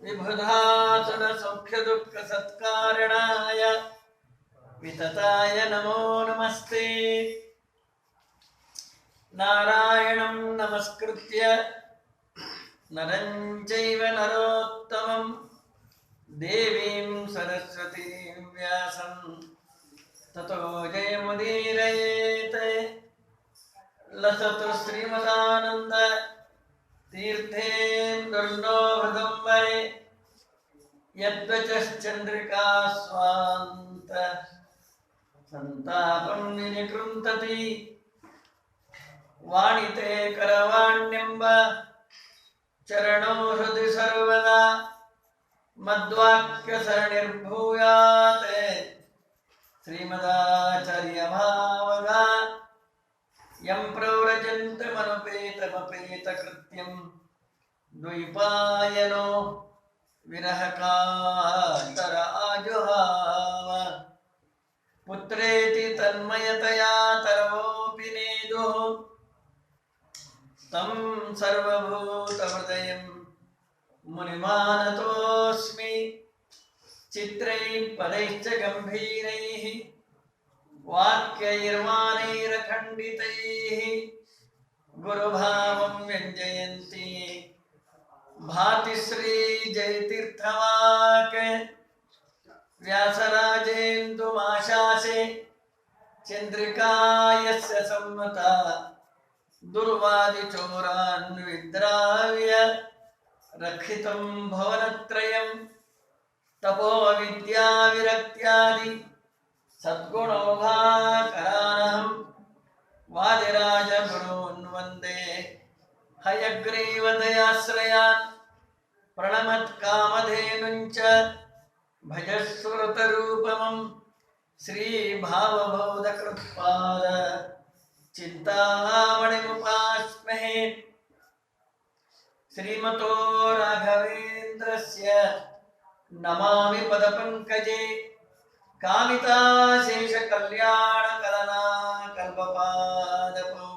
ವಿಬುಧಾಸುರ ಸೌಖ್ಯ ದುಃಖ ಸತ್ಕಾರಣಾಯ ವಿತತಾಯ ನಮೋ ನಮಸ್ತೆ. ನಾರಾಯಣಂ ನಮಸ್ಕೃತ್ಯ ನರಂ ಚೈವ ನರೋತ್ತಮಂ ದೇವೀಂ ಸರಸ್ವತೀಂ ವ್ಯಾಸಂ ತತೋ ಜಯಮುದೀರಯೇತ್. ಲಸತು ಶ್ರೀಮದಾನಂದ ತೀರ್ಥೇಂದುರ್ನೋ ಹೃದಂಬರೆ ಯದ್ವಚಶ್ಚಂದ್ರಿಕಾ ಸ್ವಾಂತ ಸಂತಾಪಂ ವಿನಿಕೃಂತತಿ. ವಾಣಿತೆ ಕರವಾಣ್ಯಂಬ ಚರಣೋ ಹೃದಯ ಸರ್ವದಾ ಮದ್ವಾಕ್ಯ ಸರಣಿರ್ಭೂಯಾತ್. ಶ್ರೀಮದಾಚಾರ್ಯ ಭಾವಗ ಯಂ ಪ್ರವ್ರಜಂತಮನುಪೇತಮಪೇತ ಕೃತ್ಯಂ ದ್ವೈಪಾಯನೋ ವಿರಹ ಕಾತರ ಆಜುಹಾವ. ಪುತ್ರೇತಿ ತನ್ಮಯತಯಾ ತರವೋಪಿ ನೇದುಃ ತಂ ಸರ್ವಭೂತಹೃದಯಂ ಮುನಿಮಾನತೋಸ್ಮಿ. ಚಿತ್ರೈಃ ಪದೈಶ್ಚ ಗಂಭೀರೈಃ ವಾಕ್ಯೈರ್ಮಾನೈರಖಂಡಿತೈಃ ಗುರುಭಾವಂ ವ್ಯಂಜಯಂತಿ ಭಾತಿ ಶ್ರೀ ಜಯತೀರ್ಥವಾಕ್. ವ್ಯಾಸರಾಜೇಂದುಮಾಶಾಸೆ ಚಂದ್ರಿಕಾ ಯಸ್ಯ ಸಮ್ಮತ ದುರ್ವಾದಿಚೋರಾನ್ ವಿದ್ರಾವ್ಯ ರಕ್ಷಿತಂ ಭವನತ್ರಯಂ. ತಪೋ ವಿದ್ಯಾ ವಿರಕ್ತ್ಯಾದಿ ಸದ್ಗುಣೋಭಾಕರಾನಹಂ ವಾದಿರಾಜ ಗುರೂನ್ ವಂದೇ ಹಯಗ್ರೀವದಯಾಶ್ರಯಾನ್. ಪ್ರಣಮತ್ ಕಾಮಧೇನುಂಚ ಭಜಸ್ವೃತರೂಪಮಂ ಶ್ರೀ ಭಾವಬೌಧಕೃತ್ಪಾದ ಚಿಂತಾಮಣಿಮುಪಾಸ್ಮಹೇ. ಶ್ರೀಮತೋ ರಾಘವೇಂದ್ರಸ್ಯ ನಮಾಮಿ ಪದಪಂಕಜೇ. ಕಾಮಿತಾಶೇಷ ಕಲ್ಯಾಣ ಕಲನಾ ಕಲ್ಪಪಾದಪೌ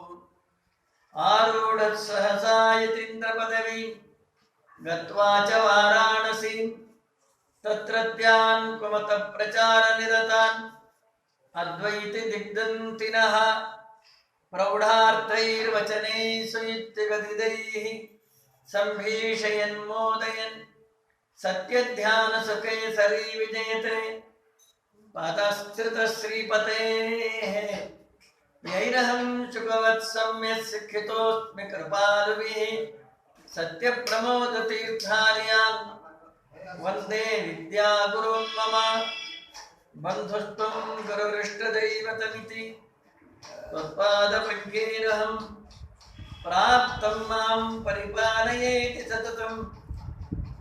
ಆರೂಢ ಸಹಸಾ ಯತೀಂದ್ರ ಪದವಿ ಗತ್ವಾ ಚ ವಾರಾಣಸೀಂ. ತತ್ರತ್ಯಾನ್ ಕುಮತ ಪ್ರಚಾರ ನಿರತಾನ್ ಅದ್ವೈತಿ ದಿಗ್ಧಂತಿನಃ ಪ್ರೌಢಾರ್ಥೈರ್ವಚನೈಃ ಯುಕ್ತಿಗದಿತೈಃ ಸಂಭೀಷಯನ್ ಮೋದಯನ್ ಸತ್ಯಧ್ಯಾನ ಸುಕೇಸರಿ ವಿಜಯತೆ. ಪಾದಸ್ಥಿತ ಶ್ರೀಪತೇಃ ಯೈರಹಂ ಶುಕವತ್ ಸಮ್ಯಕ್ ಶಿಕ್ಷಿತೋಸ್ಮಿ ಕೃಪಾಲುಭಿಃ. ಸತ್ಯಪ್ರಮೋದ ತೀರ್ಥಾರ್ಯಾನ್ ವಂದೇ ವಿದ್ಯಾಗುರುನ್ ಮಮ. ಬಂಧುಸ್ತ್ವಂ ಗುರುರಿಷ್ಟದೈವತಮಿತಿ ತ್ವತ್ಪಾದಪದ್ಮೇರಹಂ ಪ್ರಾಪ್ತಂ ಮಾಂ ಪರಿಪಾಲಯೇತಿ ಸತತಂ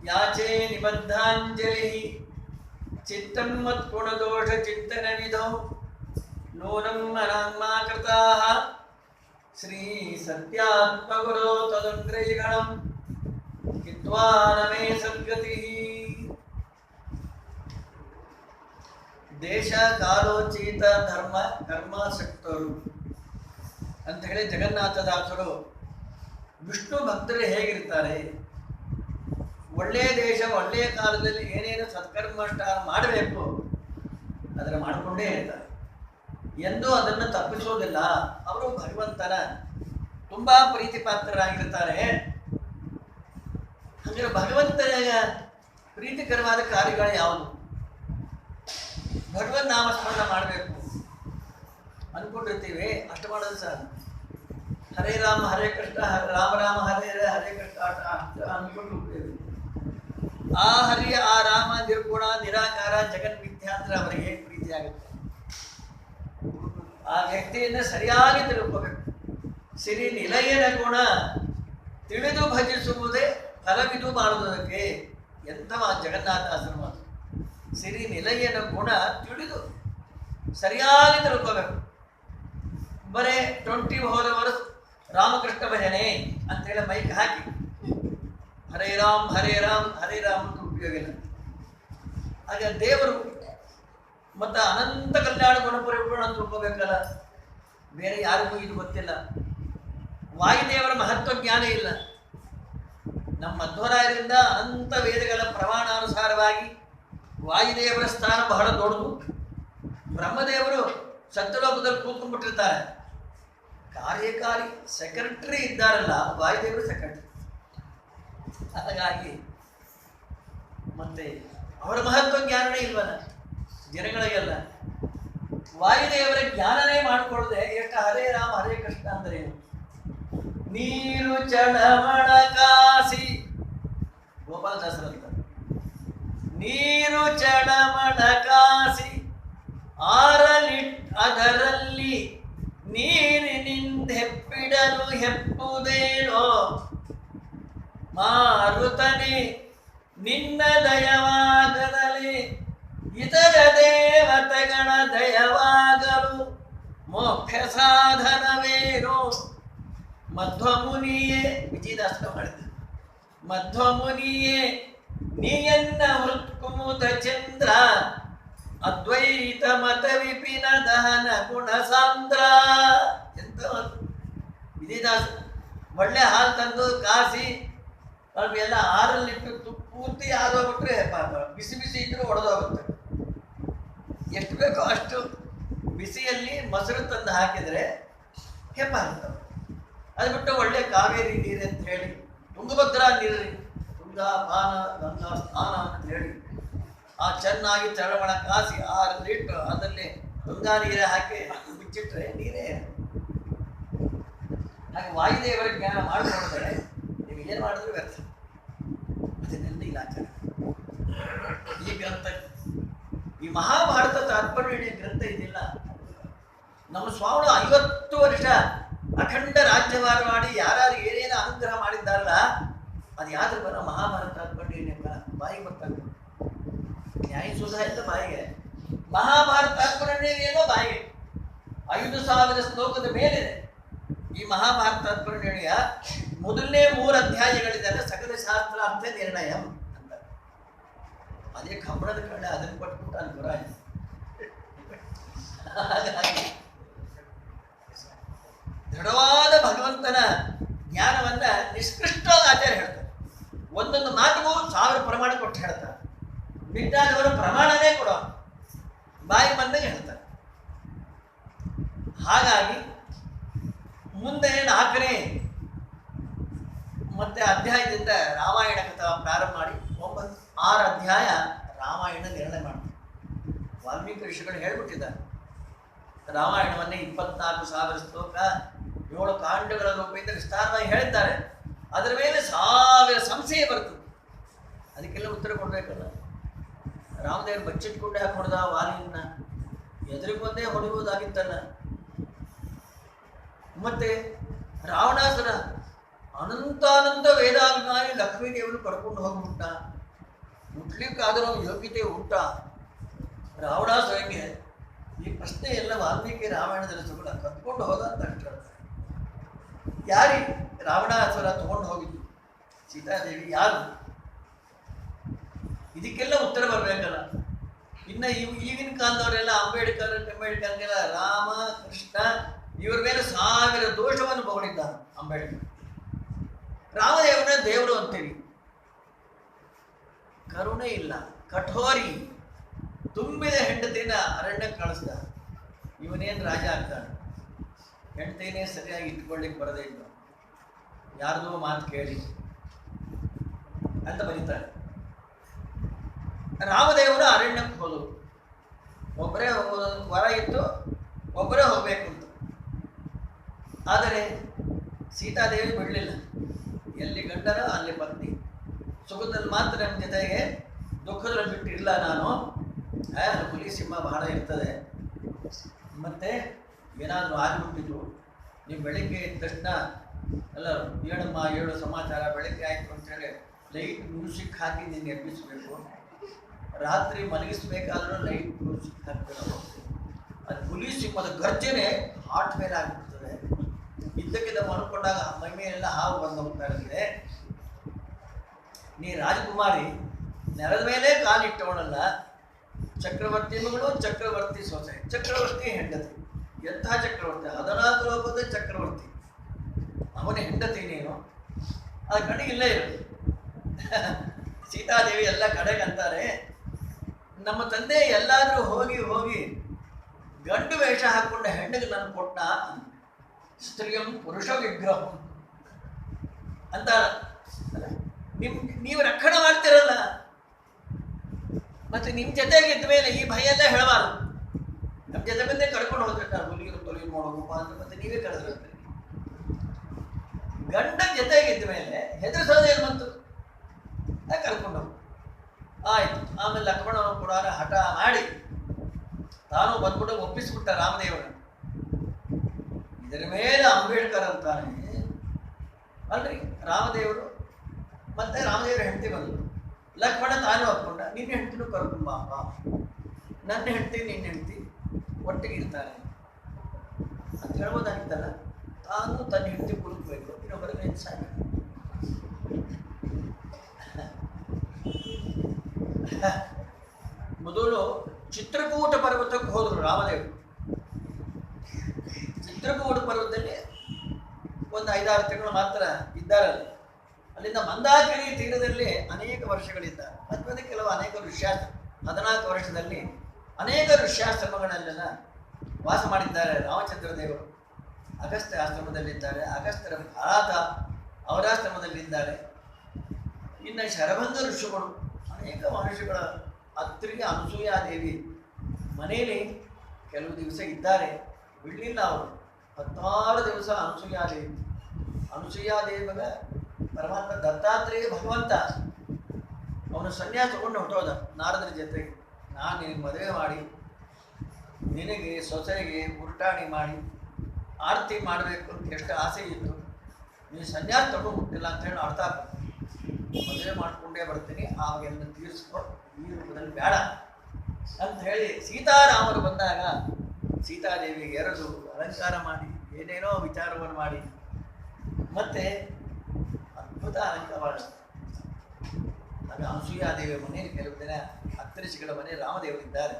ಯಾಚೇ ನಿಬದ್ಧಾಂಜಲಿಃ. ಚಿತ್ತಂ ಮತ್ಗುಣದೋಷ ಚಿಂತನ ವಿಧೌ ನೂನಂ ಅನಾತ್ಮಾ ಕೃತಾಃ. ಶ್ರೀ ಸತ್ಯಾತ್ಮಗುರೋ ತದನುಗ್ರಹೀಗಣಂ ಹಿತ್ವಾ ನಮೇ ಸದ್ಗತಿಃ. ದೇಶ ಕಾಲೋಚಿತ ಧರ್ಮ ಕರ್ಮಾಸಕ್ತರು ಅಂತ ಹೇಳಿ ಜಗನ್ನಾಥದಾಸರು ವಿಷ್ಣು ಭಕ್ತರು ಹೇಗಿರ್ತಾರೆ, ಒಳ್ಳೆಯ ದೇಶ ಒಳ್ಳೆಯ ಕಾಲದಲ್ಲಿ ಏನೇನು ಸತ್ಕರ್ಮಾನುಷ್ಠಾನ ಮಾಡಬೇಕು ಅದನ್ನು ಮಾಡಿಕೊಂಡೇ ಇರ್ತಾರೆ. ಎಂದೂ ಅದನ್ನು ತಪ್ಪಿಸೋದಿಲ್ಲ. ಅವರು ಭಗವಂತನ ತುಂಬ ಪ್ರೀತಿ ಪಾತ್ರರಾಗಿರ್ತಾರೆ. ಹಾಗೆ ಭಗವಂತನ ಪ್ರೀತಿಕರವಾದ ಕಾರ್ಯಗಳು ಯಾವುದು? ಭಗವನ್ ನಾಮಸ್ಮರಣ ಮಾಡಬೇಕು ಅಂದ್ಕೊಂಡಿರ್ತೀವಿ, ಅಷ್ಟು ಮಾಡೋದು ಸಹ ಹರೇ ರಾಮ ಹರೇ ಕೃಷ್ಣ ರಾಮ ರಾಮ ಹರೇ ಹರೇ ಕೃಷ್ಣ ಅಂದ್ಕೊಂಡು ಹೋಗ್ತೇವೆ. ಆ ಹರಿಯ ಆ ರಾಮ ನಿರ್ಗುಣ ನಿರಾಕಾರ ಜಗನ್ಮಿಥ್ಯ ಅಂದ್ರೆ ಅವರಿಗೆ ಹೇಗೆ ಪ್ರೀತಿ ಆಗುತ್ತೆ? ಆ ವ್ಯಕ್ತಿಯನ್ನು ಸರಿಯಾಗಿ ತಿಳ್ಕೋಬೇಕು. ಸಿರಿ ನಿಲಯನ ಗುಣ ತಿಳಿದು ಭಜಿಸುವುದೇ ಫಲವಿದು ಮಾಡುವುದಕ್ಕೆ. ಎಂಥವ ಜಗನ್ನಾಥಾಸನ ಮಾತು. ಸಿರಿ ನಿಲಯನ ಗುಣ ತಿಳಿದು ಸರಿಯಾಗಿ ತಿಳ್ಕೋಬೇಕು. ಬರೇ 20 ವರ್ಷ ರಾಮಕೃಷ್ಣ ಭಜನೆ ಅಂತೇಳಿ ಮೈಕ್ ಹಾಕಿ ಹರೇ ರಾಮ್ ಹರೇ ರಾಮ್ ಹರೇ ರಾಮ್ ಅಂತ ಉಪಯೋಗ ಇಲ್ಲ. ಹಾಗೆ ದೇವರು ಮತ್ತು ಅನಂತ ಕಲ್ಯಾಣ ಗುಣಪರಿಪೂರ್ಣ ಅಂತ ತಿಳ್ಕೋಬೇಕಲ್ಲ. ಬೇರೆ ಯಾರಿಗೂ ಇದು ಗೊತ್ತಿಲ್ಲ. ವಾಯುದೇವರ ಮಹತ್ವ ಜ್ಞಾನ ಇಲ್ಲ. ನಮ್ಮ ಮಧ್ವರಾಯರಿಂದ ಅನಂತ ವೇದಗಳ ಪ್ರಮಾಣಾನುಸಾರವಾಗಿ ವಾಯುದೇವರ ಸ್ಥಾನ ಬಹಳ ದೊಡ್ಡದು. ಬ್ರಹ್ಮದೇವರು ಸತ್ಯಲೋಕದಲ್ಲಿ ಕೂತ್ಕೊಂಡ್ಬಿಟ್ಟಿರ್ತಾರೆ. ಕಾರ್ಯಕಾರಿ ಸೆಕ್ರೆಟರಿ ಇದ್ದಾರಲ್ಲ, ವಾಯುದೇವರು ಸೆಕ್ರೆಟರಿ. ಹಾಗಾಗಿ ಮತ್ತೆ ಅವರ ಮಹತ್ವ ಜ್ಞಾನನೇ ಇಲ್ವಲ್ಲ ಜನಗಳಿಗೆಲ್ಲ. ವಾಯುದೇವರ ಜ್ಞಾನನೇ ಮಾಡಿಕೊಳ್ಳದೆ ಎಷ್ಟು ಹರೇ ರಾಮ ಹರೇ ಕೃಷ್ಣ ಅಂದ್ರೆ ಏನು? ನೀರು ಚಡಮಣ ಕಾಸಿ, ಗೋಪಾಲದಾಸರಂತ, ನೀರು ಚಡಮಣ ಕಾಸಿ ಅದರಲ್ಲಿ ನೀರಿನಿಂದೆಪ್ಪಿಡಲು ಹೆಪ್ಪುದೇನೋ ಮಾರುತನೆ ನಿನ್ನ ದಯವಾಗದಲ್ಲಿ ಇತರ ದೇವತೆಗಳ ದಯವಾಗಲು ಮೋಕ್ಷ ಸಾಧನವೇನೋ. ಮಧ್ವಮುನಿಯೇ ವಿಜಯದಾಸ ಮಾಡಿದ, ಮಧ್ವಮುನಿಯೇ ನೀಯನ್ನ ಹೃತ್ಕುಮುದ ಚಂದ್ರ ಅದ್ವೈತ ಮತ ವಿಪಿನ ದಹನ ಗುಣ ಸಾಂದ್ರ. ಎಂತ ವಿಜಯದಾಸ ಒಳ್ಳೆ ಹಾಲು ತಂದು ಕಾಸಿ ಎಲ್ಲ ಆರಲ್ಲಿಟ್ಟು ಪೂರ್ತಿ ಆದೋಗ್ಬಿಟ್ರೆ ಬಿಸಿ ಬಿಸಿ ಇದ್ರೂ ಒಡೆದೋಗುತ್ತೆ. ಎಷ್ಟು ಬೇಕೋ ಅಷ್ಟು ಬಿಸಿಯಲ್ಲಿ ಮೊಸರು ತಂದು ಹಾಕಿದರೆ ಹೆಪ್ಪಾಗ್ತವೆ. ಅದು ಬಿಟ್ಟು ಒಳ್ಳೆ ಕಾವೇರಿ ನೀರು ಅಂತ ಹೇಳಿ, ತುಂಗಭದ್ರಾ ನೀರು, ತುಂಗಾ ಪಾನ ಗಂಗಾ ಸ್ನಾನ ಅಂತ ಹೇಳಿ ಆ ಚೆನ್ನಾಗಿ ಚಳವಣ ಕಾಸಿ 6 ಲೀಟ್ರ್ ಅದರಲ್ಲಿ ಗಂಗಾ ನೀರೇ ಹಾಕಿ ಮುಚ್ಚಿಟ್ರೆ ನೀರೇ. ಹಾಗೆ ವಾಯುದೇವರ ಜ್ಞಾನ ಮಾಡಿಕೊಂಡ್ರೆ ನೀವು ಏನು ಮಾಡಿದ್ರು ವ್ಯರ್ಥ. ಅದನ್ನೆಲ್ಲ ಇಲಾಖೆ ಈ ಗ್ರಂಥ, ಈ ಮಹಾಭಾರತ ತಾತ್ಪರ್ಯ ಗ್ರಂಥ ಇದೆಯಲ್ಲ, ನಮ್ಮ ಸ್ವಾಮಿಗಳು 50 ವರ್ಷ ಅಖಂಡ ರಾಜ್ಯಭಾರ ಮಾಡಿ ಯಾರು ಏನೇನು ಅನುಗ್ರಹ ಮಾಡಿದ್ದಾರಲ್ಲ, ಅದು ಯಾವ್ದು ಬರೋ ಮಹಾಭಾರತ ತಾತ್ಪರ್ಯ ಬಾಯಿಗೆ ಬರ್ತಾರೆ. ನ್ಯಾಯಸುಧ ಎಲ್ಲ ಬಾಯಿಗೆ, ಮಹಾಭಾರತ ತಾತ್ಪರ್ಯ ಏನೋ ಬಾಯಿಗೆ. 5000 ಶ್ಲೋಕದ ಮೇಲಿದೆ ಈ ಮಹಾಭಾರತ ತಾತ್ಪರ್ಯ. ಮೊದಲನೇ 3 ಅಧ್ಯಾಯಗಳಿದ್ದಾರೆ ಸಕಲ ಶಾಸ್ತ್ರಾರ್ಥ ನಿರ್ಣಯ ಅಂತ. ಅದೇ ಕಂಬಳದ ಕಳ್ಳೆ ಅದನ್ನು ಪಟ್ಬಿಟ್ಟು ಅಲ್ಲಿ ಬರ. ಹಾಗಾಗಿ ದೃಢವಾದ ಭಗವಂತನ ಜ್ಞಾನವನ್ನ ನಿಷ್ಕೃಷ್ಟವಾದ ಆಚಾರ್ಯ ಹೇಳ್ತಾರೆ. ಒಂದೊಂದು ಮಾತಿಗೂ 1000 ಪ್ರಮಾಣ ಕೊಟ್ಟು ಹೇಳ್ತಾರೆ. ಬಿಟ್ಟಾದವರು ಪ್ರಮಾಣನೇ ಕೊಡೋ ಬಾಯಿ ಬಂದಾಗ ಹೇಳ್ತಾರೆ. ಹಾಗಾಗಿ ಮುಂದೆ 4ನೇ ಮತ್ತೆ ಅಧ್ಯಾಯದಿಂದ ರಾಮಾಯಣ ಕಥಾ ಪ್ರಾರಂಭ ಮಾಡಿ 6 ಅಧ್ಯಾಯ ರಾಮಾಯಣ ನಿರ್ಣಯ ಮಾಡ್ತಾರೆ. ವಾಲ್ಮೀಕಿ ಋಷಿಗಳು ಹೇಳ್ಬಿಟ್ಟಿದ್ದಾರೆ ರಾಮಾಯಣವನ್ನೇ 24,000 ಶ್ಲೋಕ 7 ಕಾಂಡಗಳ ರೂಪದಿಂದ ವಿಸ್ತಾರವಾಗಿ ಹೇಳಿದ್ದಾರೆ. ಅದರ ಮೇಲೆ 1000 ಸಂಶಯ ಬರ್ತದೆ. ಅದಕ್ಕೆಲ್ಲ ಉತ್ತರ ಕೊಡ್ಬೇಕಲ್ಲ. ರಾಮದೇವರು ಬಚ್ಚಿಟ್ಕೊಂಡೆ ಹಾಕಿ ಹೊಡೆದ ವಾಲಿಯನ್ನ, ಎದುರಿಗೆ ಬಂದೇ ಹೊಡೆಯುವುದಾಗಿತ್ತಲ್ಲ. ಮತ್ತೆ ರಾವಣಾಸುರ ಅನಂತಾನಂತ ವೇದಾಭಿಮಾನಿ ಲಕ್ಷ್ಮೀ ದೇವರು ಕರ್ಕೊಂಡು ಹೋಗ್ಬಿಟ್ಟ. ಮುಟ್ಲಿಕ್ಕಾದರೂ ಯೋಗ್ಯತೆ ಉಂಟ ರಾವಣಾಸುರನಿಗೆ? ಈ ಪ್ರಶ್ನೆ ಎಲ್ಲ ವಾಲ್ಮೀಕಿ ರಾಮಾಯಣದಲ್ಲಿ ಸುಗುಣ ಕತ್ಕೊಂಡು ಹೋದ ಅಂತ ಹೇಳ್ತಾರೆ. ಯಾರಿ ರಾವಣಾಸುರ ತಗೊಂಡು ಹೋಗಿದ್ದು? ಸೀತಾದೇವಿ ಯಾರು? ಇದಕ್ಕೆಲ್ಲ ಉತ್ತರ ಬರಬೇಕಲ್ಲ. ಇನ್ನು ಈಗಿನ ಕಾಲದವರೆಲ್ಲ ಅಂಬೇಡ್ಕರ್ಗೆಲ್ಲ ರಾಮ ಕೃಷ್ಣ ಇವ್ರ ಮೇಲೆ 1000 ದೋಷವನ್ನು ಬಗಳಿದ್ದಾನೆ ಅಂಬೇಡ್ಕರ್. ರಾಮದೇವನ ದೇವರು ಅಂತೀವಿ, ಕರುಣೆ ಇಲ್ಲ, ಕಠೋರಿ, ತುಂಬಿದ ಹೆಂಡತಿನ ಅರಣ್ಯಕ್ಕೆ ಕಳಿಸ್ದ. ಇವನೇನು ರಾಜ ಆಗ್ತಾನೆ? ಹೆಂಡತಿನೇ ಸರಿಯಾಗಿ ಇಟ್ಕೊಳ್ಳಿಕ್ಕೆ ಬರದೇ ಇಲ್ಲ, ಯಾರ್ದೋ ಮಾತು ಕೇಳಿ ಅಂತ ಬರೀತಾರೆ. ರಾಮದೇವರು ಅರಣ್ಯಕ್ಕೆ ಹೋದರು. ಒಬ್ಬರೇ ಹೋಗೋದೊಂದು ವರ ಇತ್ತು, ಒಬ್ಬರೇ ಹೋಗ್ಬೇಕು ಅಂತ. ಆದರೆ ಸೀತಾದೇವಿ ಬಿಡಲಿಲ್ಲ. ಎಲ್ಲಿ ಗಂಡನ ಅಲ್ಲಿ ಪತ್ನಿ. ಸುಖದಲ್ಲಿ ಮಾತ್ರ ನಮ್ಮ ಜೊತೆಗೆ, ದುಃಖದಲ್ಲಿ ಬಿಟ್ಟಿಲ್ಲ ನಾನು. ಹುಲಿ ಸಿಂಹ ಬಹಳ ಇರ್ತದೆ. ಮತ್ತೆ ಏನಾದರೂ ಆಗಿಬಿಟ್ಟಿದ್ರು, ನೀವು ಬೆಳಿಗ್ಗೆ ಎದ್ದ ತಕ್ಷಣ ಎಲ್ಲ ಹೇಳಮ್ಮ ಹೇಳು ಸಮಾಚಾರ, ಬೆಳಗ್ಗೆ ಆಯಿತು ಅಂತೇಳಿ ಲೈಟ್ ಮ್ಯೂಸಿಕ್ ಹಾಕಿ ನಿನ್ನ ಎಬ್ಬಿಸಬೇಕು. ರಾತ್ರಿ ಮಲಗಿಸ್ಬೇಕಾದ್ರೂ ಲೈಟ್ ಮ್ಯೂಸಿಕ್ ಹಾಕ್ಬೇಕು. ಅದು ಹುಲಿ ಸಿಂಹದ ಗರ್ಜನೆ ಹಾಟ್ ಮೇಲೆ ಆಗಿಬಿಡ್ತದೆ. ಇದ್ದಕ್ಕಿದ್ದ ಮಲ್ಕೊಂಡಾಗ ಮೈಮೇಲೆಲ್ಲ ಹಾವು ಬಂದು ಹೋಗ್ತಾ ಇರ್ತದೆ. ನೀ ರಾಜಕುಮಾರಿ ನೆಲದ ಮೇಲೆ ಕಾಲಿಟ್ಟವಳಲ್ಲ, ಚಕ್ರವರ್ತಿ ಮಗಳು, ಚಕ್ರವರ್ತಿ ಸೊಸೆ, ಚಕ್ರವರ್ತಿ ಹೆಂಡತಿ. ಎಂಥ ಚಕ್ರವರ್ತಿ? 14 ಲೋಕದ ಚಕ್ರವರ್ತಿ. ಅವನ ಹೆಂಡತಿ ನೀನು. ಆ ಗಂಡಿಗೆ ಇಲ್ಲೇ ಇರೋದು. ಸೀತಾದೇವಿ ಎಲ್ಲ ಕಡೆಗೆ ಅಂತಾರೆ, ನಮ್ಮ ತಂದೆ ಎಲ್ಲಾದ್ರೂ ಹೋಗಿ ಹೋಗಿ ಗಂಡು ವೇಷ ಹಾಕೊಂಡ ಹೆಣ್ಣಿಗೆ ನಾನು ಕೊಟ್ಟ, ಸ್ತ್ರೀಯಂ ಪುರುಷ ವಿಗ್ರಹ ಅಂತ. ನೀವು ರಕ್ಷಣೆ ಮಾಡ್ತಿರಲ್ಲ, ಮತ್ತೆ ನಿಮ್ಮ ಜೊತೆಗೆ ಇದ್ದ ಮೇಲೆ ಈ ಭಯ ಎಲ್ಲ ಹೇಳಬಾರ್ದು. ನಮ್ಮ ಜೊತೆ ಬಂದೇ ಕರ್ಕೊಂಡು ಹೋಗ್ತಾರೆ, ಹುಲಿಗೆ ತೊಲಿ ನೋಡೋಗಪ್ಪ ಅಂತ, ಮತ್ತೆ ನೀವೇ ಕರೆದ್ರಂತೆ. ಗಂಡ ಜೊತೆಗಿದ್ದ ಮೇಲೆ ಹೆದರ್ಸೋದೇನು ಬಂತು, ಕರ್ಕೊಂಡು ಹೋಗು ಆಯ್ತು. ಆಮೇಲೆ ಲಕ್ಷ್ಮಣ ಕೂಡ ಹಠ ಮಾಡಿ ತಾನು ಬಂದ್ಬಿಟ್ಟು ಒಪ್ಪಿಸ್ಬಿಟ್ಟ ರಾಮದೇವರನ್ನು. ಇದರ ಮೇಲೆ ಅಂಬೇಡ್ಕರ್ ಅಂತಾನೆ, ಅಲ್ರಿ ರಾಮದೇವರು ಮತ್ತೆ ರಾಮದೇವರ ಹೆಂಡತಿ ಬಂದರು. ಲಕ್ಷ್ಮಣ ತಾನು ಒಪ್ಕೊಂಡ, ನಿನ್ನ ಹೆಂಡತಿನೂ ಕರ್ಕೊಂಬಪ್ಪ, ನನ್ನ ಹೆಂಡತಿ ನಿನ್ನ ಹೆಂಡತಿ ಒಟ್ಟಿಗೆ ಇರ್ತಾರೆ ಅಂತ ಹೇಳ್ಬೋದಾಗಿತ್ತಲ್ಲ. ತಾನು ತನ್ನ ಹೆಂಡತಿ ಕುರುಕಬೇಕು, ಇನ್ನೊಬ್ಬರಿಗೆ ಸಾಕು. ಮೊದಲು ಚಿತ್ರಕೂಟ ಪರ್ವತಕ್ಕೆ ಹೋದರು ರಾಮದೇವರು. ಚಿತ್ರಕೂಟ ಪರ್ವತದಲ್ಲಿ ಒಂದು 5-6 ತಿಂಗಳು ಮಾತ್ರ ಇದ್ದಾರಲ್ಲಿ. ಅಲ್ಲಿಂದ ಮಂದಾಕಿನಿ ತೀರದಲ್ಲಿ ಅನೇಕ ವರ್ಷಗಳಿದ್ದ. ಮತ್ತೆ ಕೆಲವು ಅನೇಕ ಋಷ್ಯಾಶ್ರಮ, 14 ವರ್ಷದಲ್ಲಿ ಅನೇಕ ಋಷ್ಯಾಶ್ರಮಗಳಲ್ಲೆಲ್ಲ ವಾಸ ಮಾಡಿದ್ದಾರೆ ರಾಮಚಂದ್ರ ದೇವರು. ಅಗಸ್ತ್ಯ ಆಶ್ರಮದಲ್ಲಿದ್ದಾರೆ, ಅಗಸ್ತ್ಯರ ಭಾರತ ಅವರಾಶ್ರಮದಲ್ಲಿದ್ದಾರೆ. ಇನ್ನು ಶರಭಂಗ ಋಷಿಗಳು, ಅನೇಕ ಮಹರ್ಷಿಗಳ ಅತ್ರಿಗೆ ಅನಸೂಯಾದೇವಿ ಮನೆಯಲ್ಲಿ ಕೆಲವು ದಿವಸ ಇದ್ದಾರೆ, ಬಿಡಲಿಲ್ಲ ಅವರು. 16 ದಿವಸ ಅನಸೂಯಾದೇವಿಗ ಪರಮಾತ್ಮ ದತ್ತಾತ್ರೇಯ ಭಗವಂತ ಅವನು ಸನ್ಯಾಸ ತಗೊಂಡು ಹೊಟ್ಟೋದ ನಾರದರ ಜೊತೆಗೆ. ನಾನು ನಿನಗೆ ಮದುವೆ ಮಾಡಿ ನಿನಗೆ ಸೊಸೆಗೆ ಉರುಟಾಣಿ ಮಾಡಿ ಆರತಿ ಮಾಡಬೇಕು ಅಂತ ಎಷ್ಟು ಆಸೆ ಇತ್ತು, ನೀನು ಸನ್ಯಾಸ ತಗೊಂಡು ಹುಟ್ಟಿಲ್ಲ ಅಂತ ಹೇಳಿ ಅರ್ಥ ಆಗ್ತದೆ. ಮದುವೆ ಮಾಡಿಕೊಂಡೇ ಬರ್ತೀನಿ, ಆವಾಗೆಲ್ಲ ತೀರಿಸ್ಕೊ, ಈ ರೂಪದಲ್ಲಿ ಬೇಡ ಅಂತ ಹೇಳಿ ಸೀತಾರಾಮರು ಬಂದಾಗ ಸೀತಾದೇವಿಗೆ ಎರೆದು ಅಲಂಕಾರ ಮಾಡಿ ಏನೇನೋ ವಿಚಾರವನ್ನು ಮಾಡಿ ಮತ್ತೆ ಅದ್ಭುತ ಅಲಂಕಾರ. ಆಗ ಅನಸೂಯಾದೇವಿಯ ಮನೆಯಲ್ಲಿ ಕೆಲವು ದಿನ ಅತ್ತರಿಸಿಗಳ ಮನೆ ರಾಮದೇವರಿದ್ದಾರೆ.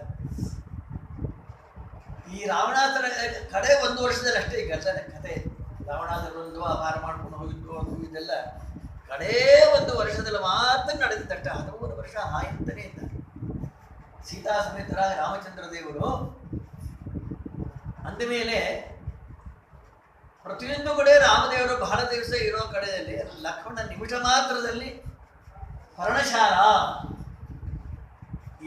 ಈ ರಾವಣಾಸುರ ಕಡೆ 1 ವರ್ಷದಲ್ಲಿ ಅಷ್ಟೇ ಈಗ ಕಥೆ. ರಾವಣಾಸುರೊಂದು ಅಪಾರ ಮಾಡ್ಕೊಂಡು ಹೋಗಿದ್ದು ಅದು ಇದೆಲ್ಲ ಕಡೇ 1 ವರ್ಷದಲ್ಲಿ ಮಾತ್ರ ನಡೆದಿದ್ದಷ್ಟ. 13 ವರ್ಷ ಹಾಯಂತನೇ ಇದ್ದ. ಸೀತಾ ಸಮೇತರಾಗಿ ರಾಮಚಂದ್ರ ದೇವರು ಅಂದಮೇಲೆ ಪ್ರತಿಯೊಂದು ಕಡೆ ರಾಮದೇವರು ಬಹಳ ದಿವಸ ಇರೋ ಕಡೆಯಲ್ಲಿ ಲಕ್ಷ್ಮಣ ನಿಮಿಷ ಮಾತ್ರದಲ್ಲಿ ಪರ್ಣಶಾಲ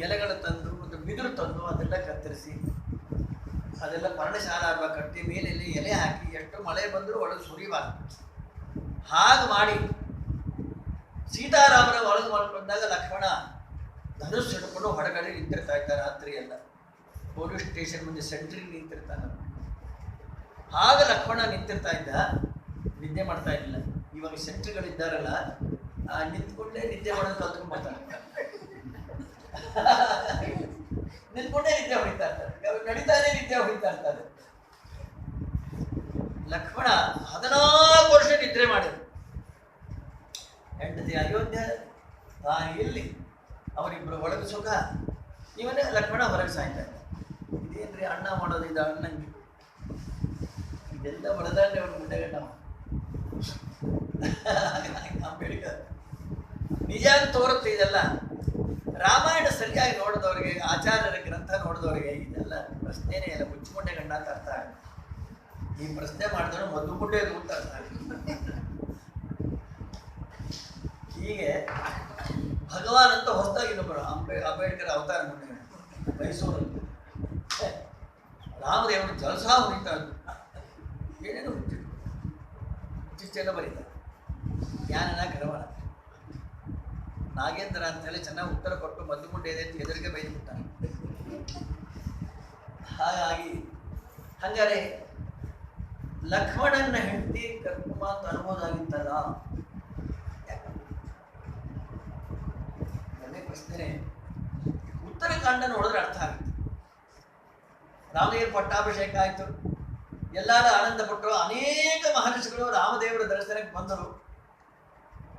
ಎಲೆಗಳು ತಂದು ಒಂದು ಬಿದಿರು ತಂದು ಅದೆಲ್ಲ ಕತ್ತರಿಸಿ ಅದೆಲ್ಲ ಪರ್ಣಶಾಲ ಆಗುವ ಕಟ್ಟಿ ಮೇಲೆ ಎಲೆ ಹಾಕಿ ಎಷ್ಟು ಮಳೆ ಬಂದರೂ ಒಳಗೆ ಸುರಿಬಾರ್ದು ಹಾಗೆ ಮಾಡಿ ಸೀತಾರಾಮನ ಒಳಗೆ ಮಾಡ್ಕೊಂಡಾಗ ಲಕ್ಷ್ಮಣ ಧನುಷ್ ಹಿಡ್ಕೊಂಡು ಹೊರಗಡೆ ನಿಂತಿರ್ತಾ ಇದ್ದಾರೆ. ರಾತ್ರಿ ಎಲ್ಲ ಪೊಲೀಸ್ ಸ್ಟೇಷನ್ ಮುಂದೆ ಸೆಂಟ್ರಿಗೆ ನಿಂತಿರ್ತಾನೆ. ಆಗ ಲಕ್ಷ್ಮಣ ನಿಂತಿರ್ತಾ ಇದ್ದ, ನಿದ್ದೆ ಮಾಡ್ತಾ ಇರಲಿಲ್ಲ. ಇವಾಗ ಸೆಂಟ್ರಿಗಳಿದ್ದಾರಲ್ಲ, ನಿಂತ್ಕೊಂಡೇ ನಿದ್ದೆ ಮಾಡೋದು ಕಲ್ತ್ಕೊಂಡ್ಬರ್ತಾರೆ. ನಿಂತ್ಕೊಂಡೇ ನಿದ್ದೆ ಹೊಡಿತಾ ಇರ್ತಾರೆ, ನಡೀತಾನೆ ನಿದ್ದೆ ಹೊಡಿತಾ ಇರ್ತಾರೆ. ಲಕ್ಷ್ಮಣ 14 ವರ್ಷ ನಿದ್ರೆ ಮಾಡಿದ್ರು. ಹೆಂಡತಿ ಅಯೋಧ್ಯ, ಇಲ್ಲಿ ಅವರಿಬ್ಬರು ಒಳಗೆ ಸುಖ, ಇವನೇ ಲಕ್ಷ್ಮಣ ಹೊರಗೆ ಸಾಯ್ತಾರೆ. ಇದೇನ್ರಿ ಅಣ್ಣ ಮಾಡೋದು, ಇದು ಅಣ್ಣಂಗೆ ಇದೆಲ್ಲ ಬಡದಾಡ್ರಿ ಅವ್ರ ಮುಂದೆಗಟ್ಟ ಅಂಬೇಡ್ಕರ್ ನಿಜ ತೋರುತ್ತೆ. ಇದೆಲ್ಲ ರಾಮಾಯಣ ಸರಿಯಾಗಿ ನೋಡಿದವ್ರಿಗೆ, ಆಚಾರ್ಯರ ಗ್ರಂಥ ನೋಡಿದವ್ರಿಗೆ ಇದೆಲ್ಲ ಪ್ರಶ್ನೆನೇ ಇಲ್ಲ. ಮುಚ್ಚಿಕೊಂಡೆ ಗಂಡ ಅಂತ ಅರ್ಥ ಆಗ. ಈ ಪ್ರಶ್ನೆ ಮಾಡಿದವರು ಮದ್ದು ಗುಡ್ಡೆ ಅಂತ ಅರ್ಥ ಆಗ. ಹೀಗೆ ಭಗವಾನ್ ಅಂತ ಹೊಸದಾಗಿ ಇನ್ನೊಬ್ಬರು ಅಂಬೇಡ್ಕರ್ ಅವತಾರ ಮಾಡಿದ್ದಾರೆ ಮೈಸೂರಲ್ಲಿ. ರಾಮದೇವರು ಜಲಸಾ ಹೊಡಿತಾ ಇದ್ರು, ಏನೇನು ಹುಟ್ಟಿದ್ರು, ಇಷ್ಟೆಲ್ಲ ಬರೀತಾರೆ. ಜ್ಞಾನನ ಕರವಣ ನಾಗೇಂದ್ರ ಅಂತ ಹೇಳಿ ಚೆನ್ನಾಗಿ ಉತ್ತರ ಕೊಟ್ಟು ಮದ್ದು ಗುಂಡೆ ಇದೆ ಅಂತ ಎದುರಿಗೆ ಬೈದ್ಬಿಡ್ತಾನೆ. ಹಾಗಾಗಿ ಹಂಗಾರೆ ಲಕ್ಷ್ಮಣನ ಹೆಂಡತಿ ಕರ್ಕುಮ ಅಂತ ಅನ್ಬೋದಾಗಿತ್ತಲ್ಲ. ಪ್ರಶ್ನೆ ಉತ್ತರಾಖಂಡ ನೋಡಿದ್ರೆ ಅರ್ಥ ಆಗುತ್ತೆ. ರಾಮದೇವರ ಪಟ್ಟಾಭಿಷೇಕ ಆಯಿತು, ಎಲ್ಲರೂ ಆನಂದ ಪಟ್ಟರು. ಅನೇಕ ಮಹರ್ಷಿಗಳು ರಾಮದೇವರ ದರ್ಶನಕ್ಕೆ ಬಂದರು.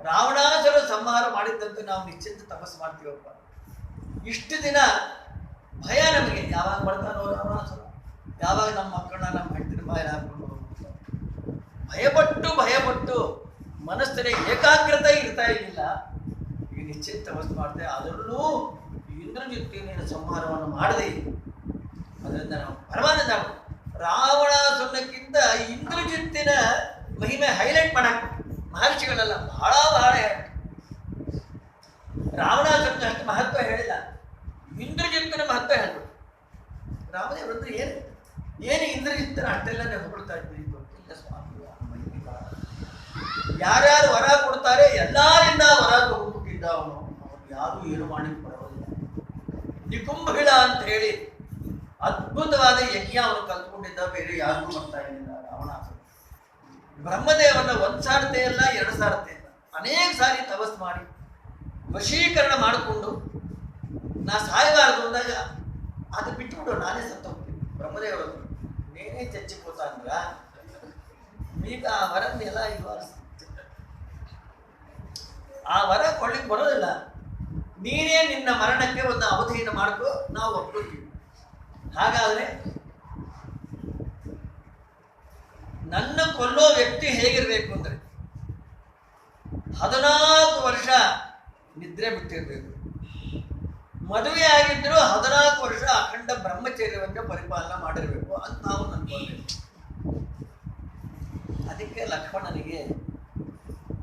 ರಾವಣಾಸುರ ಸಂಹಾರ ಮಾಡಿದ್ದಂತೂ ನಾವು ನಿಶ್ಚಿಂತ ತಪಸ್ಸು ಮಾಡ್ತೀವಪ್ಪ. ಇಷ್ಟು ದಿನ ಭಯ ನಮಗೆ, ಯಾವಾಗ ಬರ್ತಾನೋ ರಾವಣಾಸುರ, ಯಾವಾಗ ನಮ್ಮ ಮಕ್ಕಳನ್ನ ನಮ್ಮ ಹೆಂಡತಿನ ಬಾಯಲ್ಲಿ ಹಾಕೊಂಡು ಹೋಗ್ಬಿಡ್ತಾರೆ. ಭಯಪಟ್ಟು ಭಯಪಟ್ಟು ಮನಸ್ಸಿನ ಏಕಾಗ್ರತೆ ಇರ್ತಾ ಇರಲಿಲ್ಲ. ನೀನು ಹೆಚ್ಚಿನ ತಪಸ್ಸು ಮಾಡಿದೆ, ಅದರಲ್ಲೂ ಇಂದ್ರಜಿತ್ತಿನ ಸಂಹಾರವನ್ನು ಮಾಡದೆ. ಅದರಿಂದ ನಾವು ಪರಮಾನಂದ. ರಾವಣಾಸುರನಕ್ಕಿಂತ ಇಂದ್ರಜಿತ್ತಿನ ಮಹಿಮೆ ಹೈಲೈಟ್ ಮಾಡಕ್ಕೆ ಮಹರ್ಷಿಗಳೆಲ್ಲ ಬಹಳ ರಾವಣಾಸುರನ ಅಷ್ಟು ಮಹತ್ವ ಹೇಳಿಲ್ಲ, ಇಂದ್ರಜಿತ್ತಿನ ಮಹತ್ವ ಹೇಳ್ಬಿಟ್ಟು. ರಾಮದೇವರಂದ್ರೆ ಏನು ಇಂದ್ರಜಿತ್ತನ ಅಷ್ಟೆಲ್ಲ ಹೊಗಳ್ತಾ ಇದ್ದೀವಿ, ಗೊತ್ತಿಲ್ಲ ಸ್ವಾಮಿ. ಯಾರ್ಯಾರು ವರ ಕೊಡ್ತಾರೆ ಎಲ್ಲರಿಂದ ವರ ತಗೊಂಡ್ಬಿಟ್ಟಿದ್ದ ಅವನು ಯಾರು ಏನು ಮಾಡಲಿಕ್ಕೆ ಬರೋದಿಲ್ಲ. ನಿಕುಂಭಿಳ ಅಂತ ಹೇಳಿ ಅದ್ಭುತವಾದ ಯಜ್ಞ ಅವನು ಕಲ್ತ್ಕೊಂಡಿದ್ದ, ಬೇರೆ ಯಾರಿಗೂ ಮಾಡ್ತಾ ಇರಲಿಲ್ಲ ರಾವಣಾಸುರ. ಬ್ರಹ್ಮದೇವನ ಒಂದು ಸಾರತೆ ಅಲ್ಲ, 2 ಸಾರತೆ ಇಲ್ಲ, ಅನೇಕ ಸಾರಿ ತಪಸ್ ಮಾಡಿ ವಶೀಕರಣ ಮಾಡಿಕೊಂಡು ನಾ ಸಾಯಬಾರದು ಅಂದಾಗ ಅದು ಬಿಟ್ಟುಬಿಡು, ನಾನೇ ಸತ್ತ ಹೋಗ್ತೀನಿ. ಬ್ರಹ್ಮದೇವರು ನೇನೇ ಚಚ್ಚಿಕೋತ ಅಂದ್ರ ಈಗ ಆ ವರನ್ನೆಲ್ಲ ಇವಾಗ ಆ ವರ ಕೊಡ್ಲಿಕ್ಕೆ ಬರೋದಿಲ್ಲ. ನೀನೇ ನಿನ್ನ ಮರಣಕ್ಕೆ ಒಂದು ಅವಧಿಯನ್ನು ಮಾಡ್ಕೊ, ನಾವು ಒಪ್ಕೊಳ್ತೀವಿ. ಹಾಗಾದ್ರೆ ನನ್ನ ಕೊಲ್ಲೋ ವ್ಯಕ್ತಿ ಹೇಗಿರ್ಬೇಕು ಅಂದ್ರೆ 14 ವರ್ಷ ನಿದ್ರೆ ಬಿಟ್ಟಿರ್ಬೇಕು, ಮದುವೆ ಆಗಿದ್ರು 14 ವರ್ಷ ಅಖಂಡ ಬ್ರಹ್ಮಚರ್ಯವನ್ನು ಪರಿಪಾಲನೆ ಮಾಡಿರ್ಬೇಕು ಅಂತ ನಾವು ಅನ್ಕೊಳ್ಬೇಕು. ಅದಕ್ಕೆ ಲಕ್ಷ್ಮಣನಿಗೆ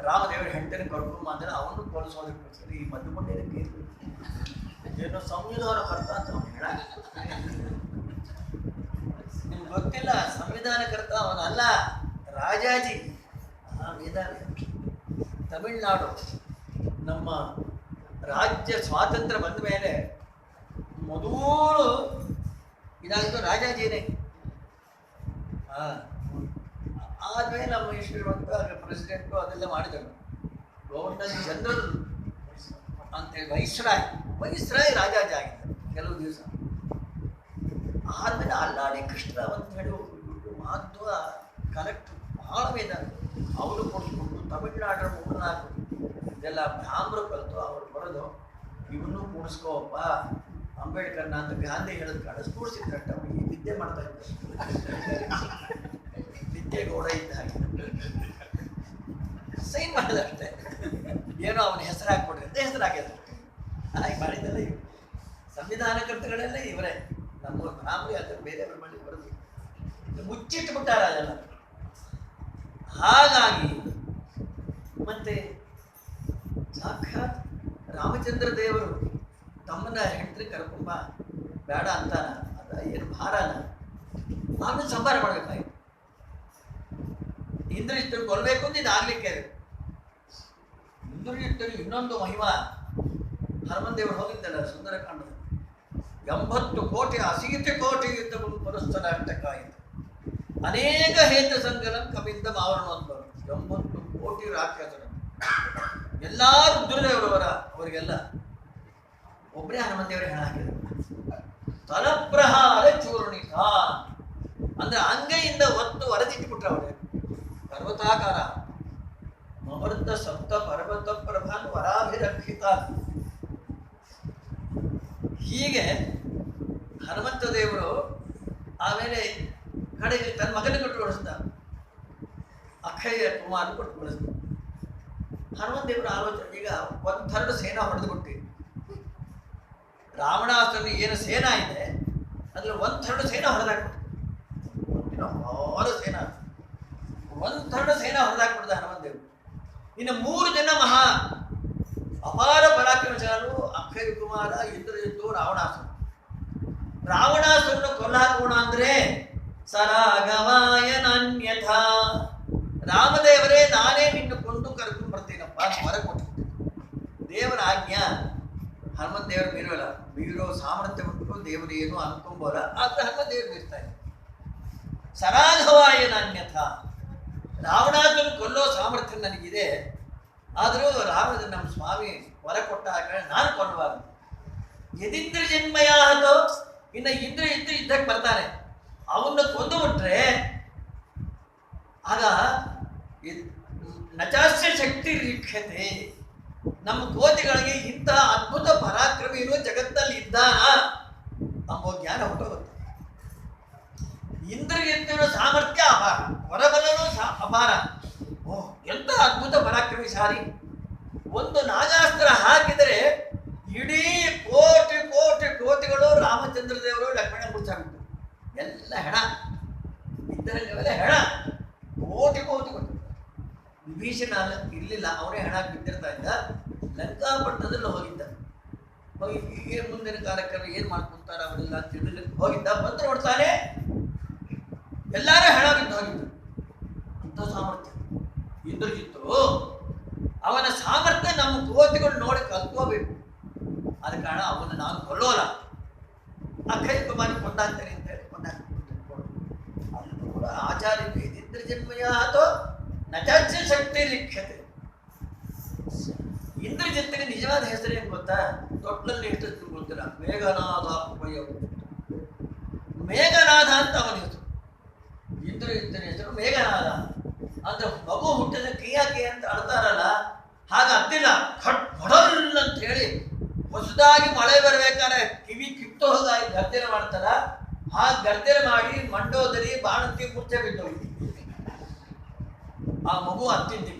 ರಾಮದೇವರ ಹೆಂಡತಿನ ಕರ್ಕೊಂಬ ಅಂದ್ರೆ ಅವನು ಕೊಲಿಸೋದಕ್ಕೋಸ್ಕರ ಈ ಮಧ್ಯಮಂಡಲಕ್ಕೆ ಏನೋ ಸಂವಿಧಾನ ಕರ್ತ ಅಂತ ಹೇಳ. ನಿಮ್ಗೆ ಗೊತ್ತಿಲ್ಲ, ಸಂವಿಧಾನಕರ್ತ ಅವನಲ್ಲ, ರಾಜಾಜಿ. ತಮಿಳ್ನಾಡು ನಮ್ಮ ರಾಜ್ಯ ಸ್ವಾತಂತ್ರ್ಯ ಬಂದ ಮೇಲೆ ಮೊದಲು ಇದಾಗಿದ್ದು ರಾಜಾಜಿನೇ. ಆದ್ಮೇಲೆ ನಮ್ಮ ಶ್ರೀಮಂತ ಪ್ರೆಸಿಡೆಂಟು ಅದೆಲ್ಲ ಮಾಡಿದರು. ಗವರ್ನರ್ ಜನರಲ್ ಅಂತೇಳಿ ವೈಸ್ರಾಯ್ ರಾಜಾಜಿ ಆಗಿದ್ದರು ಕೆಲವು ದಿವಸ. ಆದ್ಮೇಲೆ ಅಲ್ಲಾಡಿ ಕೃಷ್ಣರಾವ್ ಅಂತ ಹೇಳಿ ಮಹತ್ವ ಕಲೆಕ್ಟರ್ ಬಹಳ ವೇದ ಅವರು ಕೊಡಿಸ್ಕೊಂಡು ತಮಿಳ್ನಾಡರ 3-4 ಇದೆಲ್ಲ ಬ್ರಾಹ್ಮರು ಕಲಿತು ಅವರು ಬರೋದು, ಇವನ್ನೂ ಕೂಡಿಸ್ಕೋಪ್ಪ ಅಂಬೇಡ್ಕರ್ನ ಅಂತ ಗಾಂಧಿ ಹೇಳೋದು ಕಾಣ ಕೂಡಿಸಿದ್ರಟ್ಟ. ಈ ವಿದ್ಯೆ ಮಾಡ್ತಾ ಇದ್ದಾರೆ, ವಿದ್ಯೆಗೌಡ ಇದ್ದ ಹಾಗೆ ಸೈನ್ ಮಾಡಿದಷ್ಟೇ, ಏನೋ ಅವನ ಹೆಸರು ಹಾಕ್ಬಿಡ್ರಿ ಅಂತ ಹೆಸರು ಹಾಕಿದಷ್ಟೇ. ಹಾಗೆ ಮಾಡಿದ್ದಲ್ಲ ಇವು ಸಂವಿಧಾನಕರ್ತಗಳೆಲ್ಲ ಇವರೇ. ನಮ್ಮ ಬ್ರಾಹ್ಮರಿ ಅಂತ ಬೇರೆಯವ್ರ ಮಾಡಿ ಬರೋದು ಮುಚ್ಚಿಟ್ಬಿಟ್ಟಾರ ಅದೆಲ್ಲ. ಹಾಗಾಗಿ ಮತ್ತೆ ಸಾಕ್ಷಾತ್ ರಾಮಚಂದ್ರ ದೇವರು ತಮ್ಮನ್ನ ಹೆಂಡತಿ ಕರ್ಕೊಂಬ ಬೇಡ ಅಂತಾನ, ಅದ ಏನು ಭಾರನ ಆಮೇಲೆ ಸಂಹಾರ ಮಾಡ್ಬೇಕಾಯ್ತು. ಇಂದ್ರಜಿತ್ತರು ಕೊಲ್ಲಬೇಕು ಅಂತ ಇದಾಗ್ಲಿಕ್ಕೆ. ಇಂದ್ರಜಿತ್ತರು ಇನ್ನೊಂದು ಮಹಿಮಾ ಹನುಮಂತೇವರು ಹೋಗಿದ್ದಲ್ಲ ಸುಂದರಕಾಂಡದಲ್ಲಿ, 80 ಕೋಟಿ ಅಸೀತ ಕೋಟಿ ಯುದ್ಧಗಳು ಪರಸ್ಪರ ಅಷ್ಟಕ್ಕಾಯಿತು, ಅನೇಕ ಹೇತ ಸಂಕಲನ ಕವಿಂದ ಆವರಣ ಅಂತ 80 ಕೋಟಿ ರಾಕ್ಷಸರು ಎಲ್ಲ ರುದ್ರದೇವರವರ ಅವರಿಗೆಲ್ಲ ಒಬ್ಬರೇ ಹನುಮಂತೇವರೇ ಹೆಣ ಹಾಕಿದರು. ತಲಪ್ರಹಾರ ಚೂರ್ಣಿತ ಅಂದ್ರೆ ಅಂಗೈಯಿಂದ ಒತ್ತು ಹೊರದಿಟ್ಟುಬಿಟ್ರೆ ಅವರೇ ಪರ್ವತಾಕಾರ ಮಹರ್ತ ಸಪ್ತ ಪರ್ವತ ಪ್ರಭಾನ್ ವರಾಭಿರಕ್ಷಿತ. ಹೀಗೆ ಹನುಮಂತ ದೇವರು ಆಮೇಲೆ ಕಡೆಗೆ ತನ್ನ ಮಗನ ಕೊಟ್ಟು ಕಳಿಸ್ದ, ಅಕ್ಷಯ ಕುಮಾರ್ ಕೊಟ್ಟು ಕಳಿಸ್ದ. ಹನುಮಂತ ದೇವರ ಆಲೋಚನೆ, ಈಗ 1/3 ಸೇನಾ ಹೊಡೆದು ಕೊಟ್ಟಿ, ರಾವಣಾಸುರನ ಏನು ಸೇನಾ ಇದೆ ಅದ್ರಲ್ಲಿ 1/3 ಸೇನಾ ಹೊಡೆದಾಕ್ಬಿಟ್ಟು, ಭಾಳ ಸೇನಾ 1/3 ಸೇನಾ ಹೊಡೆದಾಕ್ಬಿಡ್ದ ಹನುಮಂತ ದೇವರು. ಇನ್ನು 3 ಜನ ಮಹಾ ಅಪಾರ ಪರಾಕ್ರಮಶಾಲು, ಅಕ್ಷಯ ಕುಮಾರ, ಇಂದ್ರಜಿತ್ತು, ರಾವಣಾಸುರ. ರಾವಣಾಸುರನ ಕೊಲ್ಲಾಕೋಣ ಅಂದ್ರೆ ಸರಾಗವಾಯ ನಾನ್ಯಥ, ರಾಮದೇವರೇ ನಾನೇ ನಿನ್ನ ಕೊಂಡು ಕರ್ಕೊಂಡು ಬರ್ತೀನಪ್ಪ ಹೊರ ಕೊಟ್ಟು ದೇವರ ಆಜ್ಞಾ. ಹನುಮಂತ ದೇವರು ಮೀರೋಲ್ಲ, ಮೀರೋ ಸಾಮರ್ಥ್ಯ ಬಿಟ್ಟು ದೇವರು ಏನು ಅನ್ಕೊಂಬೋಲ್ಲ, ಆದ್ರೆ ಹನುಮಂತ ದೇವರು ಮೀರ್ತಾರೆ. ಸರಾಘವಾಯ ನಾನ್ಯಥ, ರಾವಣಾಸುರನ ಕೊಲ್ಲೋ ಸಾಮರ್ಥ್ಯ ನನಗಿದೆ, ಆದರೂ ರಾಮದ ನಮ್ಮ ಸ್ವಾಮಿ ಹೊರ ಕೊಟ್ಟ ಕಾರಣ ನಾನು ಕೊಲ್ಲಬಾರದು. ಯದಿಂದ್ರ ಜನ್ಮಯ ಅದು ಇನ್ನು ಇಂದ್ರ ಇದ್ದು ಯುದ್ಧಕ್ಕೆ ಬರ್ತಾನೆ, ಅವನ್ನ ಕೊಂದು ಬಿಟ್ರೆ ಆಗ ನಚಾಸ್ಯ ಶಕ್ತಿ ರೀಕ್ಷತೆ, ನಮ್ಮ ಕೋತಿಗಳಿಗೆ ಇಂತಹ ಅದ್ಭುತ ಪರಾಕ್ರಮಿಯೂ ಜಗತ್ತಲ್ಲಿ ಇದ್ದಾನ ಎಂಬ ಜ್ಞಾನ ಹೊಟ್ಟೋಗುತ್ತೆ. ಇಂದ್ರಜಿತ್ತಿನ ಸಾಮರ್ಥ್ಯ ಅಪಾರ, ಹೊರಬಲನೂ ಅಪಾರ. ಓಹ್, ಎಂತ ಅದ್ಭುತ ಪರಾಕ್ರಮಿಶಾಲಿ. ಒಂದು ನಾಗಾಸ್ತ್ರ ಹಾಕಿದ ಲಂಕಾಪಟ್ಟಣದಲ್ಲಿ ಹೋಗಿದ್ದ. ಹೋಗಿ ಏನು ಮುಂದಿನ ಕಾರ್ಯಕ್ರಮ ಏನು ಮಾಡ್ಕೊಂತಾರ ಅವರೆಲ್ಲ ಅಂತ ಹೇಳಿ ಹೋಗಿದ್ದ. ಬಂದು ನೋಡ್ತಾನೆ ಎಲ್ಲಾರು ಹೆಣ ಬಿದ್ದು ಹೋಗಿದ್ದು. ಇಂಥ ಸಾಮರ್ಥ್ಯ ಇಂದ್ರಜಿತ್ತು. ಅವನ ಸಾಮರ್ಥ್ಯ ನಮ್ಮ ಕೋತಿಗಳು ನೋಡಿ ಕಲ್ತ್ಕೋಬೇಕು. ಆದ ಕಾರಣ ಅವನು ನಾನು ಕೊಲ್ಲೋಲ್ಲ, ಆ ಕೈ ಕುಮಾರಿ ಕೊಂಡಾಗ್ತೇನೆ ಅಂತ ಹೇಳಿ ಅಲ್ಲೂ ಕೂಡ ಆಚಾರ್ಯ ಇಂದ್ರಜನ್ಮಯ ಅಥವಾ ನಚಾಚ್ಯ ಶಕ್ತಿ ಲಿಖ್ಯತೆ. ಇಂದ್ರಜಿತ್ತಿಗೆ ನಿಜವಾದ ಹೆಸರೇನು ಗೊತ್ತಾ? ತೊಟ್ಲಲ್ಲಿ ಎಷ್ಟು ಗೊತ್ತಿಲ್ಲ, ಮೇಘನಾಥ ಉಪಯೋಗ. ಮೇಘನಾಥ ಅಂತ ಅವನ ಹೆಸರು. ಇಂದ್ರಜಿತ್ತಿನ ಹೆಸರು ಮೇಘನಾಥ. ಅಂದ್ರೆ ಮಗು ಹುಟ್ಟಿದ ಕಿಯಾಕಿ ಅಂತ ಅಳ್ತಾರಲ್ಲ, ಹಾಗ ಹತ್ತಿಲ್ಲ. ಖಟ್ ಹೊಡಲ್ ಅಂತ ಹೇಳಿ ಹೊಸದಾಗಿ ಮಳೆ ಬರ್ಬೇಕಾದ್ರೆ ಕಿವಿ ಕಿತ್ತು ಹೋಗಿ ಗರ್ಜನೆ ಮಾಡ್ತಾರ, ಹಾಗೆ ಗರ್ಜನೆ ಮಾಡಿ ಮಂಡೋದರಿ ಬಾಣಂತಿ ಮುಚ್ಚೆ ಬಿದ್ದೋಗಿ ಆ ಮಗು ಹತ್ತಿದ್ದಿ.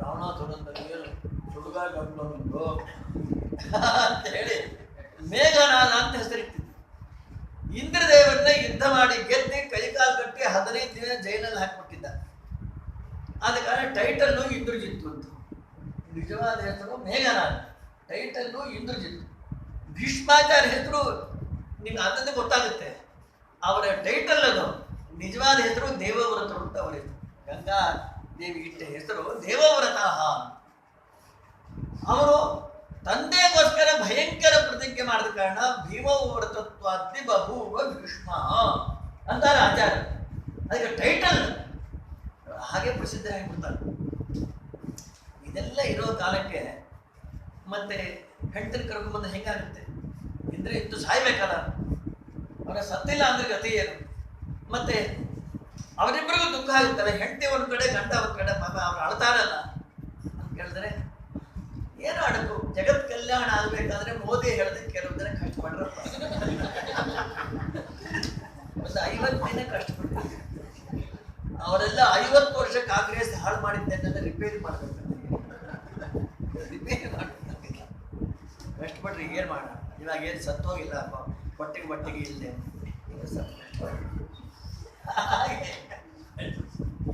ರಾವಣಾಸುರನ ಏನು ಸುಡುಗ ಗಂಡು ಅಂತ ಹೇಳಿ ಮೇಘನಾದ ಅಂತ ಹೆಸರಿಟ್ಟಿದ್ದು. ಇಂದ್ರದೇವರನ್ನ ಯುದ್ಧ ಮಾಡಿ ಗೆದ್ದಿ ಕೈಕಾಲು ಕಟ್ಟಿ 15 ದಿನ ಜೈಲಲ್ಲಿ ಹಾಕಿಬಿಟ್ಟಿದ್ದ. ಆದ ಕಾರಣ ಟೈಟಲ್ಲು ಇಂದ್ರಜಿತ್ತು ಅಂತ. ನಿಜವಾದ ಹೆಸರು ಮೇಘನಾದ, ಟೈಟಲ್ಲು ಇಂದ್ರಜಿತ್ತು. ಭೀಷ್ಮಾಚಾರ್ಯ ಹೆಸರು ನಿಮ್ಗೆ ಅದನ್ನು ಗೊತ್ತಾಗುತ್ತೆ. ಅವರ ಟೈಟಲ್ ಅದು, ನಿಜವಾದ ಹೆಸರು ದೇವವ್ರತರು ಅಂತ ಅವರ ಹೆಸರು. ಗಂಗಾ ದೇವಿ ಇಟ್ಟ ಹೆಸರು ದೇವವ್ರತ. ಅವರು ತಂದೆಗೋಸ್ಕರ ಭಯಂಕರ ಪ್ರತಿಜ್ಞೆ ಮಾಡಿದ ಕಾರಣ ಭೀಮವ್ರತತ್ವಾದ್ದಿ ಬಭೂವ ಭೀಷ್ಮ ಅಂತಾರೆ ಆಚಾರ್ಯ. ಅದಕ್ಕೆ ಟೈಟಲ್ ಹಾಗೆ ಪ್ರಸಿದ್ಧ ಆಗಿಬಿಡ್ತಾರೆ. ಇದೆಲ್ಲ ಇರೋ ಕಾಲಕ್ಕೆ ಮತ್ತೆ ಹೆಂಡತಿನ ಕರ್ಕೊಂಡ್ಬಂದು ಹೆಂಗಾಗುತ್ತೆ? ಇಂದ್ರೆ ಇತ್ತು ಸಾಯ್ಬೇಕಲ್ಲ, ಅವರ ಸತ್ತಿಲ್ಲ ಅಂದ್ರೆ ಗತಿ ಏನು? ಮತ್ತೆ ಅವರಿಬ್ಬರಿಗೂ ದುಃಖ ಆಗುತ್ತಲ್ಲ. ಹೆಂಡತಿ ಒಂದ್ ಕಡೆ, ಗಂಡ ಒಂದ್ ಕಡೆ, ಪಾಪ ಅವ್ರು ಅಳ್ತಾರಲ್ಲ ಅಂತ ಕೇಳಿದ್ರೆ ಏನು ಅಡಕು? ಜಗತ್ ಕಲ್ಯಾಣ ಆಗ್ಬೇಕಾದ್ರೆ ಮೋದಿ ಹೇಳ್ದೆ ಕೆಲವು ದಿನ ಕಷ್ಟಪಡ್ರಪ್ಪ. ಒಂದು 50 ದಿನ ಕಷ್ಟಪಡ್ತಾರೆ. ಅವರೆಲ್ಲ 50 ವರ್ಷ ಕಾಂಗ್ರೆಸ್ ಹಾಳು ಮಾಡಿದ್ದೆನ್ನೆಲ್ಲ ರಿಪೇರಿ ಮಾಡ್ಬೇಕು. ರಿಪೇರಿ ಮಾಡ್ಬೇಕು ಕಷ್ಟಪಟ್ರಿ ಏನ್ ಮಾಡೋಣ? ಇವಾಗ ಏನು ಸತ್ತೋಗಿಲ್ಲ, ಬಟ್ಟೆಗೆ ಇಲ್ಲದೆ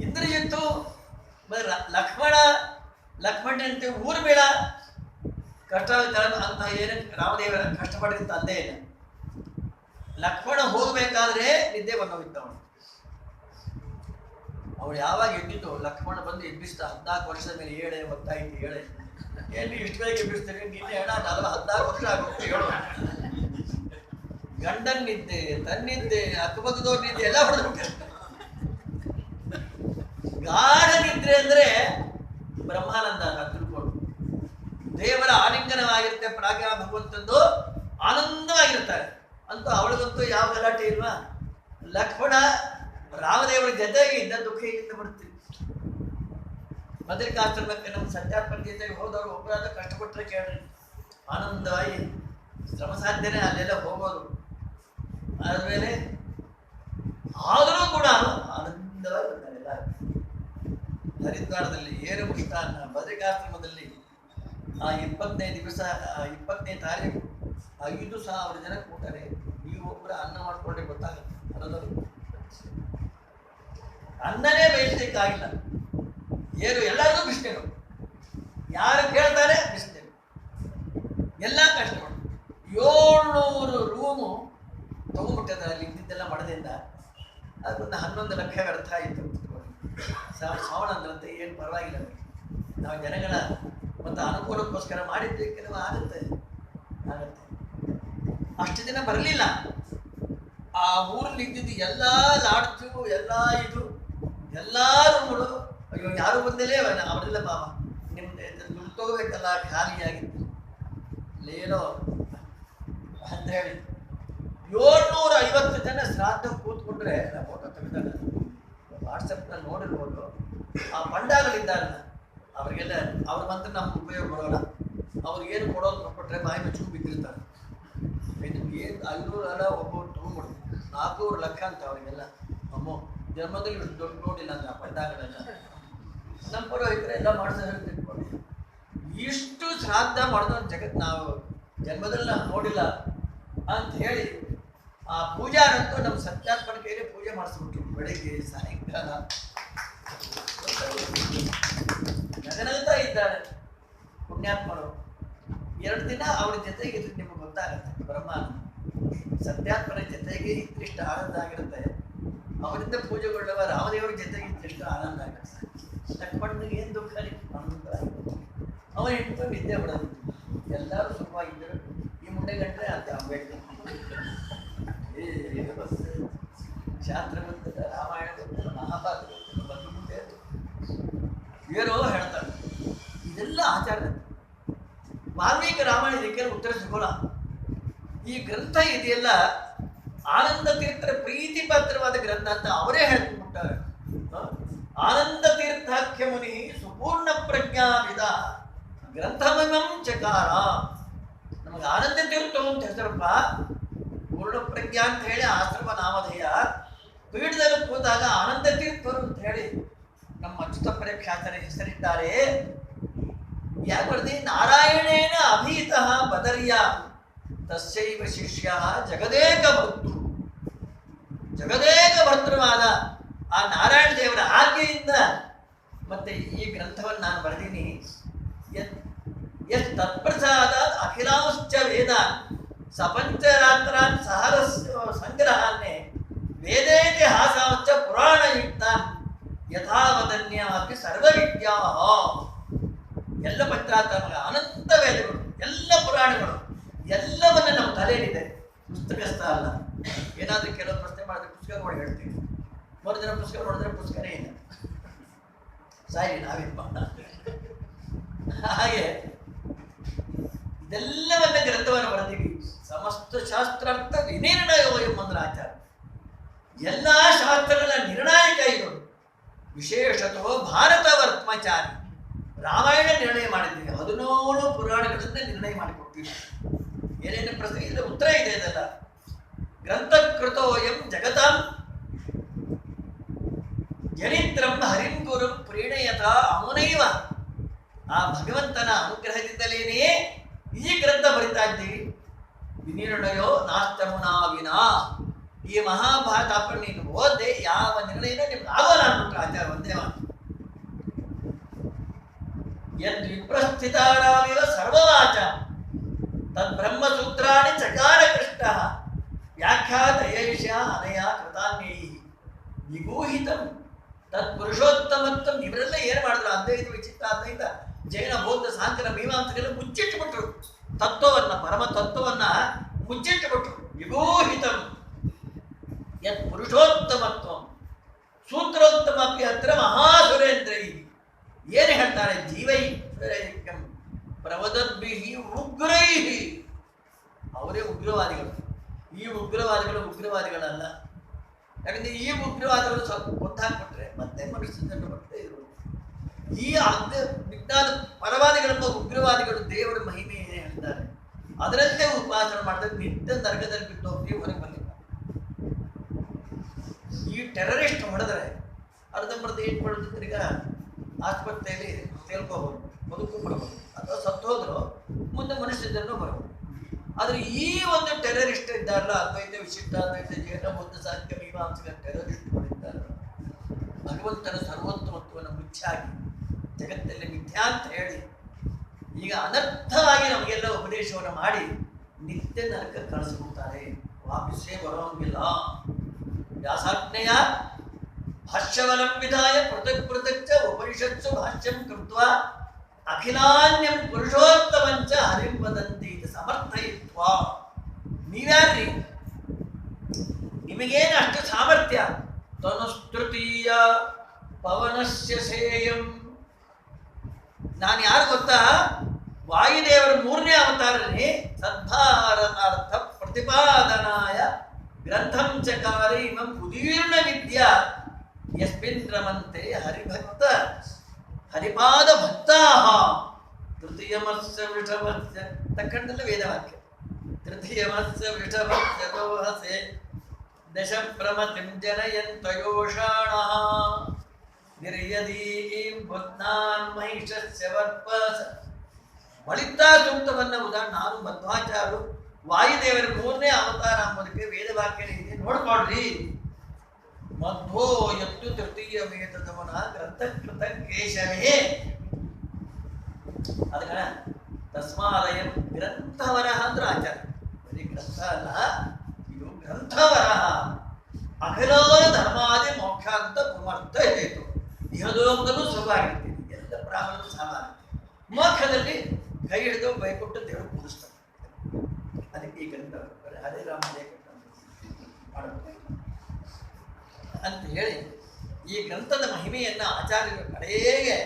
ಇಂದ್ರಜಿತ್ತು. ಲಕ್ಷ್ಮಣಂತೆ ಊರು ಬೇಡ ಕಷ್ಟ ಅಂತ ಏನು ರಾಮದೇವರ ಕಷ್ಟಪಟ್ಟಿದ್ದ ಅಂದೇ ಇಲ್ಲ. ಲಕ್ಷ್ಮಣ ಹೋಗ್ಬೇಕಾದ್ರೆ ನಿದ್ದೆ ಬಂದೋಗಿದ್ದವನು. ಅವಳು ಯಾವಾಗ ಎದ್ದಿತ್ತು, ಲಕ್ಷ್ಮಣ ಬಂದು ಎಬ್ಬಿಸ್ತ. 14 ವರ್ಷದ ಮೇಲೆ ಏಳೆ ಗೊತ್ತಾಯ್ತು, ಏಳೆ ಏನು ಇಷ್ಟು ಬೇಗ ಎಬ್ಬಿಸ್ತೀನಿ? ನಿನ್ನೆ ಹೇಳ 14 ವರ್ಷ ಆಗುತ್ತೆ ಹೇಳು. ಗಂಡನ್ ನಿದ್ದೆ, ತನ್ನಿದ್ದೆ, ಅಕ್ಕಪಕ್ಕದವ್ರ ನಿದ್ದೆ ಎಲ್ಲ ಹೊಡೆದ್ಬಿಟ್ಟೆ. ಗಾಢ ನಿದ್ರೆ ಅಂದ್ರೆ ಬ್ರಹ್ಮಾನಂದ ತಿಳ್ಕೊಂಡು ದೇವರ ಆಲಿಂಗನವಾಗಿರುತ್ತೆ. ಪ್ರಾಜ್ಞ ಭಗವಂತಂದು ಆನಂದವಾಗಿರ್ತಾರೆ ಅಂತ. ಅವಳಿಗಂತೂ ಯಾವ ಗಲಾಟೆ ಇಲ್ವಾ? ಲಕ್ಷ್ಮಣ ರಾಮದೇವರ ಜೊತೆಗೆ ಇದ್ದ, ದುಃಖ ಇಲ್ಲಿಂದ ಬಿಡ್ತೀವಿ. ಬದರಿಕಾಶ್ರಮಕ್ಕೆ ನಮ್ಮ ಸತ್ಯಾತ್ಮ ಜೊತೆಗೆ ಹೋದವರು ಒಬ್ಬರಾದ ಕಷ್ಟಪಟ್ಟರೆ ಕೇಳ್ರಿ, ಆನಂದವಾಗಿ ಶ್ರಮ ಸಾಧ್ಯನೇ ಅಲ್ಲೆಲ್ಲ ಹೋಗೋದು. ಆದ್ಮೇಲೆ ಆದರೂ ಕೂಡ ಆನಂದವಾಗಿ ಬಂದಾರೆಲ್ಲ. ಹರಿದ್ವಾರದಲ್ಲಿ ಏರು ಮೃಷ್ಟಾನ್ನ, ಬದರಿಕಾಶ್ರಮದಲ್ಲಿ ಆ 25 ದಿವಸ, 20ನೇ ತಾರೀಕು 5,000 ಜನ ಕೂತಾರೆ. ನೀವು ಒಬ್ಬರ ಅನ್ನ ಮಾಡ್ಕೊಂಡ್ರೆ ಗೊತ್ತಾಗುತ್ತೆ. ಅನ್ನೋದು ಅನ್ನನೇ ಬೇಯಿಸ್ಲಿಕ್ಕಾಗಿಲ್ಲ. ಏರು ಎಲ್ಲರಿಗೂ ಬಿಸಿನೀರು, ಯಾರು ಕೇಳ್ತಾರೆ ಬಿಸಿನೀರು, ಎಲ್ಲ ಕಷ್ಟಪಟ್ಟು 700 ರೂಮು ತಗೊಂಡ್ಬಿಟ್ಟಿದ್ದಾರೆ. ಅಲ್ಲಿ ಇದ್ದಿದ್ದೆಲ್ಲ ಮಡದಿಂದ ಅದೊಂದು 11 ಲಕ್ಷ ವ್ಯರ್ಥ ಆಯಿತು. ಶ್ರಾವಣ ಅಂದ್ರಂತೆ ಏನು ಪರವಾಗಿಲ್ಲ, ನಾವು ಜನಗಳ ಮತ್ತು ಅನುಕೂಲಕ್ಕೋಸ್ಕರ ಮಾಡಿದ್ದಕ್ಕೆ ನಾವು ಆಗುತ್ತೆ. ಅಷ್ಟು ದಿನ ಬರಲಿಲ್ಲ. ಆ ಊರಲ್ಲಿ ಇದ್ದಿದ್ದು ಎಲ್ಲ ಲಾಡ್ಜು, ಎಲ್ಲ ಇದು, ಎಲ್ಲ ರೂಮ್ಗಳು, ಅಯ್ಯೋ ಯಾರು ಬಂದಿಲ್ಲೇ ಅವರೆಲ್ಲ ಪಾಪ ನಿಮ್ದು ದುಡ್ಡು ತಗೋಬೇಕಲ್ಲ, ಖಾಲಿಯಾಗಿತ್ತು ಏನೋ ಅಂತ ಹೇಳಿ 750 ಜನ ಶ್ರಾದ್ದ ಕೂತ್ಕೊಂಡ್ರೆ, ಫೋಟೋ ತೆಗೆದಾಗ ವಾಟ್ಸಪ್ನಲ್ಲಿ ನೋಡಿರ್ಬೋದು. ಆ ಪಂಡಾಗಳಿದ್ದಾರಲ್ಲ ಅವ್ರಿಗೆಲ್ಲ ಅವ್ರ ಮಾತ್ರ ನಮ್ಗೆ ಉಪಯೋಗ ಬರೋಲ್ಲ. ಅವ್ರಿಗೇನು ಕೊಡೋದು ಕೊಟ್ಟರೆ ಬಾಯಿ ಮುಚ್ಕೊಂಡು ಬಿದ್ದಿರ್ತಾರೆ. ನಿಮ್ಗೆ ಏನು 500 ಅಲ್ಲ, ಒಬ್ಬರು ತೊಗೊಂಡ್ಬಿಡ್ತು 400 ಲಕ್ಷ ಅಂತ ಅವರಿಗೆಲ್ಲ. ಅಮ್ಮೋ ಜನ್ಮದಲ್ಲಿ ದೊಡ್ಡ ನೋಡಿಲ್ಲ ಅಂತ ಪಂಡಾಗಳೆಲ್ಲ. ನಮ್ಮ ಪುರೋಹಿತರೆ ಎಲ್ಲ ಮಾಡಿಸೋದು ತಿಳ್ಕೊಂಡು ಇಷ್ಟು ಶ್ರಾದ್ದ ಮಾಡಿದ ಜಗತ್ತು ನಾವು ಜನ್ಮದಲ್ಲಿ ನೋಡಿಲ್ಲ ಅಂತ ಹೇಳಿ ಆ ಪೂಜಾರಂತೂ ನಮ್ಮ ಸತ್ಯಾತ್ಮನ ಕೈಯಲ್ಲಿ ಪೂಜೆ ಮಾಡಿಸ್ಬಿಟ್ರು. ಬೆಳಿಗ್ಗೆ ಸಾಯಂಕಾಲ ನಗನಗ್ತಾ ಇದ್ದಾಳೆ. ಪುಣ್ಯಾತ್ಮರು 2 ದಿನ ಅವ್ರ ಜೊತೆಗೆ ಇದ್ರೆ ನಿಮ್ಗೆ ಗೊತ್ತಾಗುತ್ತೆ. ಬ್ರಹ್ಮಾನಂದ ಸತ್ಯಾತ್ಮರ ಜೊತೆಗೆ ಇದ್ರಿಷ್ಟು ಆನಂದ ಆಗಿರುತ್ತೆ. ಅವರಿಂದ ಪೂಜೆಗೊಳ್ಳುವ ರಾಮದೇವರ ಜೊತೆಗೆ ಇದ್ರಿಷ್ಟು ಆನಂದ ಆಗುತ್ತೆ. ಲಕ್ಷ್ಮಣನಿಗೆ ಏನು ದುಃಖ ಆನಂದ. ಅವನ ಹೆಂಡತು ನಿದ್ದೆ ಬಿಡೋದು. ಎಲ್ಲರೂ ಸುಖವಾಗಿದ್ದರು. ಈ ಮುಂಡೆ ಗಂಟೆ ಅಂತ ಆಗ್ಬೇಕು. ಶಾಸ್ತ್ರ ಗೊತ್ತಿಲ್ಲ, ರಾಮಾಯಣ ಗೊತ್ತಿಲ್ಲ, ಮಹಾಭಾರತ ಗೊತ್ತಿಲ್ಲ, ಬಂದು ಮುಂದೆ ಏನೋ ಹೇಳ್ತಾರೆ. ಇದೆಲ್ಲ ಆಚಾರ. ವಾಲ್ಮೀಕಿ ರಾಮಾಯಣ ಇದಕ್ಕೆ ಉತ್ತರ ಸಿಗೋಲ್ಲ. ಈ ಗ್ರಂಥ ಇದೆಯಲ್ಲ ಆನಂದ ತೀರ್ಥರ ಪ್ರೀತಿ ಪಾತ್ರವಾದ ಗ್ರಂಥ ಅಂತ ಅವರೇ ಹೇಳ್ಬಿಟ್ಟಾರೆ. ಆನಂದ ತೀರ್ಥಾಖ್ಯ ಮುನಿ ಸುಪೂರ್ಣ ಪ್ರಜ್ಞಾವಿದ ಗ್ರಂಥಮಂ ಚಕಾರ. ನಮಗೆ ಆನಂದ ತೀರ್ಥ ಅಂತ ಹೆಸರಪ್ಪ. ಪೂರ್ಣ ಪ್ರಜ್ಞಾ ಅಂತ ಹೇಳಿ ಆಶ್ರಮ ನಾಮಧೇಯ. ಪೀಠದಲ್ಲಿ ಕೂತಾಗ ಆನಂದ ತೀರ್ಥರು ಅಂತ ಹೇಳಿ ನಮ್ಮ ಅಚ್ಯುತ ಪರೀಕ್ಷಾಚರ ಹೆಸರಿದ್ದಾರೆ. ಯಾಕೆ ಬರ್ದಿ? ನಾರಾಯಣೇನ ಅಭೀತಃ ಬದರ್ಯ ತಸ್ಯೈವ ಶಿಷ್ಯ ಜಗದೇಕ ಭಕ್ತು. ಜಗದೇಕ ಭರ್ತೃವಾದ ಆ ನಾರಾಯಣ ದೇವರ ಆಜ್ಞೆಯಿಂದ ಮತ್ತೆ ಈ ಗ್ರಂಥವನ್ನು ನಾನು ಬರೆದೀನಿ. ಯತ್ ತತ್ಪ್ರಸಾದ ಅಖಿಲಾಂಶ್ಚ ವೇದ ಸಪಂಚರಾತ್ರಾನ್ ಸಹರಸ್ಯ ಸಂಗ್ರಹಾನ್ನೇ ವೇದೇತಿಹಾಸಾಂಶ್ಚ ಪುರಾಣಯುಕ್ತಾನ್ ಯಥಾವದನ್ಯಾಪಿ ಸರ್ವವಿದ್ಯಾ. ಎಲ್ಲ ಪಂಚರಾತ್ರ, ಅನಂತ ವೇದಗಳು, ಎಲ್ಲ ಪುರಾಣಗಳು ಎಲ್ಲವನ್ನ ನಮ್ಮ ತಲೆಯಲ್ಲಿದೆ. ಪುಸ್ತಕಸ್ಥ ಅಲ್ಲ. ಏನಾದರೂ ಕೆಲವು ಪ್ರಶ್ನೆ ಮಾಡಿದ್ರೆ ಪುಸ್ತಕ ನೋಡಿ ಹೇಳ್ತೀವಿ. ಮರುದಿನ ಪುಸ್ತಕ ನೋಡಿದ್ರೆ ಪುಸ್ತಕನೇ ಇಲ್ಲ. ಸಾಯಿ ನಾವೇನು ಮಾಡ. ಹಾಗೆ ಇದೆಲ್ಲವನ್ನ ಗ್ರಂಥವನ್ನು ಬರೆದೀವಿ. ಸಮಸ್ತ ಶಾಸ್ತ್ರಾರ್ಥ ವಿನಿರ್ಣಯ ಎಂಬಂದ್ರೆ ಆಚಾರ. ಎಲ್ಲ ಶಾಸ್ತ್ರಗಳ ನಿರ್ಣಾಯಕ ಇದು. ವಿಶೇಷತಃ ಭಾರತ ವರ್ತ್ಮಚಾರಿ ರಾಮಾಯಣ ನಿರ್ಣಯ ಮಾಡಿದ್ದೀವಿ. 14 ಪುರಾಣಗಳನ್ನ ನಿರ್ಣಯ ಮಾಡಿಕೊಡ್ತೀವಿ. ಏನೇನು ಪ್ರಶ್ನೆ ಇಲ್ಲ, ಉತ್ತರ ಇದೆ. ಇದೆಲ್ಲ ಗ್ರಂಥಕೃತೋಯಂ ಜಗತಾಂ ಜನಿತ್ರಂ ಹರಿಂ ಗುರುಂ ಪ್ರೀಣಯತ ಅಮುನೈವ. ಆ ಭಗವಂತನ ಅನುಗ್ರಹದಿಂದಲೇನೇ ಈ ಗ್ರಂಥ ಬರಿತಾ ಇದ್ದೀವಿ. ವಿನಿರ್ಣಯೋ ನಾಸ್ತಮುನಾವಿನ. ಈ ಮಹಾಭಾರತ ನೀನು ಓದ್ದೆ ಯಾವ ನಿರ್ಣಯನ ನಿಮ್ಗೆ ಆಗೋಲ್ಲ ಅಂದ್ಬಿಟ್ರೆ ಆಚಾರ ಒಂದೇ ಮಾತು. ಯದ್ ವಿಪ್ರಸ್ಥಿತಾರಾವಿವ ಸರ್ವವಾಚ ತದ್ ಬ್ರಹ್ಮಸೂತ್ರಾಣಿ ಚಕಾರ ಕೃಷ್ಣ ವ್ಯಾಖ್ಯಾತಯೇಷ ಅನಯ ಕೃತಾನ್ಯೈ ವಿಗೂಹಿತಂ ತತ್ ಪುರುಷೋತ್ತಮತ್ವಂ. ಇವರೆಲ್ಲ ಏನು ಮಾಡಿದ್ರು? ಅದ್ವೈತ ವಿಚಿತ್ರ ಅದ್ವೈತ ಜೈನ ಬೌದ್ಧ ಸಾಂಕರ ಮೀಮಾಂಸೆಲ್ಲ ಮುಚ್ಚಿಟ್ಟುಬಿಟ್ರು. ತತ್ವವನ್ನ, ಪರಮ ತತ್ವವನ್ನ ಮುಚ್ಚಿಟ್ಟುಬಿಟ್ರು. ವಿಗೂಹಿತಂ ಯತ್ ಪುರುಷೋತ್ತಮತ್ವಂ ಸೂತ್ರೋತ್ತಮಪಿ ಹತ್ರ ಮಹಾಸುರೇಂದ್ರೈ. ಏನು ಹೇಳ್ತಾರೆ? ಜೀವೈ ಪ್ರವದದ್ಭಿಹಿ ಉಗ್ರೈಹಿ. ಅವರೇ ಉಗ್ರವಾದಿಗಳು. ಈ ಉಗ್ರವಾದಿಗಳಲ್ಲ. ಯಾಕಂದ್ರೆ ಈ ಉಗ್ರವಾದಿಗಳು ಸ್ವಲ್ಪ ಗೊತ್ತಾಗ್ಬಿಟ್ರೆ ಮತ್ತೆ ಮನುಷ್ಯನನ್ನು ಮತ್ತೆ ಇರು. ಈ ವಿಜ್ಞಾನ ಪರವಾದಿಗಳೆಂಬ ಉಗ್ರವಾದಿಗಳು ದೇವರ ಮಹಿಮೆ ಏನೇ ಹೇಳ್ತಾರೆ ಅದರಂತೆ ಉಪಾಸನೆ ಮಾಡಿದ್ರೆ ನಿತ್ಯ ನರಕದಲ್ಲಿ ಬಿಟ್ಟು ಹೋಗ್ತೀವಿ, ಹೊರಗೆ ಬಂದಿಲ್ಲ. ಈ ಟೆರರಿಸ್ಟ್ ಹೊಡೆದ್ರೆ ಅರ್ಧಂಬರ್ಧ ಏನ್ ಮಾಡೋದು? ಈಗ ಆಸ್ಪತ್ರೆಯಲ್ಲಿ ತೇಲ್ಕೋಬಹುದು, ಬದುಕುಬಿಡ್ಬೋದು, ಅಥವಾ ಸತ್ತು ಹೋದ್ರು ಮುಂದೆ ಮನುಷ್ಯರನ್ನು ಬರ್ಬೋದು. ಆದರೆ ಈ ಒಂದು ಟೆರರಿಸ್ಟ್ ಇದ್ದಾರಲ್ಲ, ಅದ್ವೈತ ವಿಶಿಷ್ಟ ಅದ್ವೈತ ಜೈನ ಬೌದ್ಧ ಸಾಂಖ್ಯ ಮೀಮಾಂಸಕ ಟೆರರಿಸ್ಟ್ ಮಾಡಿದ್ದಾರೆ. ಭಗವಂತನ ಸರ್ವೋತ್ತಮತ್ವವನ್ನು ಮುಚ್ಚಾಗಿ ಜಗತ್ತಲ್ಲಿ ಮಿಥ್ಯಾ ಅಂತ ಹೇಳಿ ಈಗ ಅನರ್ಥವಾಗಿ ನಮಗೆಲ್ಲ ಉಪದೇಶವನ್ನು ಮಾಡಿ ನಿತ್ಯ ನರಕ ಕಳಿಸ್ಬಿಡ್ತಾರೆ. ವಾಪಸ್ಸೇ ಬರೋಂಗಿಲ್ಲ. ವ್ಯಾಸಾಜ್ಞೆಯ ಭಾಷ್ಯವಲಂ ವಿಧಾಯ ಪೃಥಕ್ ಪೃಥಕ್ ಉಪನಿಷತ್ಸು ಭಾಷ್ಯಂ ಕೃತ್ವ ಅಖಿಲಾನ್ಯಂ ಪುರುಷೋತ್ತಮಂಚ ಹರಿಂ ವದಂತಿ ಸಮರ್ಥಯಿತ್ವ. ನೀವ್ಯಾರ್ರಿ? ನಿಮಗೇನು ಅಷ್ಟು ಸಾಮರ್ಥ್ಯ? ತನುಸ್ತೃತೀಯ ಪವನಸ್ಯ ಸೇಯಂ. ನಾನು ಯಾರು ಗೊತ್ತಾ? ವಾಯುದೇವರ 3ನೇ ಅವತಾರನೇ ಸದ್ಭಾರತಾರ್ಥ ಪ್ರತಿಪಾದನಾಯ ಗ್ರಂಥಂ ಚಕಾರಿ ಇಮಂ ಉದೀರ್ಣ ವಿದ್ಯಾ ಯಸ್ಮಿನ್ ರಮಂತೆ ಹರಿಭಕ್ತ ಹರಿಪಾದ ಭಕ್ತಾಹ. ತೃತೀಯಮಸ್ಯ ವೃಷಭಸ್ಯ ತಕ್ಕಂಡಲ್ಲ ವೇದವಾಕ್ಯ. ತೃತೀಯಮಸ್ಯ ವೃಷಭಸ್ಯ ದೋಹಸೆ ದಶ ಪ್ರಮತಿಂ ಜನಯಂತಯೋಷಾಣಃ ನಿರ್ಯದೀಂ ಬುದ್ಧಾನ್ ಮಹಿಷಸ್ಯ ವರ್ಪಸ. ಬಳಿತಾ ಸೂಕ್ತವನ್ನು ನಾನು ಮಧ್ವಾಚಾರ್ಯರು ವಾಯುದೇವರ 3ನೇ ಅವತಾರ ಎಂಬುದಕ್ಕೆ ವೇದವಾಕ್ಯ ಇದೆ, ನೋಡ್ಕೊಡ್ರಿ. ಮಧ್ವೋ ಎತ್ತು ತೃತೀಯ ವೇದದವನ ಗ್ರಂಥಕೃತ ಕೇಶವೇ. ಅದಕ್ಕೆ ತಸ್ಮಾದಯ ಗ್ರಂಥವರಹ ಅಂದ್ರೆ ಆಚಾರ, ಬರೀ ಗ್ರಂಥ ಅಲ್ಲ, ಇದು ಗ್ರಂಥವರಹ ಅಖಿಲಾದ ಧರ್ಮಾದಿ ಮೋಕ್ಷ ಅಂತ ಪುಮರ್ಥ ಹೇತು. ಇಹಲೋಕದಲ್ಲೂ ಸುಖ ಆಗಿರ್ತೀವಿ, ಎಲ್ಲ ಪ್ರಾಣಗಳು ಸಮಾನ. ಮೋಕ್ಷದಲ್ಲಿ ಕೈ ಹಿಡಿದು ಬೈಕೊಟ್ಟು ದೇವರು ಕೂಡಿಸ್ತಾರೆ. ಅದಕ್ಕೆ ಈ ಗ್ರಂಥ ಹರೇ ರಾಮ ಹರೇ ಕೃಷ್ಣ ಮಾಡಬೇಕು ಅಂತ ಹೇಳಿ ಈ ಗ್ರಂಥದ ಮಹಿಮೆಯನ್ನು ಆಚಾರ್ಯರು ಕಡೆಗೆ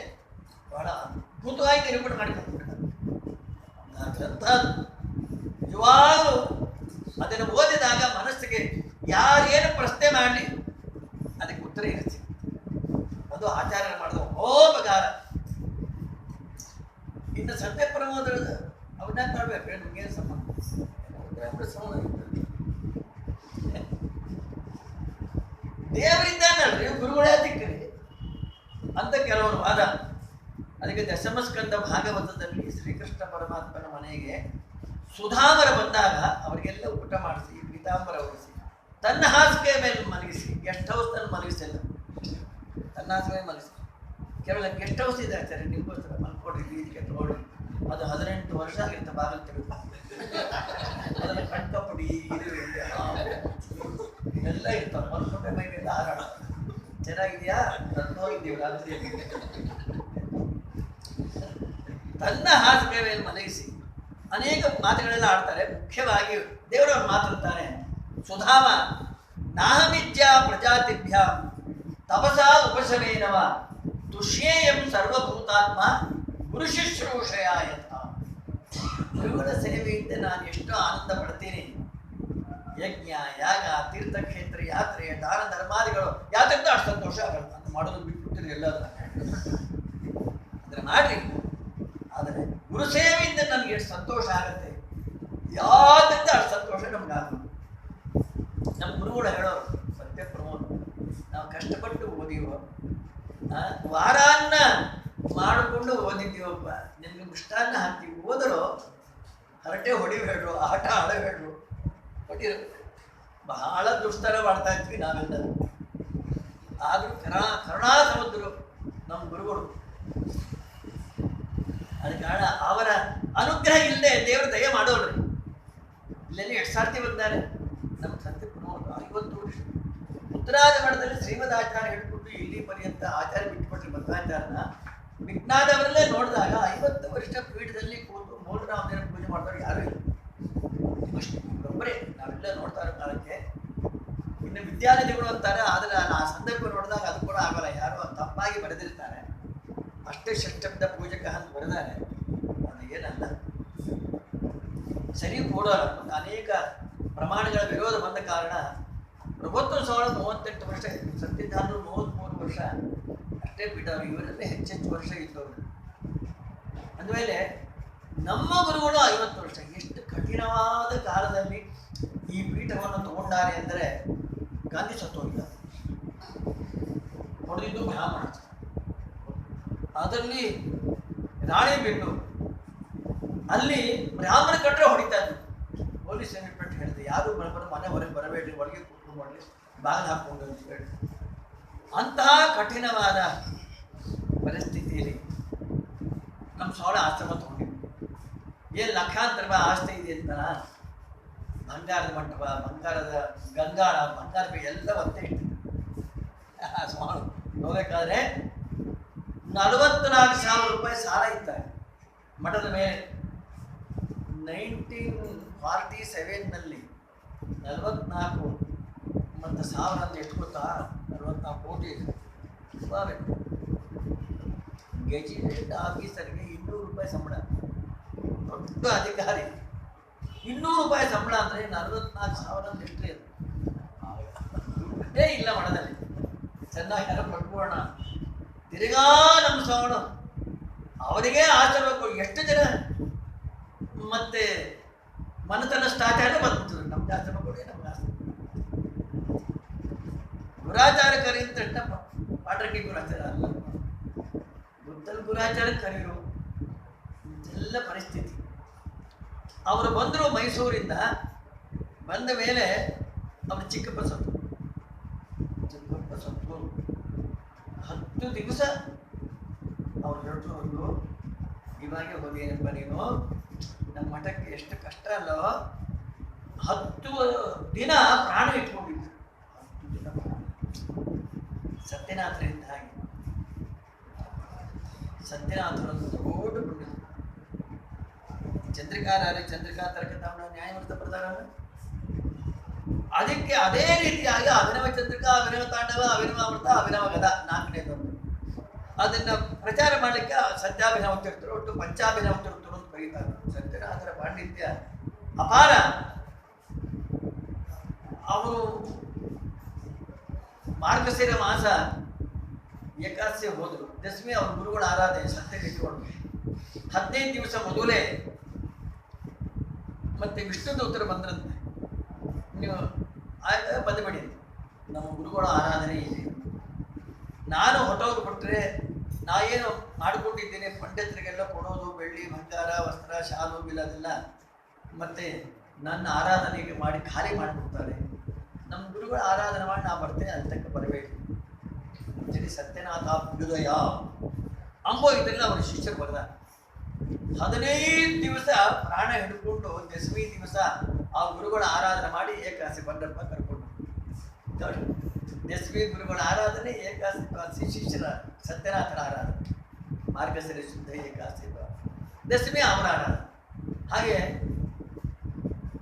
ಬಹಳ ಅದ್ಭುತವಾಗಿ ನಿರೂಪಣೆ ಮಾಡಿಕೊಟ್ಬಿಟ್ಟಾರೆ. ಆ ಗ್ರಂಥ ನಿಜವಾಗಲೂ ಅದನ್ನು ಓದಿದಾಗ ಮನಸ್ಸಿಗೆ ಯಾರೇನು ಪ್ರಶ್ನೆ ಮಾಡಲಿ ಅದಕ್ಕೆ ಉತ್ತರ ಇರುತ್ತೆ. ಅದು ಆಚಾರ್ಯ ಮಾಡಿದ ಮಹೋಪಕಾರ. ಇನ್ನು ಸತ್ಯ ಪ್ರಮೋದ ಅವನ್ನ ಮಾಡ್ಬೇಕು, ನಿಮಗೇನು ಸಂಬಂಧ? ದೇವರಿಂದ ನೋಡ್ರಿ, ಗುರುಗಳೇ ದಿಕ್ಕರಿ ಅಂತ ಕೆಲವರು ವಾದ. ಅದಕ್ಕೆ ದಶಮಸ್ಕಂದ ಭಾಗವತದಲ್ಲಿ ಶ್ರೀಕೃಷ್ಣ ಪರಮಾತ್ಮನ ಮನೆಗೆ ಸುಧಾಮರ ಬಂದಾಗ ಅವರಿಗೆಲ್ಲ ಊಟ ಮಾಡಿಸಿ ಪೀತಾಂಬರ ವಹಿಸಿ ತನ್ನ ಹಾಸಿಗೆ ಮೇಲೆ ಮಲಗಿಸಿ, ಗೆಸ್ಟ್ ಹೌಸ್ ನಲ್ಲಿ ಮಲಗಿಸಿಲ್ಲ, ತನ್ನ ಹಾಸಿಗೆ ಮಲಗಿಸಿ. ಕೇವಲ ಗೆಸ್ಟ್ ಹೌಸ್ ಇದೆ ಆಚಾರ್ಯ, ನಿಮ್ಗೋಸ್ಕರ ಮಲ್ಕೊಡ್ರಿ, ಬೀದಿಗೆ ತಗೊಳ್ಳಿ. ಅದು 18 ವರ್ಷ ಆಗಿರುತ್ತೆ, ಬಾಗಿಲು ತೆಗೆದು ಅದನ್ನು ಕಣ್ಕಪುಡಿ ಎಲ್ಲ ಇರ್ತಾವೆ. ಮಲ್ಕೊಂಡೆ ಮೈ ಮೇಲೆ ಹಾರಾಡ ಚೆನ್ನಾಗಿದೆಯಾ ಹೋಗಿದ್ದೀವಿ ರಾತ್ರಿ. ತನ್ನ ಹಾಸಿಗೆ ಮೇಲೆ ಮಲಗಿಸಿ ಅನೇಕ ಮಾತುಗಳೆಲ್ಲ ಆಡ್ತಾರೆ. ಮುಖ್ಯವಾಗಿ ದೇವರವ್ರು ಮಾತಾಡ್ತಾನೆ, ಸುಧಾಮ ನಾಹಮಿಜ್ಜಾ ಪ್ರಜಾತಿಭ್ಯ ತಪಸಾ ಉಪಶಮೇನವ ತುಷ್ಯೇಯಂ ಸರ್ವಭೂತಾತ್ಮ ಗುರು ಶುಶ್ರೂಷಯ ಯಥ. ಗುರುಗಳ ಸೇವೆಯಿಂದ ನಾನು ಎಷ್ಟು ಆನಂದ ಪಡ್ತೀನಿ. ಯಜ್ಞ, ಯಾಗ, ತೀರ್ಥಕ್ಷೇತ್ರ ಯಾತ್ರೆ, ದಾನ ಧರ್ಮಾದಿಗಳು ಯಾತ್ರೆಂತ ಅಷ್ಟು ಸಂತೋಷ ಆಗಲ್ಲ. ಅಂತ ಮಾಡೋದು ಬಿಟ್ಬಿಡ್ತೀರಿ ಎಲ್ಲಾದ್ರೂ, ಅದನ್ನ ಮಾಡ್ರಿ. ಆದರೆ ಗುರು ಸೇವೆಯಿಂದ ನನಗೆ ಎಷ್ಟು ಸಂತೋಷ ಆಗುತ್ತೆ, ಯಾವ್ದಿಂದ ಅಷ್ಟು ಸಂತೋಷ ನಮ್ಗೆ ಆಗೋದು. ನಮ್ಮ ಗುರುಗಳು ಹೇಳೋರು ಸತ್ಯ ಪ್ರಮೋದ್, ನಾವು ಕಷ್ಟಪಟ್ಟು ಓದಿವ, ವಾರಾನ್ನ ಮಾಡಿಕೊಂಡು ಓದಿದ್ದೀವಪ್ಪ, ನಿಮ್ಗೆ ಮಿಷ್ಟಾನ್ನ ಹಾಕ್ತೀವಿ, ಓದರು ಹರಟೆ ಹೊಡಿಬೇಡ್ರು, ಆಟ ಆಡಬೇಡ್ರು, ಹೊಡಿರು. ಬಹಳ ದುಷ್ಟರ ಮಾಡ್ತಾ ಇದ್ವಿ ನಾವೆಲ್ಲ. ಆದರೂ ಕರುಣಾ ಸಮುದ್ರು ನಮ್ಮ ಗುರುಗಳು. ಅದ ಕಾರಣ ಅವರ ಅನುಗ್ರಹ ಇಲ್ಲದೆ ದೇವರು ದಯ ಮಾಡೋಳ್ರಿ. ಇಲ್ಲೆಲ್ಲಿ 2 ಸರ್ತಿ ಬಂದಾರೆ ನಮ್ಮ ಸತ್ಯ ಪ್ರಮೋದ್, 50 ವರ್ಷ ಉತ್ತರಾದ ಮಠದಲ್ಲಿ ಶ್ರೀಮದ್ ಆಚಾರ್ಯ ಹೇಳ್ಕೊಟ್ಟು ಇಲ್ಲಿ ಪರ್ಯಂತ ಆಚಾರ್ಯ ಬಿಟ್ಟುಕೊಟ್ರಿ ಮಧ್ವಾಚಾರ್ಯನ. ವಿಜ್ಞಾನವರಲ್ಲೇ ನೋಡಿದಾಗ 50 ವರ್ಷ ಪೀಠದಲ್ಲಿ ಕೂತು ಮೂಲರಾಮದೇವರ ಪೂಜೆ ಮಾಡಿದವರು ಯಾರೂ ಇಲ್ಲ, ಒಬ್ಬರೇ ನಾವೆಲ್ಲ ನೋಡ್ತಾ ಇರೋ ಕಾಲಕ್ಕೆ. ಇನ್ನು ವಿದ್ಯಾನಿಧಿಗಳು ಅಂತಾರೆ, ಆದರೆ ಆ ಸಂದರ್ಭ ನೋಡಿದಾಗ ಅದು ಕೂಡ ಆಗಲ್ಲ, ಯಾರೋ ತಪ್ಪಾಗಿ ಬರೆದಿರ್ತಾರೆ. ಅಷ್ಟೇ ಷಷ್ಟಬ್ದ ಪೂಜಕ ಅಂತ ಬರೆದಾರೆ, ಅದು ಏನಲ್ಲ, ಸರಿ ಕೂಡೋಲ್ಲ. ಮತ್ತು ಅನೇಕ ಪ್ರಮಾಣಗಳ ವಿರೋಧ ಬಂದ ಕಾರಣ ಪ್ರಭುತ್ವ ಸೋಳ 38 ವರ್ಷ, ಸತ್ಯಧಾನರು 33 ವರ್ಷ ಅಷ್ಟೇ ಬಿಟ್ಟವರು. ಇವರಲ್ಲೇ ಹೆಚ್ಚೆಚ್ಚು ವರ್ಷ ಇದ್ದವರು. ಅಂದಮೇಲೆ ನಮ್ಮ ಗುರುಗಳು 50 ವರ್ಷ. ಎಷ್ಟು ಕಠಿಣವಾದ ಕಾಲದಲ್ಲಿ ಈ ಪೀಠವನ್ನು ತಗೊಂಡಾರೆ ಅಂದರೆ ಗಾಂಧಿ ಸತ್ತೋಗಿಲ್ಲ, ಹೊಡೆದಿದ್ದು ಬ್ರಾಹ್ಮಣ. ಅದರಲ್ಲಿ ರಾಣಿಬೆನ್ನೂರು ಅಲ್ಲಿ ಬ್ರಾಹ್ಮಣ ಕಟ್ಟರೆ ಹೊಡಿತಾ ಇದ್ರು. ಪೊಲೀಸ್ ಇನ್ಸ್ಪೆಕ್ಟರ್ ಹೇಳಿದೆ, ಯಾರು ಮನೆ ಹೊರಗೆ ಬರಬೇಡ್ರಿ, ಒಳಗೆ ಕೂತ್ಕೊಂಡು ಮಾಡಲಿ, ಬಾಗಿಲು ಹಾಕೊಂಡು ಅಂತ ಹೇಳಿ. ಅಂತಹ ಕಠಿಣವಾದ ಪರಿಸ್ಥಿತಿಯಲ್ಲಿ ನಮ್ಮ ಸೋಳ ಆಶ್ರಮ ತಗೊಂಡಿದ್ವಿ. ಏನು ಲಕ್ಷಾಂತರ ರೂಪಾಯಿ ಆಸ್ತಿ ಇದೆ ಅಂತ, ಬಂಗಾರದ ಮಂಟಪ, ಬಂಗಾರದ ಗಂಗಾಳ, ಬಂಗಾರ ಎಲ್ಲ ಒತ್ತೆ ಇಟ್ಟಿದ್ವಿ. ಸೋಳ ಹೋಗ್ಬೇಕಾದ್ರೆ 44,000 ರೂಪಾಯಿ ಸಾಲ ಇದ್ದಾರೆ ಮಠದ ಮೇಲೆ. 1947ನಲ್ಲಿ 44 ಮತ್ತು 1000 ಅಂತ ಎಷ್ಟು ಗೊತ್ತಾ? 44 ಕೋಟಿ ರೂಪಾಯಿ. ಗೆಜಿಟೆಡ್ ಆಫೀಸರ್ಗೆ 200 ರೂಪಾಯಿ ಸಂಬಳ, ದೊಡ್ಡ ಅಧಿಕಾರಿ 200 ರೂಪಾಯಿ ಸಂಬಳ ಅಂದರೆ 44,000 ಅಂತ ಎಷ್ಟು ಅದು? ಇಲ್ಲ ಮಠದಲ್ಲಿ ಚೆನ್ನಾಗಿ ಯಾರೋ ಪಟ್ಕೋಣ. ತಿರ್ಗಾ ನಮ್ಮ ಸವಣ ಅವರಿಗೆ ಆಚಾರ ಎಷ್ಟು ಜನ ಮತ್ತೆ ಮನತನ ಸ್ಟಾರ್ಟ್ ಆಗಿ ಬಂದ್ಬಿಟ್ಟಿದ್ರು. ನಮ್ಗೆ ಆಚಾರ ಕೊಡಿ, ನಮ್ಗೆ ಆಚಾರ ಗುರಾಚಾರ ಕರಿ ಅಂತ ಪಾಠಕ್ಕೆ ಗುರಾಚಾರ ಅಲ್ಲ, ಗುತ್ತಲ್ ಗುರಾಚಾರ ಕರೀರು. ಎಲ್ಲ ಪರಿಸ್ಥಿತಿ. ಅವರು ಬಂದರು ಮೈಸೂರಿಂದ. ಬಂದ ಮೇಲೆ ಅವರು ಚಿಕ್ಕಪ್ಪ ಸತ್ತು 10 ದಿವಸ ಅವ್ರು ಹೇಳ್ತವ್ರು, ಇವಾಗೆ ಹೋದೇನಪ್ಪ ನೀನು, ನಮ್ಮ ಮಠಕ್ಕೆ ಎಷ್ಟು ಕಷ್ಟ ಅಲ್ಲೋ, 10 ದಿನ ಪ್ರಾಣ ಇಟ್ಕೊಂಡಿದ್ದು. 10 ದಿನ ಪ್ರಾಣ. ಸತ್ಯನಾಥರಿಂದ ಹಾಗೆ. ಸತ್ಯನಾಥರೊಂದು ದೊಡ್ಡ ಪುಣ್ಯ. ಚಂದ್ರಿಕಾ ತರ್ಕತಾಂಬ ನ್ಯಾಯಮೂರ್ತ ಪ್ರಧಾನ. ಅದಕ್ಕೆ ಅದೇ ರೀತಿಯಾಗಿ ಅಭಿನವ ಚಂದ್ರಿಕಾ, ಅಭಿನವ ತಾಂಡವ, ಅಭಿನವ ಅಮೃತ, ಅಭಿನವ ಗದ 4ನೇದೊಂದು. ಅದನ್ನ ಪ್ರಚಾರ ಮಾಡಲಿಕ್ಕೆ ಸತ್ಯಾಭಿನವ ತೀರ್ಥರು, ಒಟ್ಟು ಪಂಚಾಭಿನವ ತೀರ್ಥರು ಅಂತ ಕರೀತಾರೆ. ಸತ್ಯನಾಥರ ಪಾಂಡಿತ್ಯ ಅಪಾರ. ಅವರು ಮಾರ್ಗಶಿರ ಮಾಸ ಏಕಾದಶಿ ಹೋದ್ರು. ದಶಮಿ ಅವ್ರ ಗುರುಗಳ ಆರಾಧನೆ ಸತ್ಯ ಇಟ್ಕೊಂಡು 15 ದಿವಸ ಮೊದಲೇ ಮತ್ತೆ ವಿಷ್ಣು ದೂತರು ಬಂದ್ರಂತೆ. ನೀವು ಆಯ್ತಾ ಬಂದುಬಿಡಿ, ನಮ್ಮ ಗುರುಗಳ ಆರಾಧನೆ ಇದೆ. ನಾನು ಹೊಟ್ಟೋಗ್ಬಿಟ್ರೆ ನಾ ಏನು ಮಾಡಿಕೊಂಡಿದ್ದೇನೆ, ಪಂಡಿತರಿಗೆಲ್ಲ ಕೊಡೋದು, ಬೆಳ್ಳಿ ಬಂಗಾರ ವಸ್ತ್ರ ಶಾಲು ಬಿಲ್ಲದೆಲ್ಲ ಮತ್ತೆ ನನ್ನ ಆರಾಧನೆಗೆ ಮಾಡಿ ಖಾಲಿ ಮಾಡಿಬಿಡ್ತಾರೆ. ನಮ್ಮ ಗುರುಗಳ ಆರಾಧನೆ ಮಾಡಿ ನಾ ಬರ್ತೇನೆ, ಅಲ್ಲಿ ತನಕ ಬರಬೇಕು ಅಂತೇಳಿ ಸತ್ಯನಾಥ ಅಭ್ಯುದಯ ಅಂಬೋ ಇದೆಲ್ಲ ಅವರ ಶಿಷ್ಯರು ಬರೆದ. 15 ದಿವಸ ಪ್ರಾಣ ಹಿಡ್ಕೊಂಡು ದಶಮಿ ದಿವಸ ಆ ಗುರುಗಳ ಆರಾಧನೆ ಮಾಡಿ ಏಕಾದಶಿ ಬಂಡಪ್ಪ ಕರ್ಕೊಂಡು. ದಶಮಿ ಗುರುಗಳ ಆರಾಧನೆ, ಏಕಾದಶಿ ಶಿಷ್ಯರ ಸತ್ಯನಾಥರ ಆರಾಧನೆ, ಮಾರ್ಗಶಿರ ಶುದ್ಧ ಏಕಾದಶಿ, ದಶಮಿ ಅವರ ಆರಾಧನೆ. ಹಾಗೆ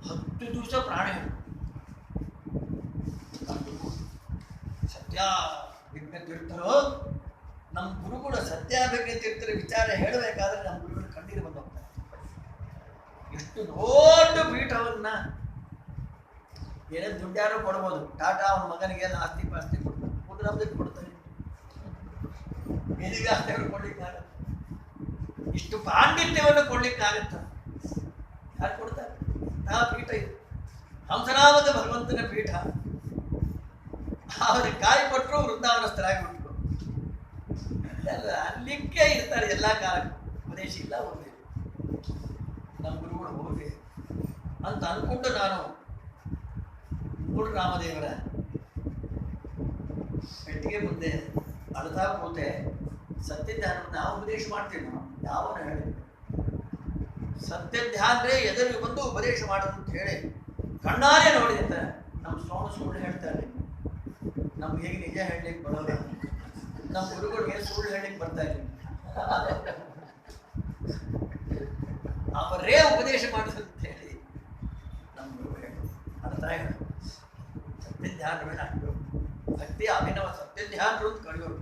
10 ದಿವಸ ಪ್ರಾಣ ಹಿಡ್ಕೊಂಡು ಸತ್ಯಾಭಿಜ್ಞ ತೀರ್ಥರು, ನಮ್ಮ ಗುರುಗಳು ಸತ್ಯಾಭಿಜ್ಞ ತೀರ್ಥರ ವಿಚಾರ ಹೇಳಬೇಕಾದ್ರೆ ನಮ್ಮ ಗುರುಗಳು ಕಣ್ಣೀರು ಬಂದು ಹೋಗ್ತಾರೆ. ಎಷ್ಟು ದೊಡ್ಡ ಪೀಠವನ್ನ ಏನೇ ದುಡ್ಡ್ಯಾರು ಕೊಡ್ಬೋದು. ಟಾಟಾ ಅವನ ಮಗನಿಗೆ ಎಲ್ಲ ಆಸ್ತಿ ಪಾಸ್ತಿ ಕೊಡ್ತಾರೆ, ಮುದ್ರಾಮದಕ್ಕೆ ಕೊಡ್ತಾರೆ, ಬೇದಿಗೆ ಆಸ್ತಿಗಳು ಕೊಡ್ಲಿಕ್ಕಾಗತ್ತೆ. ಇಷ್ಟು ಪಾಂಡಿತ್ಯವನ್ನು ಕೊಡ್ಲಿಕ್ಕಾಗತ್ತ? ಯಾರು ಕೊಡ್ತಾರೆ? ಆ ಪೀಠ ಇದು ಹಂಸನಾಮಕ ಭಗವಂತನ ಪೀಠ. ಅವರಿಗೆ ಕಾಯಿ ಕೊಟ್ಟರು ವೃಂದಾವನಸ್ಥರಾಗಿಬಿಟ್ರು. ಅಲ್ಲಿಕ್ಕೆ ಇರ್ತಾರೆ ಎಲ್ಲ ಕಾಲಕ್ಕೂ. ಉಪದೇಶ ಇಲ್ಲ, ಒಂದೇ ನಮ್ಮ ಗುರುಗಳು ಹೋಗಿ ಅಂತ ಅನ್ಕೊಂಡು ನಾನು ರಾಮದೇವರ ಪೆಟ್ಟಿಗೆ ಮುಂದೆ ಅಳ್ತಾ ಕೂತೆ. ಸತ್ಯಧ್ಯಾನವನ್ನು ನಾವು ಉಪದೇಶ ಮಾಡ್ತೀವಿ. ನಾವು ಯಾವನ ಹೇಳಿ ಸತ್ಯಧ್ಯಾನ್ರೆ ಎದುರಿಗೆ ಬಂದು ಉಪದೇಶ ಮಾಡೋದು ಅಂತ ಹೇಳಿ ಕಣ್ಣಾರೆ ನೋಡಿರ್ತಾರೆ. ನಮ್ಮ ಸ್ವಾಮಿ ಸುಳ್ಳು ಹೇಳ್ತಾರೆ, ನಮ್ಗೆ ಹೇಗೆ ನಿಜ ಹೇಳಲಿಕ್ಕೆ ಬರೋಲ್ಲ. ನಮ್ಮ ಗುರುಗಳಿಗೆ ಸುಳ್ಳು ಹೇಳಲಿಕ್ಕೆ ಬರ್ತಾ ಇಲ್ಲ. ಅವರೇ ಉಪದೇಶ ಮಾಡೋದು ಅಂತ ಹೇಳಿ ನಮ್ಮ ಗುರು ಹೇಳಿ ಅರ್ಥ ಹೇಳು. ಸತ್ಯಧ್ಯಾನವೇ ಹಾಕ್ಬೇಕು. ಭಕ್ತಿ ಅಭಿನವ ಸತ್ಯಧ್ಯಾನರು ಅಂತ ಕರೆಯೋರು.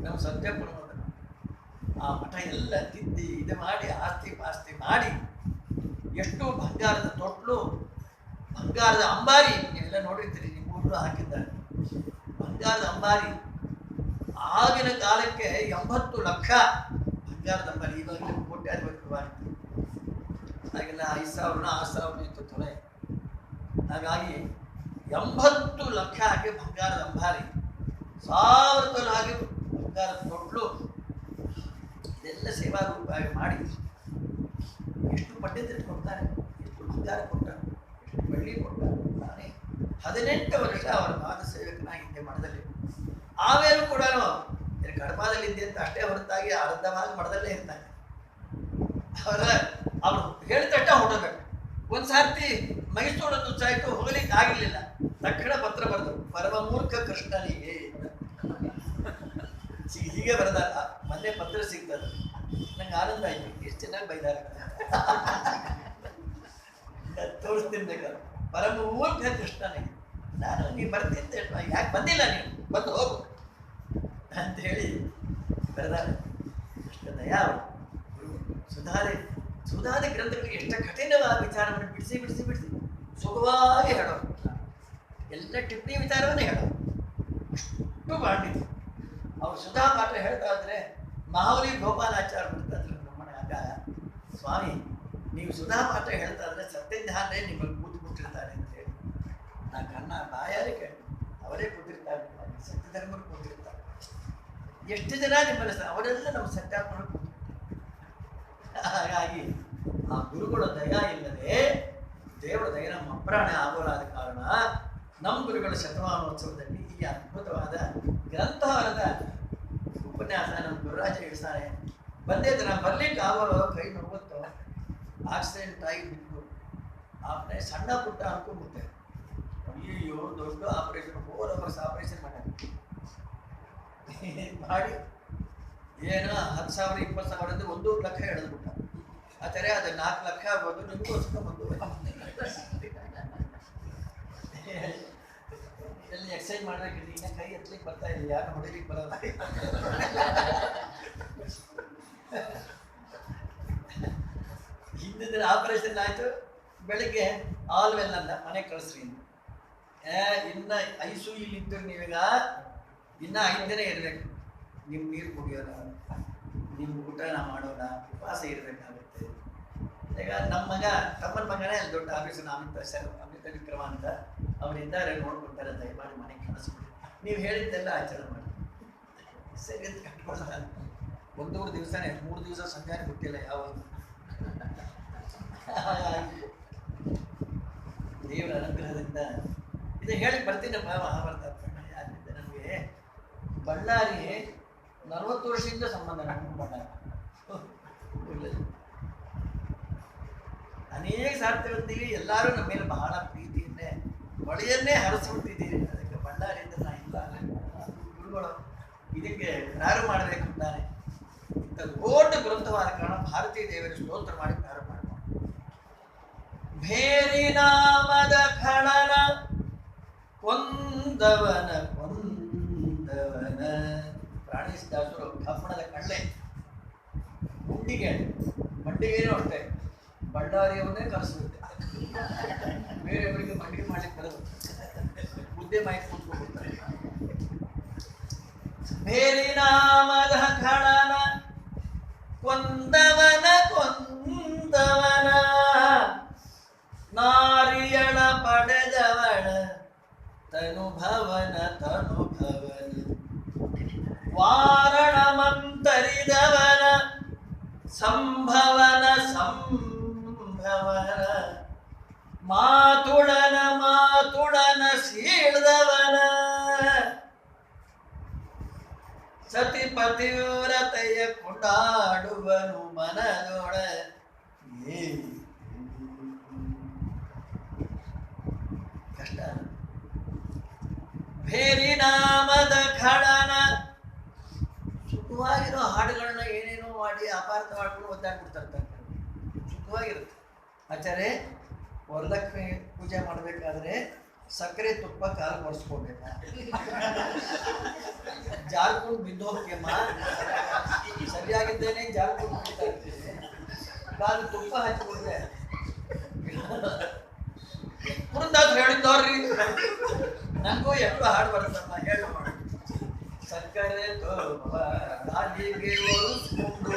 ನಮ್ಮ ಸತ್ಯ ಪ್ರಮೋದನ ಆ ಮಠ ಎಲ್ಲ ತಿದ್ದಿ ಇದು ಮಾಡಿ ಆಸ್ತಿ ಪಾಸ್ತಿ ಮಾಡಿ, ಎಷ್ಟು ಬಂಗಾರದ ತೊಟ್ಲು, ಬಂಗಾರದ ಅಂಬಾರಿ, ನೀವೆಲ್ಲ ನೋಡಿರ್ತೀರಿ, ನಿಮ್ಮ ಊರು ಹಾಕಿದ್ದಾರೆ ಬಂಗಾರದ ಅಂಬಾರಿ. ಆಗಿನ ಕಾಲಕ್ಕೆ 80 ಲಕ್ಷ ಬಂಗಾರದ ಅಂಬಾರಿ. ಇವಾಗ ಕೋಟ್ಯಾಧಿಪತಿ ಹಾಗೆಲ್ಲ 5,000 6,000 ಇತ್ತು ತೊಲೆ. ಹಾಗಾಗಿ 80 ಲಕ್ಷ ಹಾಕಿ ಬಂಗಾರದ ಅಂಬಾರಿ, 1000 ತೊಲೆ ಹಾಕಿ ಬಂಗಾರದ ತೊಟ್ಲು, ಇದೆಲ್ಲ ಸೇವಾ ರೂಪಾಯಿ ಮಾಡಿ ಎಷ್ಟು ಪಂಡಿತರು ಕೊಡ್ತಾರೆ, ಎಷ್ಟು ಬಂಗಾರ ಕೊಟ್ಟಾರೆ, ಎಷ್ಟು ಬೆಳ್ಳಿ ಕೊಟ್ಟಾರೆ. ನಾನೇ 18 ವರ್ಷ ಅವರ ಪಾದ ಸೇವಕನಾಗಿದ್ದೆ ಮಠದಲ್ಲಿ. ಆಮೇಲೂ ಕೂಡ ಗಡಪಾದಲ್ಲಿದ್ದೆ ಅಂತ ಅಷ್ಟೇ ಹೊರತಾಗಿ ಅರ್ಧ ಭಾಗ ಮಠದಲ್ಲೇ ಇರ್ತಾನೆ. ಅವರು ಹೇಳ್ತಟ್ಟ ಹೊಡಬೇಕು. ಒಂದ್ಸಾರ್ತಿ ಮೈಸೂರನ್ನು ಚಾಯ್ತು, ಹೋಗ್ಲಿಕ್ಕೆ ಆಗಿರ್ಲಿಲ್ಲ. ತಕ್ಷಣ ಪತ್ರ ಬರೆದು, ಪರಮ ಮೂರ್ಖ ಕೃಷ್ಣನಿಗೆ ಹೀಗೆ ಬರೆದಾಗ ಮೊನ್ನೆ ಪತ್ರ ಸಿಗ್ತದ. ನಂಗೆ ಆನಂದ ಆಯ್ತು, ಎಷ್ಟು ಚೆನ್ನಾಗಿ ಬೈದಾರೆ. ತೋರಿಸ್ತೀನಿ ಬೇಕಾದ್ರೆ, ಪರಮ ಮೂರ್ಖ ಕೃಷ್ಣನಿಗೆ. ನಾನು ನೀವು ಬರ್ತಿದ್ದೆ, ಯಾಕೆ ಬಂದಿಲ್ಲ, ನೀವು ಬಂದು ಹೋಗು ಅಂತ ಹೇಳಿ ಬರೆದಾರೆ. ಅಷ್ಟು ದಯಾ ಅವರು. ಸುಧಾದ ಗ್ರಂಥಗಳಿಗೆ ಎಷ್ಟು ಕಠಿಣವಾದ ವಿಚಾರವನ್ನು ಬಿಡಿಸಿ ಸುಖವಾಗಿ ಹೇಳೋರು. ಎಲ್ಲ ಟಿಪ್ಪಣಿ ವಿಚಾರವನ್ನೇ ಹೇಳೋರು. ಅಷ್ಟು ಮಾಡಿದ್ರು. ಅವ್ರು ಸುಧಾ ಪಾಠ ಹೇಳ್ತಾ ಇದ್ರೆ ಮಹಾವಲಿ ಗೋಪಾಲಾಚಾರ್ಯ ಬರ್ತಾಯಿದ್ರು ನಮ್ಮನೆ. ಆಗ ಸ್ವಾಮಿ, ನೀವು ಸುಧಾ ಪಾಠ ಹೇಳ್ತಾ ಇದ್ರೆ ಸತ್ಯಧ್ಯಾನೇ ನಿಮ್ಮಲ್ಲಿ ಕೂತ್ಬಿಟ್ಟಿರ್ತಾರೆ ಅಂತೇಳಿ ನಾ ಕಣ್ಣ ಬಾಯಾರೆ ಕೇಳಿ. ಅವರೇ ಕೂತಿರ್ತಾರೆ, ಸತ್ಯಧರ್ಮರು ಕೂತಿರ್ತಾರೆ. ಎಷ್ಟು ಜನ ನಿಮ್ಮಲ್ಲಿ ಅವರೆಲ್ಲ ನಮ್ಮ ಸತ್ಯಾತ್ಮರು ಕೂತಿರ್ತಾರೆ. ಹಾಗಾಗಿ ಆ ಗುರುಗಳ ದಯ ಇಲ್ಲದೆ ದೇವರ ದಯ ನಮ್ಮ ಅಪ್ರಾಣ ಆಗೋಲಾದ ಕಾರಣ ನಮ್ಮ ಗುರುಗಳ ಶತಮಾನೋತ್ಸವದಲ್ಲಿ ಈ ಅದ್ಭುತವಾದ ಗ್ರಂಥವರದ ಉಪನ್ಯಾಸ ನಮ್ಮ ಗುರುರಾಜ ಹೇಳ್ತಾರೆ. ಬಂದಿದ್ದೆ ನಾನು ಬರ್ಲಿಕ್ಕೆ ಆಗೋಲ್ಲ, ಕೈ ನೋವುತ್ತೋ, ಆಕ್ಸಿಡೆಂಟ್ ಆಗಿ ಬಿಟ್ಟು ಆಮೇಲೆ ಸಣ್ಣ ಪುಟ್ಟ ಅನ್ಕೊಂಡ್ಬಿಟ್ಟೆ. ಅಯ್ಯೋ ದೊಡ್ಡ ಆಪರೇಷನ್, 4 hours ಆಪರೇಷನ್ ಮಾಡಿ ಏನೋ 10,000 20,000 ಅಂದ್ರೆ 1 ಲಕ್ಷ ಹಿಡಿದ್ಬಿಟ್ಟ. ಆದರೆ ಅದು 4 ಲಕ್ಷ ಆಗೋದು ನಿಮಗೋಸ್ಕರ ಎಲ್ಲಿ ಎಕ್ಸೈಸ್ ಮಾಡ್ಬೇಕಿಲ್ಲ, ಇನ್ನ ಕೈ ಎತ್ತಲಿಕ್ಕೆ ಬರ್ತಾ ಇಲ್ಲ, ಯಾರು ಹೊಡಿಲಿಕ್ಕೆ ಬರಲ್ಲ. ಹಿಂದಿನ ಆಪರೇಷನ್ ಆಯ್ತು, ಬೆಳಿಗ್ಗೆ ಆಲ್ ವೆಲ್ ಅಂತ ಮನೆ ಕಳಿಸ್ರಿ. ಇನ್ನ ಐಸು ಇಲ್ಲಿದ್ದು ನೀವೀಗ ಇನ್ನ 5 ದಿನ ಇರ್ಬೇಕು. ನಿಮ್ ನೀರು ಕುಡಿಯೋಣ, ನಿಮ್ ಊಟನ ಮಾಡೋಣ, ಉಪವಾಸ ಇರ್ಬೇಕಾಗುತ್ತೆ. ಈಗ ನಮ್ಮ ಮಗ ತಮ್ಮನ ಮಗನೇ ಅಲ್ಲಿ ದೊಡ್ಡ ಆಫೀಸರ್ ಅಮಿತ ವಿಕ್ರಮ ಅಂತ ಅವರಿದ್ದಾರೆ, ನೋಡ್ಕೊಡ್ತಾರೆ, ದಯಮಾಡಿ ಮನೆಗೆ ಕಳಿಸ್ಬಿಡಿ, ನೀವು ಹೇಳಿದ್ದೆಲ್ಲ ಆಚರಣೆ ಮಾಡಿ ಸರಿ ಅಂತ ಕಟ್ಕೊಳ್ಳ. 1-2 ದಿವಸನೇ, 3 ದಿವಸ ಸಂಧ್ಯಾನೆ ಗೊತ್ತಿಲ್ಲ ಯಾವಾಗ. ದೇವರ ಅನುಗ್ರಹದಿಂದ ಇದು ಹೇಳಿ ಬರ್ತೀನಿ. ಮಹಾಭಾರತ ಯಾಕಿದ್ದೆ ನಮಗೆ ಬಳ್ಳಾರಿ 40 ವರ್ಷದಿಂದ ಸಂಬಂಧ. ನಮ್ಮ ಬಳ್ಳಾರಿ ಅನೇಕ ಸಾರ್ತಿ ಬಂದೀವಿ, ಎಲ್ಲರೂ ನಮ್ಮ ಮೇಲೆ ಬಹಳ ಪ್ರೀತಿಯನ್ನೇ ಮಳೆಯನ್ನೇ ಹರಿಸ್ಬಿಟ್ಟಿದ್ದೀರಿ. ಅದಕ್ಕೆ ಬಳ್ಳಾರಿಯಿಂದ ನಾ ಇಲ್ಲ ಗುರುಗಳು ಇದಕ್ಕೆ ಪ್ರಾರಂಭ ಮಾಡಬೇಕು ಅಂತಾನೆ ಇಂಥ ದೊಡ್ಡ ಗ್ರಂಥವಾದ ಕಾರಣ ಭಾರತೀಯ ದೇವರ ಸ್ತೋತ್ರ ಮಾಡಿ ಪ್ರಾರಂಭ ಮಾಡಿ. ಭೇರಿ ನಾಮದ ಖಳನ ಕೊಂದವನ ಪ್ರಾಣಿಸಿದಾಸರು ಕಬ್ಬಣದ ಕಳ್ಳೆ ಗುಂಡಿಗೆ ಮಂಡಿಗೇನೂ ಅಷ್ಟೇ ಬಳ್ಳಾರಿಯವನ್ನೇ ಕರೆಸ್ಬಿಡುತ್ತೆ. ಬೇರೆಯವರಿಗೆ ಮಂಡಿಗೆ ಮಾಡ್ಲಿಕ್ಕೆ ಬರೋದು, ಮುದ್ದೆ ಮಾಹಿತಿ ಕೂತ್ಕೊಂಡ್ಬಿಡ್ತಾರೆ. ಬೇರೆ ನಾಮದ ಖಳನ ಕೊಂದವನ ನಾರಿಯಳ ಪಡೆದವಳ ತನುಭವನ ವಾರಣ ಮಂತರಿದವನ ಸಂಭವನ ಮಾತುಡನ ಸೀಳ್ದವನ ಸತಿಪತಿವ್ರತೆಯ ಕೊಂಡಾಡುವನು ಮನದೊಳ ಕಷ್ಟ. ಭೇರಿ ನಾಮದ ಖಳನ ಸುಖವಾಗಿರೋ ಹಾಡುಗಳನ್ನ ಏನೇನೋ ಮಾಡಿ ಅಪಾರ್ಥ ಮಾಡ್ಕೊಂಡು ಒದ್ದಾಡ್ಬಿಡ್ತಾರೆ. ಸುಖವಾಗಿರುತ್ತೆ. ಆಚಾರ್ಯ ವರಲಕ್ಷ್ಮಿ ಪೂಜೆ ಮಾಡಬೇಕಾದ್ರೆ ಸಕ್ಕರೆ ತುಪ್ಪ ಕಾಲು ಒರೆಸ್ಕೋಬೇಕ, ಜಾರ್ಕೊಂಡು ಬಿದ್ದು ಹೋಗ್ಯಮ್ಮ, ಸರಿಯಾಗಿದ್ದೇನೆ ಜಾರ್ಕೊಂಡು ಬಿಡ್ತಾ ಇರ್ತೀನಿ, ಕಾಲು ತುಪ್ಪ ಹಚ್ಕೊಂಡ್ರೆ ಪುರಂದಾಸರು ಹೇಳಿದ್ದವ್ರಿ. ನನಗೂ ಎಷ್ಟು ಹಾಡು ಬರುತ್ತಮ್ಮ, ಹೇಳು ಮಾಡಿ. ಸಕ್ಕರೆ ತುಪ್ಪ ಕಾಲಿಗೆ ಒರೆಸ್ಕೊಂಡು,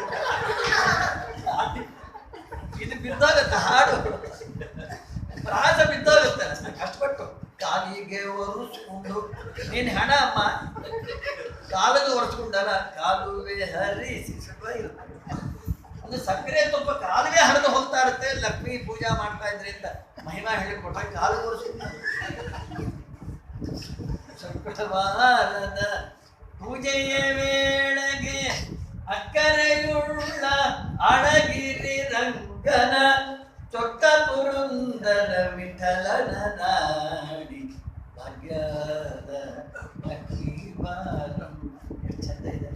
ಇದು ಬಿದ್ದೋಗತ್ತೆ ಹಾಡು, ಪ್ರಾಸ ಬಿದ್ದೋಗುತ್ತೆ. ಕಷ್ಟಪಟ್ಟು ಕಾಲಿಗೆ ಒರೆಸ್ಕೊಂಡು, ನೀನ್ ಹಣ ಅಮ್ಮ ಕಾಲಿಗೆ ಒರೆಸ್ಕೊಂಡಲ್ಲ, ಕಾಲುವೆ ಹರಿಸಿ ಇರುತ್ತೆ. ಅಂದ್ರೆ ಸಕ್ಕರೆ ತುಪ್ಪ ಕಾಲುವೆ ಹರಿದು ಹೋಗ್ತಾ ಇರುತ್ತೆ. ಲಕ್ಷ್ಮೀ ಪೂಜಾ ಮಾಡ್ತಾ ಇದ್ರಿಂದ ಮಹಿಮಾ ಹೇಳಿಕೊಟ್ರೆ ಕಾಲಿಗೆ ಒರೆಸ್ಕೊಂಡು ಶುಕ್ರವಾರದ ಪೂಜೆಯ ವೇಳೆಗೆ ಅಕ್ಕರೆಯುಳ್ಳ ಅಳಗಿರಿ ರಂಗನ ಚೊಕ್ಕ ಪುರಂದರ ವಿಠಲನ ನಾಡಿ ಭಾಗ್ಯದ ಲಕ್ಷ್ಮೀ ಬಾರಂ. ಎಷ್ಟು ಚಂದ ಇದೆ.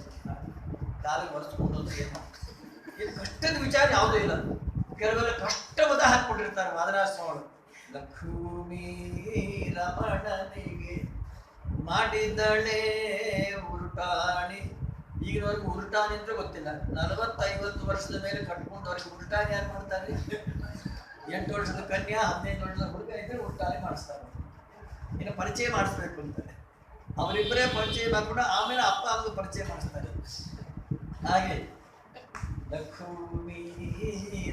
ಕಾಲಿಗೆ ಒರೆಸ್ಕೊಂಡು ಏನು ಕಷ್ಟದ ವಿಚಾರ ಯಾವುದೂ ಇಲ್ಲ. ಕೆಲವೆಲ್ಲ ಕಷ್ಟವಾದ ಹಾಕ್ಕೊಂಡಿರ್ತಾರೆ ಮಾದರಾಸ್ವಾಮಿಗಳು. ಲಕ್ಷ್ಮೀ ರಮಣನಿಗೆ ಮಾಡಿದಳೆ ಉರುಟಾಣಿ. ಈಗಿನವರೆಗೂ ಉರುಟಾಣಿ ಅಂದ್ರೆ ಗೊತ್ತಿಲ್ಲ. 40-50 ವರ್ಷದ ಮೇಲೆ ಕಟ್ಕೊಂಡವ್ರಿಗೆ ಉರುಟಾಣಿ ಯಾರು ಮಾಡ್ತಾರೆ? 8 ವರ್ಷದ ಕನ್ಯಾ 15 ವರ್ಷದ ಹುಡುಗ ಇದ್ರೆ ಉರುಟಾಣಿ ಮಾಡಿಸ್ತಾರೆ. ಇನ್ನು ಪರಿಚಯ ಮಾಡಿಸ್ಬೇಕು ಅಂತಾರೆ. ಅವರಿಬ್ಬರೇ ಪರಿಚಯ ಮಾಡ್ಕೊಂಡು ಆಮೇಲೆ ಅಪ್ಪ ಅಮ್ಮ ಪರಿಚಯ ಮಾಡಿಸ್ತಾರೆ. ಹಾಗೆ ಲಕ್ಷ್ಮೀ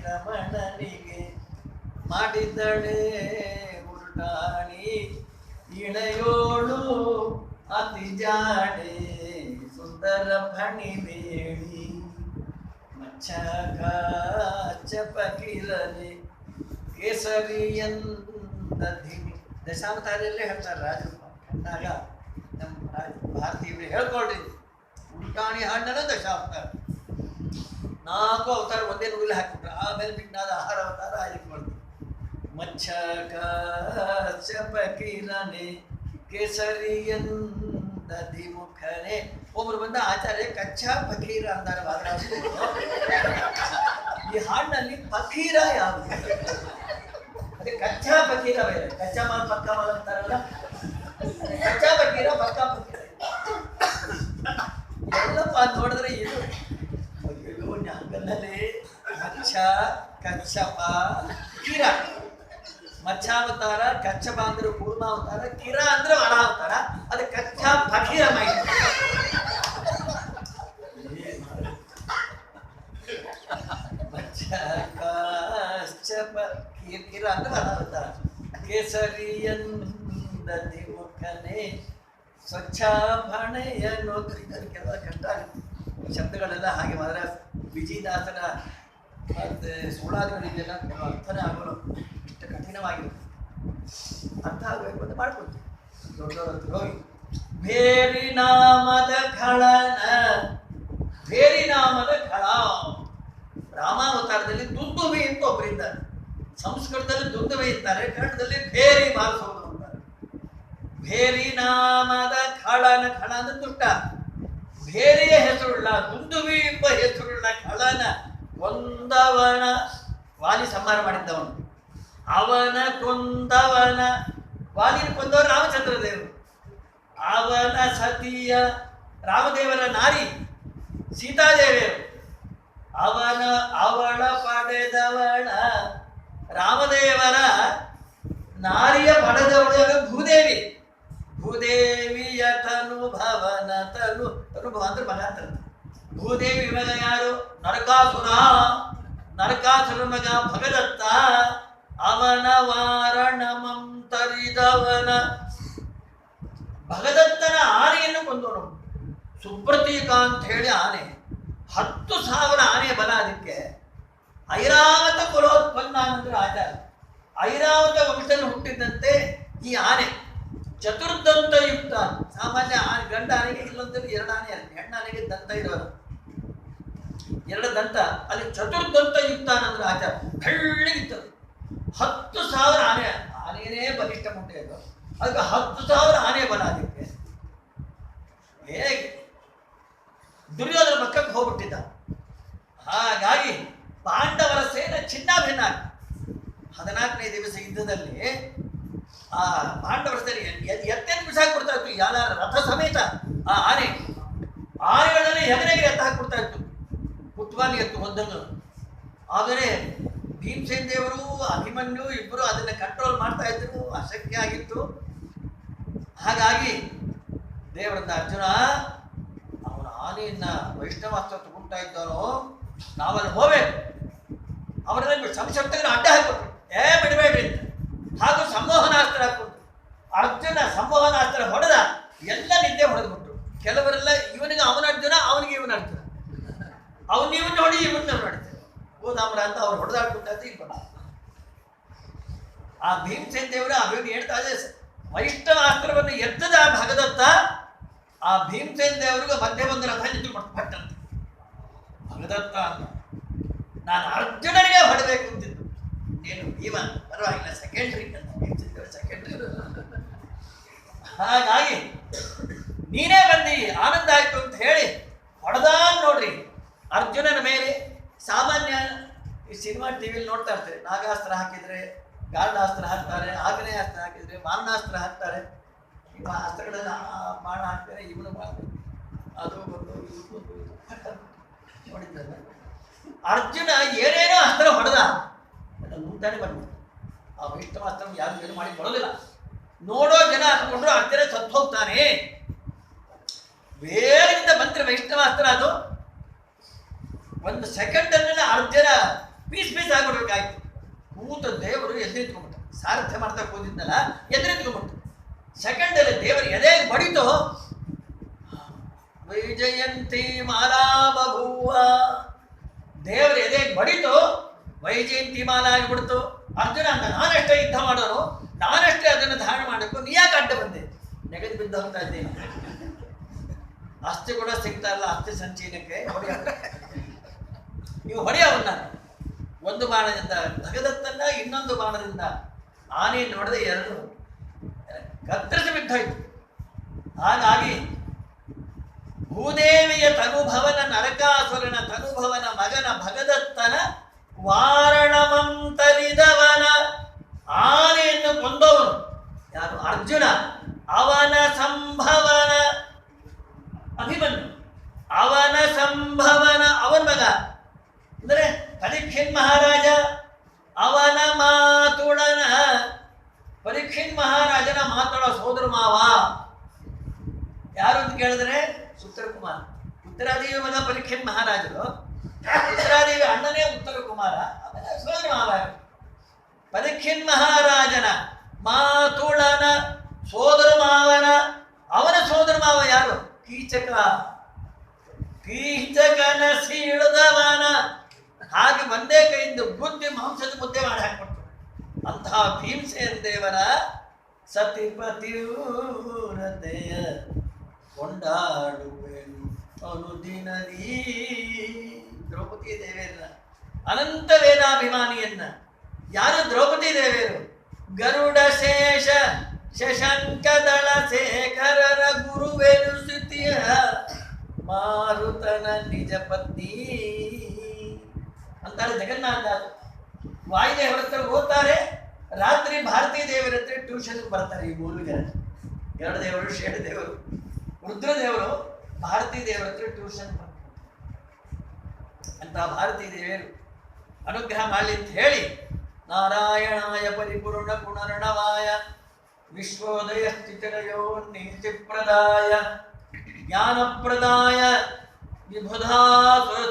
ರಮಣನಿಗೆ ಮಾಡಿದಳೆ ಉರುಟಾಣಿ, ಇಳೆಯೋಳು ಅತಿ ಜಾಡೆ ಸುಂದರ ಫಣಿಬೇಡಿ ಮಚ್ಚಕಿರನೆ ಕೇಸರಿಯಂದ ಧಿಮಿ. ದಶಾವತಾರಲ್ಲೇ ಹೇಳ್ತಾರೆ ರಾಜರು ಕಂಡಾಗ ನಮ್ಮ ಭಾರತೀಯರು ಹೇಳ್ಕೊಳ್ರಿ, ಉಲ್ಟಾಣಿ ಹಣ್ಣನ ದಶಾವತಾರ. 4 ಅವತಾರ ಒಂದೇ ನುಡಿಲಿ ಹಾಕ್ಬಿಟ್ರು. ಆಮೇಲೆ ಬಿಟ್ನಾದ ಆಹಾರ ಅವತಾರ ಆಯ್ಕೆ ಮಾಡಿದ್ರು. ಮಚ್ಚಕ ಕಿರಣೆ ಕೇಸರಿಯಂದದಿ ಮುಖನೆ. ಒಬ್ರು ಬಂದ ಆಚಾರ್ಯ ಕಚ್ಚಾ ಫಕೀರ ಅಂತಾರೆ ವಾದರಾಜ. ಈ ಹಾಡಿನಲ್ಲಿ ಫಕೀರ ಯಾವುದು? ಅದೇ ಕಚ್ಚಾ ಫಕೀರ ಬೇರೆ. ಕಚ್ಚಾ ಮಾಲ್ ಪಕ್ಕ ಮಾಲ್ ಅಂತಾರಲ್ಲ, ಕಚ್ಚಾ ಫಕೀರ ಪಕ್ಕ ಫಕೀರ ಎಲ್ಲಪ್ಪ ನೋಡಿದ್ರೆ ಇದು ಹಂಗಲ್ಲೇ ಮಚ್ಚ ಕಚ್ಚಪ ಕಿರ. ಮಚ್ಚಾವತಾರ, ಕಚ್ಚಪ ಅಂದ್ರೆ ಕೂರ್ಮಾವತಾರ, ಕಿರ ಅಂದ್ರೆ ಒಳಾವತಾರ. ಅದು ಕಚ್ಚಾ ಫಕೀರ ಮಾಹಿತಿ. ಕಿರ ಅಂದ್ರೆ ಒಳಾವತಾರ. ಕೇಸರಿಯಂದದಿ ಮುಖನೆ ಸ್ವಚ್ಛ ಭಣೆಯನ್ನು. ಕೆಲವು ಕಷ್ಟ ಆಗುತ್ತೆ ಶಬ್ದಗಳೆಲ್ಲ ಹಾಗೆ. ಮಾತ್ರ ವಿಜಯದಾಸನ ಮತ್ತು ಸುಳ್ಳಾದಿಗಳಿದೆಲ್ಲ ಕೆಲವು ಅರ್ಥನೇ ಆಗೋಲ್ಲ, ಇಷ್ಟು ಕಠಿಣವಾಗಿರುತ್ತೆ. ಅರ್ಥ ಆಗಬೇಕು ಅಂತ ಮಾಡ್ಕೊಳ್ತೀವಿ. ದೊಡ್ಡವ್ರ ಹತ್ರ ಹೋಗಿ ಭೇರಿ ನಾಮದ ಖಳನ, ಭೇರಿ ನಾಮದ ಖಳ. ರಾಮಾವತಾರದಲ್ಲಿ ದುಂದುಬಿ ಅಂತ ಒಬ್ಬರಿದ್ದಾರೆ. ಸಂಸ್ಕೃತದಲ್ಲಿ ದುಂದುಬಿ ಇರ್ತಾರೆ, ಕನ್ನಡದಲ್ಲಿ ಭೇರಿ ಬಾರಿಸೋದು ಅಂತಾರೆ. ಭೇರಿ ನಾಮದ ಖಳನ, ಖಳ ಅಂದ್ರೆ ದುಷ್ಟ. ಭೇರಿಯ ಹೆಸರುಳ್ಳ, ದುಂದುಬಿ ಎಂಬ ಹೆಸರುಳ್ಳ ಖಳನ ಕೊಂದವನ. ವಾಲಿ ಸಂಹಾರ ಮಾಡಿದ್ದವನು. ಅವನ ಕೊಂದವನ, ವಾಲಿನ ಕೊಂದವರು ರಾಮಚಂದ್ರ ದೇವರು. ಅವನ ಸತಿಯ, ರಾಮದೇವರ ನಾರಿ ಸೀತಾದೇವಿಯರು. ಅವಳ ಪಡೆದವಳ, ರಾಮದೇವರ ನಾರಿಯ ಪಡೆದವಳು ಭೂದೇವಿ. ಭೂದೇವಿಯ ತನುಭವನ, ತನುಭವ ಅಂದ್ರೆ ಮಗ ಅಂತ. ಭೂದೇವಿ ಮಗ ಯಾರು? ನರಕಾಸುರ. ನರಕಾಸುರ ಮಗ ಭಗದತ್ತ. ಅವನ ವಾರಣ ಮಂತರಿದವನ, ಭಗದತ್ತನ ಆನೆಯನ್ನು ಕೊಂದವನು. ಸುಪ್ರತೀಕ ಅಂತ ಹೇಳಿ ಆನೆ, 10,000 ಆನೆ ಬಲ. ಅದಕ್ಕೆ ಐರಾವತ ಕುಲೋತ್ಪನ್ನ ಅಂದ್ರೆ ಆಚಾರ. ಐರಾವತ ವಂಶದಲ್ಲಿ ಹುಟ್ಟಿದ್ದಂತೆ ಈ ಆನೆ ಚತುರ್ದಂತ ಯುಕ್ತ. ಸಾಮಾನ್ಯ ಆನೆ, ಗಂಡ ಆನೆಗೆ ಇಲ್ಲೊಂದಲ್ಲಿ 2 ಆನೆ ಇರುತ್ತೆ, ಹೆಣ್ಣಾನೆಗೆ ದಂತ ಇರೋರು 2 ದಂತ. ಅಲ್ಲಿ ಚತುರ್ದಂತ ಯುಕ್ತ ಅಂದ್ರೆ ಆಚಾರ. ಬೆಳ್ಳಗಿರ್ತದೆ. 10,000 ಆನೆ. ಆನೆಯೇ ಬಲಿಷ್ಠ ಮುಂದೆ ಅದು. ಅದಕ್ಕೆ 10,000 ಆನೆ ಬಲ. ಅದಕ್ಕೆ ಹೇಗೆ ದುರ್ಯೋಧನ ಪಕ್ಕಕ್ಕೆ ಹೋಗ್ಬಿಟ್ಟಿದ್ದ. ಹಾಗಾಗಿ ಪಾಂಡವರ ಸೇನೆ ಚಿನ್ನಾಭಿನ್ನ. 14ನೇ ದಿವಸ ಯುದ್ಧದಲ್ಲಿ ಆ ಪಾಂಡವರ ಸೇನೆ ಎತ್ತೆನ್ನು ಬಿಸಾಕ್ಬಿಡ್ತಾ ಇತ್ತು. ಯಾರ ರಥ ಸಮೇತ ಆ ಆನೆಗಳಲ್ಲಿ ಹೆಗನೆಗೆ ಎತ್ತ ಹಾಕ್ಬಿಡ್ತಾ ಇತ್ತು. ಪುಟ್ವಾಲಿ ಎತ್ತು ಹೊಂದನ್ನು. ಆದರೆ ಭೀಮಸೇನ ದೇವರು, ಅಭಿಮನ್ಯು ಇಬ್ಬರು ಅದನ್ನು ಕಂಟ್ರೋಲ್ ಮಾಡ್ತಾ ಇದ್ರು. ಅಶಕ್ಯ ಆಗಿತ್ತು. ಹಾಗಾಗಿ ದೇವರನ್ನ ಅರ್ಜುನ ಅವನ ಆನೆಯನ್ನ ವೈಷ್ಣವಾಸ್ತ್ರ ತಗೊಂಡ್ತಾ ಇದ್ದಾನೋ, ನಾವಲ್ಲಿ ಹೋಗ್ಬೇಕು. ಅವರಲ್ಲಿ ಸಂಶಕ್ತನ ಅಡ್ಡ ಹಾಕ್ಬಿಟ್ರು. ಬಿಡಬೇಡ್ರಿ ಅಂತ. ಹಾಗೂ ಸಂಮೋಹನಾಸ್ತ್ರ ಹಾಕ್ಬಿಟ್ರು. ಅರ್ಜುನ ಸಂಮೋಹನಾಸ್ತ್ರ ಹೊಡೆದ, ಎಲ್ಲ ನಿದ್ದೆ ಹೊಡೆದ್ಬಿಟ್ರು. ಕೆಲವರೆಲ್ಲ ಇವನಿಗೆ ಅವನ ಅರ್ಜುನ, ಅವನಿಗೆ ಇವನ ಅರ್ಜುನ, ಅವನು ಇವನ್ ನೋಡಿ ಇವನ್ನ ನೋಡ್ತಾರೆ ಹೋದಾಮ್ರ ಅಂತ ಅವ್ರು ಹೊಡೆದಾಡ್ಬಿಟ್ಟು ಈಗ ಆ ಭೀಮಸೇನ ದೇವರು ಅಭಿಮನ್ಯು ಹೇಳ್ತಾ ಇದೆ, ವೈಷ್ಣವಾಸ್ತ್ರವನ್ನು ಎತ್ತದ ಭಗದತ್ತ ಆ ಭೀಮಸೇನ ದೇವರಿಗೆ ಮಧ್ಯೆ ಒಂದು ರಥ ನಿಂತು ಪಟ್ಟಂತೆ. ಭಗದತ್ತ ಅಂತ ನಾನು ಅರ್ಜುನನಿಗೆ ಹೊಡಬೇಕು ಅಂತಿದ್ದು. ಏನು ಭೀಮ ಪರವಾಗಿಲ್ಲ, ಸೆಕೆಂಡ್ರಿ ಅಂತ. ಭೀಮಸೇನ ದೇವರು ಸೆಕೆಂಡ್ರಿ. ಹಾಗಾಗಿ ನೀನೇ ಬಂದಿ, ಆನಂದ ಆಯ್ತು ಅಂತ ಹೇಳಿ ಹೊಡೆದ. ನೋಡ್ರಿ ಅರ್ಜುನನ ಮೇಲೆ ಸಾಮಾನ್ಯ ಈ ಸಿನಿಮಾ ಟಿವಿಲಿ ನೋಡ್ತಾ ಇರ್ತಾರೆ. ನಾಗಾಸ್ತ್ರ ಹಾಕಿದ್ರೆ ಗಾರ್ಡಾಸ್ತ್ರ ಹಾಕ್ತಾರೆ, ಆಗ್ನೇಯಾಸ್ತ್ರ ಹಾಕಿದ್ರೆ ಮಾರಣಾಸ್ತ್ರ ಹಾಕ್ತಾರೆ. ಈಗ ಅಸ್ತ್ರಗಳೆಲ್ಲ ಬಾಣ ಹಾಕ್ತಾರೆ, ಇವನು ಮಾಡ್ತಾರೆ. ಅದು ಒಂದು ನೋಡಿದ್ದಲ್ಲ. ಅರ್ಜುನ ಏನೇನೋ ಅಸ್ತ್ರ ಹೊಡೆದ, ಮುಂತಾನೆ ಬಂದ್ಬಿಟ್ಟು ಆ ವೈಷ್ಣವಾಸ್ತ್ರ ಯಾರು ಏನು ಮಾಡಿ ಬರೋದಿಲ್ಲ. ನೋಡೋ ಜನ ಹಾಕೊಂಡ್ರು ಅರ್ಜುನ ಸತ್ತು ಹೋಗ್ತಾನೆ. ಬೇರೆಯಿಂದ ಬಂದ್ರೆ ವೈಷ್ಣವಾಸ್ತ್ರ ಅದು ಒಂದು ಸೆಕೆಂಡಲ್ಲಿ ಅರ್ಜುನ ಪೀಸ್ ಆಗ್ಬಿಡ್ಬೇಕಾಯ್ತು. ಕೂತ ದೇವರು ಎದ್ದು ನಿಂತ್ಕೊಂಡ್ಬಿಟ್ಟ. ಸಾರಥ್ಯ ಮಾಡ್ತಾ ಕೂತಿದ್ದಲ್ಲ, ಎದ್ದು ನಿಂತ್ಕೊಂಡ್ಬಿಟ್ಟು ಸೆಕೆಂಡಲ್ಲಿ ದೇವರು ಎದೆಗೆ ಬಡಿತು. ವೈಜಯಂತಿ ಮಾಲಾ ಬಭೂವ. ದೇವರು ಎದೆಗೆ ಬಡಿತು, ವೈಜಯಂತಿ ಮಾಲಾ ಆಗಿಬಿಡ್ತು. ಅರ್ಜುನ ಅಂತ ನಾನಷ್ಟೇ ಯುದ್ಧ ಮಾಡೋನು, ನಾನಷ್ಟೇ ಅದನ್ನು ಧಾರಣ ಮಾಡಬೇಕು, ನೀ ಯಾಕೆ ಅಡ್ಡ ಬಂದೆ? ನೆಗೆದು ಬಿದ್ದು ಹೋಗ್ತಾ ಇದ್ದೀನಿ. ಅಸ್ಥಿ ಕೂಡ ಸಿಗ್ತಾ ಇಲ್ಲ ಅಸ್ಥಿ ಸಂಚೀನಕ್ಕೆ. ನೀವು ಹೊಡೆಯವನ್ನ ಒಂದು ಬಾಣದಿಂದ ಭಗದತ್ತನ್ನ ಇನ್ನೊಂದು ಬಾಣದಿಂದ ಆನೆ ನೋಡದೆ ಎರಡು ಕತ್ತರಿಸಿ ಬಿಟ್ಟೋಯ್ತು. ಹಾಗಾಗಿ ಭೂದೇವಿಯ ತನುಭವನ ನರಕಾಸುರನ ತನುಭವನ ಮಗನ ಭಗದತ್ತನ ವಾರಣಮಂತರಿದವನ ಆನೆಯನ್ನು ಕೊಂದವನು ಯಾರು? ಅರ್ಜುನ. ಅವನ ಸಂಭವನ ಅಭಿಮನ್ಯು, ಅವನ ಸಂಭವನ ಅವನ ಮಗ ಅಂದರೆ ಪರೀಕ್ಷಿನ್ ಮಹಾರಾಜ, ಅವನ ಮಾತುಳನ ಪರೀಕ್ಷಿನ್ ಮಹಾರಾಜನ ಮಾತುಳ ಸೋದರ ಮಾವ ಯಾರು ಅಂತ ಕೇಳಿದ್ರೆ ಉತ್ತರ ಕುಮಾರ. ಉತ್ತರಾದೇವಿ ಮಗ ಪರೀಕ್ಷಿನ್ ಮಹಾರಾಜರು, ಉತ್ತರಾದೇವಿ ಅಣ್ಣನೇ ಉತ್ತರ ಕುಮಾರ, ಸೋದರ ಮಾವ ಪರೀಕ್ಷಿನ್ ಮಹಾರಾಜನ ಮಾತುಳನ ಸೋದರ ಮಾವನ. ಅವನ ಸೋದರ ಮಾವ ಯಾರು? ಕೀಚಕ. ಕೀಚಕನ ಸೀಳದವನ. ಹಾಗೆ ಒಂದೇ ಕೈಯಿಂದ ಬುದ್ಧಿ ಮಾಂಸದ ಮುದ್ದೆ ಮಾಡಿ ಹಾಕ್ಬಿಟ್ಟು ಅಂತಹ ಭೀಮಸೇನ ದೇವರ ಸತಿಪತಿಯೂರತೆಯ ಕೊಂಡಾಡುವೆನು ಅನುದಿನದೀ. ದ್ರೌಪದಿ ದೇವಿಯನ್ನ, ಅನಂತ ವೇದಾಭಿಮಾನಿಯನ್ನ. ಯಾರು ದ್ರೌಪದಿ ದೇವಿಯರು? ಗರುಡ ಶೇಷ ಶಶಂಕದಳ ಶೇಖರರ ಗುರುವೇನು ಸ್ತುತಿಯ ಮಾರುತನ ನಿಜ ಪತ್ನಿ ಅಂತಾರೆ ಜಗನ್ನಾಥದಾಸರು. ವಾಯುದೇವರ ಹತ್ರ ಓದ್ತಾರೆ, ರಾತ್ರಿ ಭಾರತೀ ದೇವರ ಹತ್ರ ಟ್ಯೂಷನ್ ಬರ್ತಾರೆ. ಈ ಮೂರು ಜನ, ಎರಡು ದೇವರು, ಶೇಷ ದೇವರು, ರುದ್ರದೇವರು ಭಾರತೀ ದೇವರ ಹತ್ರ ಟ್ಯೂಷನ್ ಬರ್ತಾರೆ. ಅಂತ ಭಾರತೀ ದೇವಿಯರು ಅನುಗ್ರಹ ಮಾಡಲಿ ಅಂತ ಹೇಳಿ ನಾರಾಯಣಾಯ ಪರಿಪೂರ್ಣ ಪುನರ್ಣವಾಯ ವಿಶ್ವೋದಯ ಸ್ಥಿತಿರಯೋ ನೀತಿಪ್ರದಾಯ ಜ್ಞಾನಪ್ರದಾಯ ವಿಬುಧಾ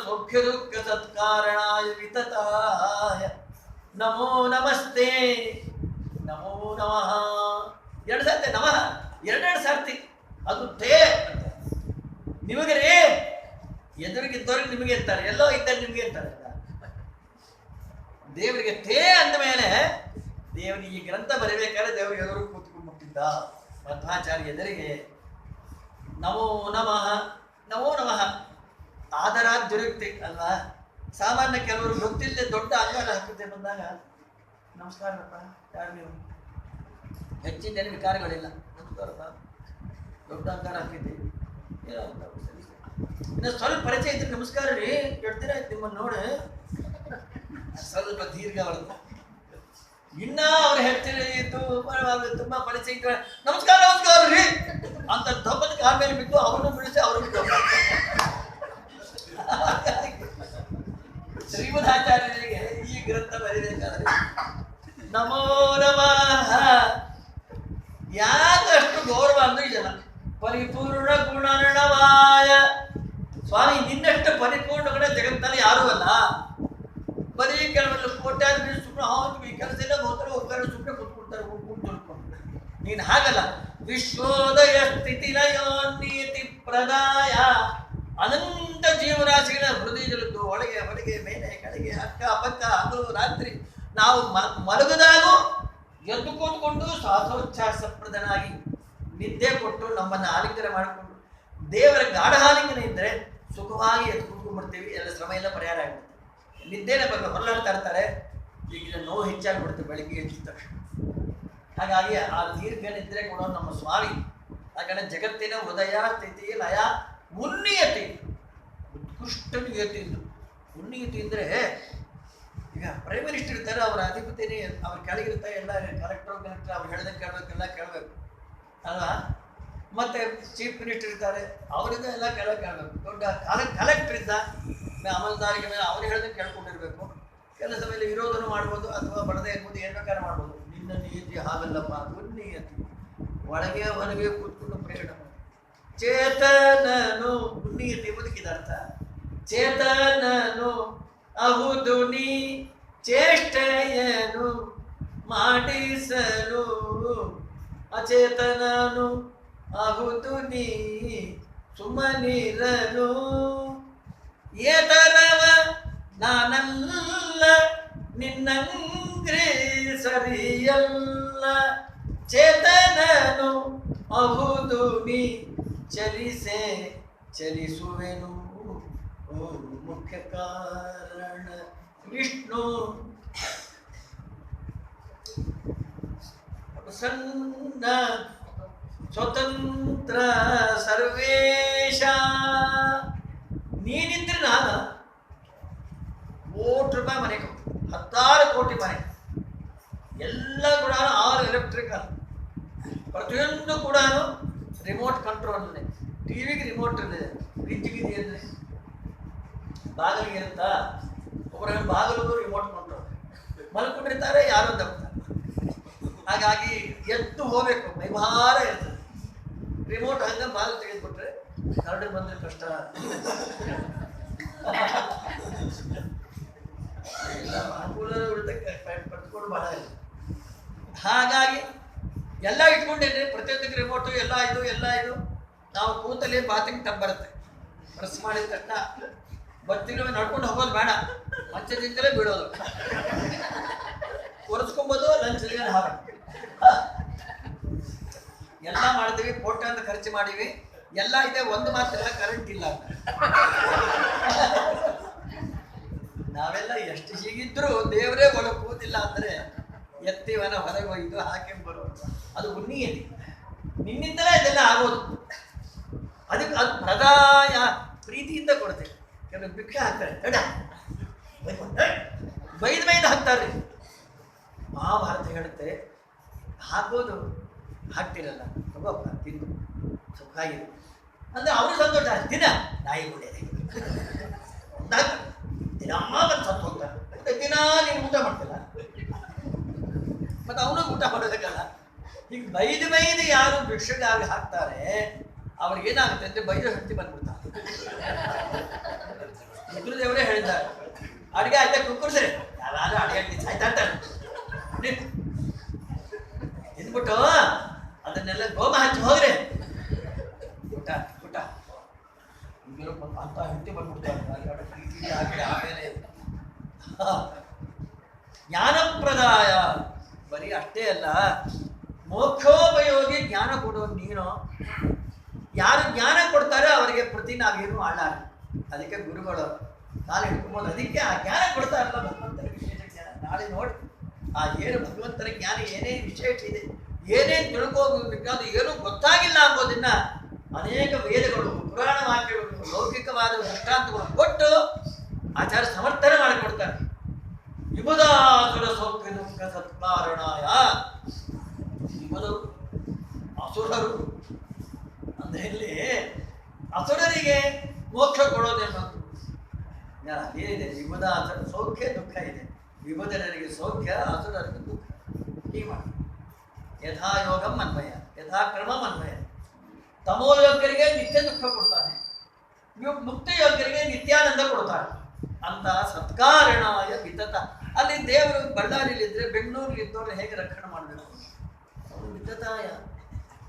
ಸೌಖ್ಯ ದುಃಖ ಸತ್ಕಾರಣಾಯ ವಿತತಾಯ ನಮೋ ನಮಸ್ತೆ. ನಮೋ ನಮಃ ಎರಡು ಸರ್ತಿ ನಮಃ, ಎರಡೆರಡು ಸರ್ತಿ. ಅದು ತೇ ಅಂತ ನಿಮಗೆ ರೇ, ಎದುರಿಗಿದ್ದವ್ರಿಗೆ ನಿಮಗೆ ಇರ್ತಾರೆ, ಎಲ್ಲೋ ಇದ್ದರೆ ನಿಮಗೆ ಇರ್ತಾರೆ. ದೇವರಿಗೆ ತೇ ಅಂದ ಮೇಲೆ ದೇವರಿಗೆ ಈ ಗ್ರಂಥ ಬರೀಬೇಕಾದ್ರೆ ದೇವರಿಗೆ ಎದುರು ಕೂತ್ಕೊಂಡ್ಬಿಟ್ಟಿದ್ದ ಮಧ್ವಾಚಾರ್ಯ ಎದುರಿಗೆ. ನಮೋ ನಮಃ, ನಮೋ ನಮಃ ಆದರಾದ್ಯುಕ್ತಿ ಅಲ್ವಾ? ಸಾಮಾನ್ಯ ಕೆಲವರು ಗೊತ್ತಿಲ್ಲದೆ ದೊಡ್ಡ ಅಂಗಾರ ಹಾಕಿದ್ದೆ ಬಂದಾಗ ನಮಸ್ಕಾರಪ್ಪ, ಯಾರು ನೀವು? ಹೆಚ್ಚಿನ ಜನ ವಿಕಾರಗಳಿಲ್ಲ, ನಮಸ್ಕಾರಪ್ಪ, ದೊಡ್ಡ ಅಂಗಾರ ಹಾಕಿದ್ದೀವಿ ಏನೋ ಇನ್ನು ಸ್ವಲ್ಪ ಪರಿಚಯ ಇದ್ರೆ ನಮಸ್ಕಾರ ರೀ, ಎಷ್ಟು ದಿನ ಆಯ್ತು ನಿಮ್ಮನ್ನು ನೋಡಿ, ಸ್ವಲ್ಪ ದೀರ್ಘ ಬರುತ್ತೆ. ಇನ್ನ ಅವ್ರು ಹೆಚ್ಚಿತ್ತು ತುಂಬಾ ಪರಿಚಯ ಇತ್ತು, ನಮಸ್ಕಾರ ನಮಸ್ಕಾರ ರೀ ಅಂತ ದೊಬ್ಬದ ಕಾಲ ಮೇಲೆ ಬಿಟ್ಟು ಅವ್ರನ್ನು ಬಿಡಿಸಿ ಅವ್ರನ್ನು ಶ್ರೀಮದಾಚಾರ್ಯರಿಗೆ ಈ ಗ್ರಂಥ ಬರೀಬೇಕಾದ್ರೆ ನಮೋ ನಮಃ ಯಾಕಷ್ಟು ಗೌರವ ಅಂದ್ರೆ ಜನ ಪರಿಪೂರ್ಣ ಗುಣರ್ಣವಾಯ. ಸ್ವಾಮಿ ನಿನ್ನಷ್ಟು ಪರಿಪೂರ್ಣ ಗುಣ ಜಗತ್ತಿನಲ್ಲಿ ಯಾರೂ ಅಲ್ಲ. ಬರೀ ಕೆಲವೆಲ್ಲ ಕೋಟ್ಯಾಧಿಪತಿ ಸುಮ್ಮನೆ ಈ ಕೆಲಸ ಎಲ್ಲ ಹೋಗ್ತಾರೆ, ಹೋಗ್ತಾರೆ, ಸುಮ್ಮನೆ ಕೂತ್ಕೊಡ್ತಾರೆ, ಕೂತ್ಕೊಂಡು. ನೀನು ಹಾಗಲ್ಲ. ವಿಶ್ವೋದಯ ಸ್ಥಿತಿ ಲಯೋನ್ನೀತಿ ಪ್ರದಾಯ ಅನಂತ ಜೀವರಾಶಿಗಳ ಹೃದಯದಲ್ಲಿದ್ದು ಒಳಗೆ ಹೊರಗೆ ಮೇಲೆ ಕೆಳಗೆ ಅಕ್ಕ ಪಕ್ಕ ಹಗಲು ರಾತ್ರಿ ನಾವು ಮಲಗದಾಗೂ ಎದ್ದು ಕೂತ್ಕೊಂಡು ಶ್ವಾಸೋಚ್ಛ್ವಾಸಪ್ರದನಾಗಿ ನಿದ್ದೆ ಕೊಟ್ಟು ನಮ್ಮನ್ನು ಆಲಿಂಗನ ಮಾಡಿಕೊಂಡು ದೇವರ ಗಾಢ ಆಲಿಂಗನ ಇದ್ದರೆ ಸುಖವಾಗಿ ಎದ್ದು ಕೂತ್ಕೊಂಡ್ಬಿಡ್ತೀವಿ. ಎಲ್ಲ ಶ್ರಮ ಎಲ್ಲ ಪರಿಹಾರ ಆಗ್ಬಿಡುತ್ತೆ. ನಿದ್ದೆನೇ ಬರಲ್ಲ, ಹೊರಲಾಡ್ತಾ ಇರ್ತಾರೆ. ಈಗ ನೋವು ಹೆಚ್ಚಾಗ್ಬಿಡುತ್ತೆ ಬೆಳಿಗ್ಗೆ ಎದ್ದ ತಕ್ಷಣ. ಹಾಗಾಗಿ ಆ ದೀರ್ಘ ನಿದ್ರೆ ಕೊಡೋ ನಮ್ಮ ಸ್ವಾಮಿ. ಯಾಕಂದರೆ ಜಗತ್ತಿನ ಹೃದಯ ಸ್ಥಿತಿ ಲಯ ಉನ್ನೀಯತೆ, ಉತ್ಕೃಷ್ಟ ನಿಯತಿಯಿಂದ. ಉನ್ನೀಯತೆ ಅಂದರೆ ಈಗ ಪ್ರೈಮ್ ಮಿನಿಸ್ಟರ್ ಇರ್ತಾರೆ, ಅವರ ಅಧಿಪತಿನೇ ಅವ್ರ ಕೆಳಗಿರ್ತಾರೆ, ಎಲ್ಲ ಕಲೆಕ್ಟರ್ ಅವ್ರು ಹೇಳ್ದಂಗೆ ಕೇಳಬೇಕೆಲ್ಲ ಕೇಳಬೇಕು ಅಲ್ವಾ? ಮತ್ತು ಚೀಫ್ ಮಿನಿಸ್ಟರ್ ಇರ್ತಾರೆ, ಅವರಿಂದ ಎಲ್ಲ ಕೇಳಬೇಕು. ದೊಡ್ಡ ಕಲೆಕ್ಟರ್ ಇದ್ದ ಅಮಲ್ದಾರಿಗೆ ಮೇಲೆ ಅವ್ರು ಹೇಳ್ದಂಗೆ ಕೇಳ್ಕೊಂಡಿರ್ಬೇಕು. ಕೆಲಸ ಮೇಲೆ ವಿರೋಧನೂ ಮಾಡ್ಬೋದು ಅಥವಾ ಬಡದೇ ಇರ್ಬೋದು, ಏನು ಬೇಕಾದ್ರೆ ಮಾಡ್ಬೋದು. ನಿನ್ನ ನೀತಿ ಹಾಗಲ್ಲಪ್ಪ, ಉನ್ನೀಯತಿ ಒಳಗೆ ಹೊರಗೆ ಕೂತ್ಕೊಂಡು ಪ್ರಯಾಣ ಮಾಡಿ. ಚೇತನನು ಉನ್ನೀಯತಿ ಎಂಬುದಕ್ಕೆ ಇದರ್ಥ. ಚೇತನನು ಅಹುದು ನೀ ಚೇಷ್ಟೆಯನು ಮಾಡಿಸಲು, ಅಚೇತನನು ಅಹುದು ನೀ ಸುಮ್ಮನಿರಲು. ಏತರವ ನಾನಲ್ಲ ನಿನ್ನಂಗ್ರಿ ಸರಿಯಲ್ಲ, ಚೇತನನು ಅಹುದು ನೀ ಚಲಿಸೆ ಚಲಿಸುವೆನು. ಓ ಮುಖ್ಯ ಮುಖ್ಯ ಕಾರಣ ವಿಷ್ಣು ಪ್ರಸನ್ನ ಸ್ವತಂತ್ರ ಸರ್ವೇಶ. ನೀನಿದ್ರೆ ನಾನು ಕೋಟಿ ರೂಪಾಯಿ ಮನೆ ಕೊಟ್ಟು 16 ಕೋಟಿ ಮನೆ ಎಲ್ಲ ಕೂಡ ಆಲ್ ಎಲೆಕ್ಟ್ರಿಕಲ್, ಪ್ರತಿಯೊಂದು ಕೂಡ ರಿಮೋಟ್ ಕಂಟ್ರೋಲ್ ಇದೆ. ಟಿವಿಗೆ ರಿಮೋಟ್ ಇದೆ, ಫ್ರಿಜ್ಗೆ ಇದೆ, ಬಾಗಿಲಿಗೆ ಇರುತ್ತಾ ಒಬ್ಬರ ಬಾಗಿಲಿಗೂ ರಿಮೋಟ್ ಕಂಟ್ರೋಲ್. ಮಲ್ಕೊಂಡಿರ್ತಾರೆ, ಯಾರೋ ತಪ್ತಾರೆ. ಹಾಗಾಗಿ ಎದ್ದು ಹೋಗ್ಬೇಕು, ಮೈಭಾರ ಇರ್ತದೆ. ರಿಮೋಟ್ ಹಂಗ ಬಾಗಿಲು ತೆಗೆದುಬಿಟ್ರೆ ಕರಡು ಬಂದ್ರೆ ಕಷ್ಟ. ಎಲ್ಲ ಅನುಕೂಲ ಪಡೆದುಕೊಂಡು ಬಹಳ ಇಲ್ಲ. ಹಾಗಾಗಿ ಎಲ್ಲ ಇಟ್ಕೊಂಡೇನೆ, ಪ್ರತಿಯೊಂದಕ್ಕೆ ರಿಮೋಟು ಎಲ್ಲ ಇದು. ನಾವು ಕೂತಲ್ಲಿ ಬಾತಿಂಗ್ ಟಬ್ ಬರುತ್ತೆ, ಪ್ರೆಸ್ ಮಾಡಿದ ತಕ್ಷಣ ಬರ್ತಿರೋ ನಡ್ಕೊಂಡು ಹೋಗೋದು ಬೇಡ, ಮಂಚದಿಂದಲೇ ಬಿಡೋದು, ಒರೆಸ್ಕೊಂಬೋದು, ಲಂಚ್ ಹಾರ ಎಲ್ಲ ಮಾಡ್ತೀವಿ. ಕೋಟಿ ಅಂತ ಖರ್ಚು ಮಾಡೀವಿ, ಎಲ್ಲ ಇದೆ, ಒಂದು ಮಾತ್ರ ಕರೆಂಟ್ ಇಲ್ಲ. ನಾವೆಲ್ಲ ಎಷ್ಟು ಹೀಗಿದ್ರು ದೇವರೇ ಒಳಗೆ ಕೂತಿಲ್ಲ ಅಂದರೆ ಎತ್ತಿವನ ಹೊರಗೆ ಒಯ್ದು ಹಾಕಿ ಬರೋದು. ಅದು ಉನ್ನಿಯಲ್ಲಿ ನಿನ್ನಿಂದಲೇ ಇದೆಲ್ಲ ಆಗೋದು. ಅದಕ್ಕೆ ಅದು ಪ್ರದಾಯ ಪ್ರೀತಿಯಿಂದ ಕೊಡ್ತೇವೆ. ಕೆಲವು ಭಿಕ್ಷೆ ಹಾಕ್ತಾರೆ, ಬೈದು ಹಾಕ್ತಾರೆ. ಮಹಾಭಾರತ ಹೇಳುತ್ತೆ, ಹಾಕೋದು ಹಾಕ್ತಿರಲ್ಲ, ತಗೋಪ್ಪ ತಿಂದು ಸುಖ ಆಗಿದೆ ಅಂದರೆ ಅವರು ಸಂತೋಷ. ದಿನ ನಾಯಿ ಒಳ್ಳೆಯದೇ ದಿನಮ್ಮ ಬಂದು ಸತ್ತು ಹೋಗ್ತಾರೆ. ಮತ್ತೆ ದಿನ ನೀನು ಊಟ ಮಾಡ್ತಿಲ್ಲ, ಮತ್ತೆ ಅವನು ಊಟ ಮಾಡೋದಕ್ಕಲ್ಲ. ಈಗ ಬೈದು ಯಾರು ಭಿಕ್ಷೆಗಾಗಿ ಹಾಕ್ತಾರೆ ಅವ್ರಿಗೇನಾಗುತ್ತೆ ಅಂದರೆ ಬೈದು ಹತ್ತಿ ಬಂದ್ಬಿಡ್ತಾರೆ. ರುದ್ರದೇವರೇ ಹೇಳಿದ್ದಾರೆ, ಅಡುಗೆ ಆಯ್ತಾ ಕುಕ್ಕರ್ಸ್ರಿ, ಯಾರು ಅಡುಗೆ ಸಾಯ್ತಾ ಇರ್ತಾರೆ, ತಿಂದ್ಬಿಟ್ಟು ಅದನ್ನೆಲ್ಲ ಗೋಮ ಹಚ್ಚಿ ಹೋಗ್ರಿ, ಊಟ ಅಂತ ಹೆಂಡತಿ ಬಂದ್ಬಿಡ್ತಾರೆ. ಆಮೇಲೆ ಜ್ಞಾನಪ್ರದಾಯ ಬರೀ ಅಷ್ಟೇ ಅಲ್ಲ, ಮೋಕ್ಷೋಪಯೋಗಿ ಜ್ಞಾನ ಕೊಡೋದು ನೀನು. ಯಾರು ಜ್ಞಾನ ಕೊಡ್ತಾರೆ ಅವರಿಗೆ ಪ್ರತಿ ನಾವೇನು ಆಳಾರ. ಅದಕ್ಕೆ ಗುರುಗಳು ಕಾಲು ಹಿಡ್ಕೊಂಬೋದು. ಅದಕ್ಕೆ ಆ ಜ್ಞಾನ ಕೊಡ್ತಾರಲ್ಲ ಭಗವಂತನ ವಿಶೇಷ ಜ್ಞಾನ. ನಾಳೆ ನೋಡಿ ಆ ಏನು ಭಗವಂತನ ಜ್ಞಾನ ಏನೇನು ವಿಶೇಷ ಇದೆ, ಏನೇನು ತಿಳ್ಕೋಬೇಕಾದ್ರು ಏನೂ ಗೊತ್ತಾಗಿಲ್ಲ ಅಂಬೋದನ್ನ ಅನೇಕ ವೇದಗಳು, ಪುರಾಣ ವಾಕ್ಯಗಳು, ಲೌಕಿಕವಾದ ದೃಷ್ಟಾಂತಗಳು ಕೊಟ್ಟು ಆಚಾರ್ಯ ಸಮರ್ಥನೆ ಮಾಡಿಕೊಡ್ತಾರೆ. ವಿಬುಧಾಸುರ ಸೌಖ್ಯ ದುಃಖ ಸತ್ಕಾರಣಾಯ. ವಿಬುಧರು ಅಸುರರು ಅಂದ್ರೆ ಇಲ್ಲಿ ಅಸುರರಿಗೆ ಮೋಕ್ಷ ಕೊಡೋದೇನು ಏನಿದೆ? ವಿಬುಧ ಅಸುರ ಸೌಖ್ಯ ದುಃಖ ಇದೆ. ವಿಬುಧರಿಗೆ ಸೌಖ್ಯ, ಅಸುರರಿಗೆ ದುಃಖ. ಹೀಗೆ ಮಾಡಿ ಯಥಾಯೋಗಂ ಅನ್ವಯ, ಯಥಾಕ್ರಮಂ ಅನ್ವಯ. ತಮೋಯೋಗ್ಯರಿಗೆ ನಿತ್ಯ ದುಃಖ ಕೊಡ್ತಾನೆ, ಮುಕ್ತ ಯೋಗ್ಯರಿಗೆ ನಿತ್ಯಾನಂದ ಕೊಡ್ತಾನೆ ಅಂತ ಸತ್ಕಾರಣಾಯ ವಿತತ. ಅಲ್ಲಿ ದೇವರು ಬಳ್ಳಾರಿಲಿದ್ರೆ ಬೆಂಗಳೂರಲ್ಲಿ ಇದ್ದವ್ರು ಹೇಗೆ ರಕ್ಷಣೆ ಮಾಡಬೇಕು? ಅವನು ವಿತತಾಯ,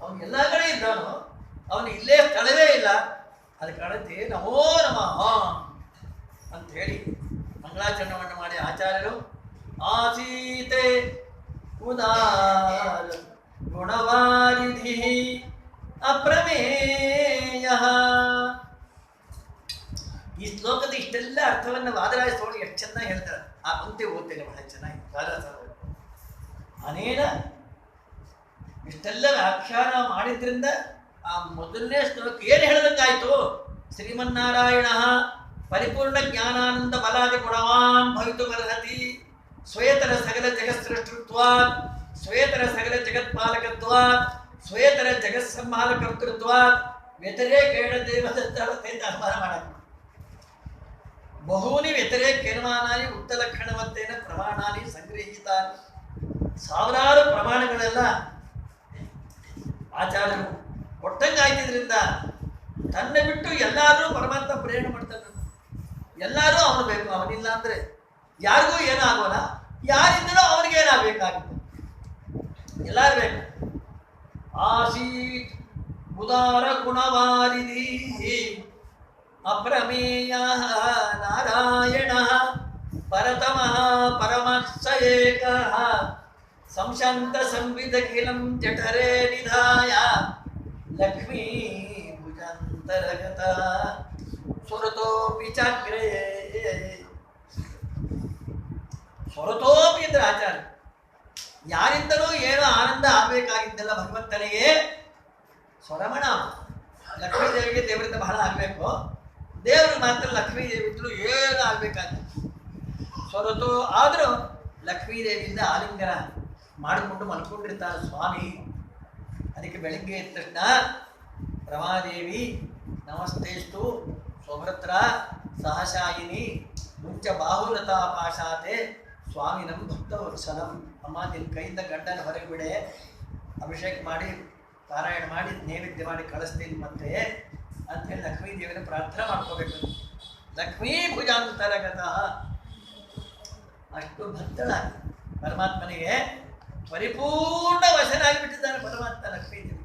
ಅವನು ಎಲ್ಲ ಕಡೆ ಇದ್ದಾನು, ಅವನು ಇಲ್ಲೇ ಸ್ಥಳವೇ ಇಲ್ಲ. ಅದಕ್ಕೆ ಕಾಣುತ್ತೆ ನಮೋ ನಮಃ ಅಂತ ಹೇಳಿ ಮಂಗಳಾಚರಣೆಯನ್ನು ಮಾಡಿ ಆಚಾರ್ಯರು ಆಸೀತೆ ಉದಾರ ಗುಣವಾರಿಧಿ ಅಪ್ರಮೇಯ. ಈ ಶ್ಲೋಕದ ಇಷ್ಟೆಲ್ಲ ಅರ್ಥವನ್ನು ವಾದರಾಜ ಸ್ವಾಮಿ ಎಷ್ಟು ಚೆನ್ನಾಗಿ ಹೇಳ್ತಾರೆ. ಆ ಪಂಕ್ತಿ ಓದ್ತೇನೆ ಬಹಳ ಚೆನ್ನಾಗಿ. ವಾದರಾಜ ಅನೇನ ಇಷ್ಟೆಲ್ಲ ವ್ಯಾಖ್ಯಾನ ಮಾಡಿದ್ರಿಂದ ಆ ಮೊದಲನೇ ಶ್ಲೋಕ ಏನು ಹೇಳಿದಂಗಾಯ್ತು? ಶ್ರೀಮನ್ನಾರಾಯಣ ಪರಿಪೂರ್ಣ ಜ್ಞಾನಾನಂದ ಬಲಾದಿ ಗುಣವಾನ್ ಭವಿತು ಅರ್ಹತಿ. ಶ್ವೇತರ ಸಕಲ ಜಗತ್ಸೃಷ್ಟೃತ್ವಾತ್, ಶ್ವೇತರ ಸಕಲ ಜಗತ್ಪಾಲಕತ್ವಾತ್, ಶ್ವೇತರ ಜಗತ್ಸಂಹಾರಕರ್ತೃತ್ವಾತ್ ವ್ಯತಿರೇಕೇಣ ದೇವದತ್ತವತ್ತೆಂದು ಅನುಮಾನ ಮಾಡಬೇಕು. ಬಹೂನಿ ವ್ಯತಿರೇಕೇನಮಾನಾನಿ ಉಕ್ತಲಕ್ಷಣವತ್ತೇನ ಪ್ರಮಾಣಾನಿ ಸಂಗೃಹೀತಾನಿ. ಸಾವಿರಾರು ಪ್ರಮಾಣಗಳೆಲ್ಲ ಆಚಾರ್ಯರು ಒಟ್ಟಂಗಾಯ್ತಿದ್ರಿಂದ ತನ್ನ ಬಿಟ್ಟು ಎಲ್ಲರೂ ಪರಮಾತ್ಮ ಪ್ರೇರಣೆ ಮಾಡ್ತಾನೆ. ಎಲ್ಲರೂ ಅವನು ಬೇಕು, ಅವನಿಲ್ಲ ಅಂದರೆ ಯಾರಿಗೂ ಏನಾಗೋಲ್ಲ, ಯಾರಿಂದಲೂ ಅವನಿಗೆ ಏನಾಗಬೇಕಾಗಿತ್ತು, ಎಲ್ಲರೂ ಬೇಕು. ಆಸೀತ್ ಉದಾರ ಗುಣವಾರಿಧಿ ಅಪ್ರಮೇಯ ನಾರಾಯಣ ಪರತಮಃ ಪರಮಸ್ಸ ಏಕಃ ಸಂಶಾಂತ ಸಂವಿದಖಿಲಂ ಜಠರೇ ನಿಧಾಯ ಲಕ್ಷ್ಮೀ ಭುಜಾಂತರಗತ ಸ್ವರತೋಪಿ ಚಾಗ್ರೇ. ಸ್ವರತೋಪಿ ಅಂದ್ರೆ ಆಚಾರ್ಯ. ಯಾರಿಂದಲೂ ಏನೋ ಆನಂದ ಆಗ್ಬೇಕಾಗಿದ್ದಲ್ಲ ಭಗವಂತನಿಗೆ. ಸ್ವರಮಣ ಲಕ್ಷ್ಮೀ ದೇವಿಗೆ ದೇವರಿಂದ ಬಹಳ ಆಗ್ಬೇಕು, ದೇವರು ಮಾತ್ರ ಲಕ್ಷ್ಮೀ ದೇವಿದ್ರು ಏನು ಆಗ್ಬೇಕಾದ್ರೆ ಸ್ವರತೋ. ಆದರೂ ಲಕ್ಷ್ಮೀ ದೇವಿಯಿಂದ ಆಲಿಂಗನ ಮಾಡಿಕೊಂಡು ಮಲ್ಕೊಂಡಿರ್ತಾನೆ ಸ್ವಾಮಿ. ಅದಕ್ಕೆ ಬೆಳಿಗ್ಗೆ ಎದ್ದ ತಕ್ಷಣ ರಮಾದೇವಿ ನಮಸ್ತೇಸ್ತು ಸ್ವಭ್ರತ್ರ ಸಹಶಾಯಿನಿ ಮುಂಚ ಬಾಹುಲತಾ ಪಾಶಾತೆ ಸ್ವಾಮಿ ನಮ್ಮ ಭಕ್ತವತ್ಸಲಂ. ಅಮ್ಮ ನಿನ್ನ ಕೈಯಿಂದ ಗಂಡನ ಹೊರಗೆ ಬಿಡೆ, ಅಭಿಷೇಕ ಮಾಡಿ ಪಾರಾಯಣ ಮಾಡಿ ನೈವೇದ್ಯ ಮಾಡಿ ಕಳಿಸ್ತೀನಿ ಮತ್ತೆ ಅಂಥೇಳಿ ಲಕ್ಷ್ಮೀ ದೇವಿನ ಪ್ರಾರ್ಥನೆ ಮಾಡ್ಕೋಬೇಕು. ಲಕ್ಷ್ಮೀ ಭುಜಾಂತರಗತಃ ಅಷ್ಟು ಭಕ್ತಳಾಗಿ ಪರಮಾತ್ಮನಿಗೆ ಪರಿಪೂರ್ಣ ವಶನಾಗಿಬಿಟ್ಟಿದ್ದಾನೆ ಪರಮಾತ್ಮ ಲಕ್ಷ್ಮೀ ದೇವಿ.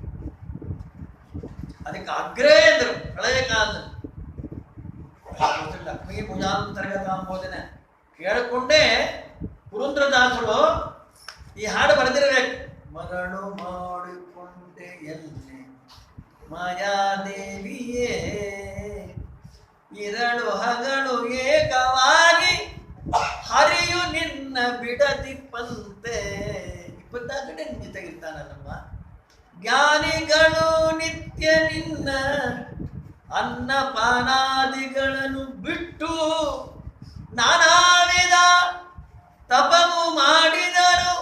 ಅದಕ್ಕೆ ಅಗ್ರೇ ಅಂದರು ಪ್ರಳಯ ಕಾಲದಲ್ಲಿ. ಲಕ್ಷ್ಮೀ ಭುಜಾಂತರ್ಗತ ಅಂಬೋದನ್ನ ಕೇಳಿಕೊಂಡೇ ಪುರಂದ್ರದಾಸರು ಈ ಹಾಡು ಬರೆದಿರಬೇಕು. ಮರಳು ಮಾಡಿಕೊಂಡೆ ಎಲ್ಲಿ ಮಾಯಾದೇವಿಯೇ ಇರಳು ಹಗಳು ಏಕವಾಗಿ ಹರಿಯು ನಿನ್ನ ಬಿಡದಿಪ್ಪಂತೆ. 24 ಗಂಟೆ ನಿನ್ನ ಜೊತೆಗಿರ್ತಾನಲ್ಲಮ್ಮ. ಜ್ಞಾನಿಗಳು ನಿತ್ಯ ನಿನ್ನ ಅನ್ನಪಾನಾದಿಗಳನ್ನು ಬಿಟ್ಟು ನಾನಾ ವಿಧ ತಪವು ಮಾಡಿದರು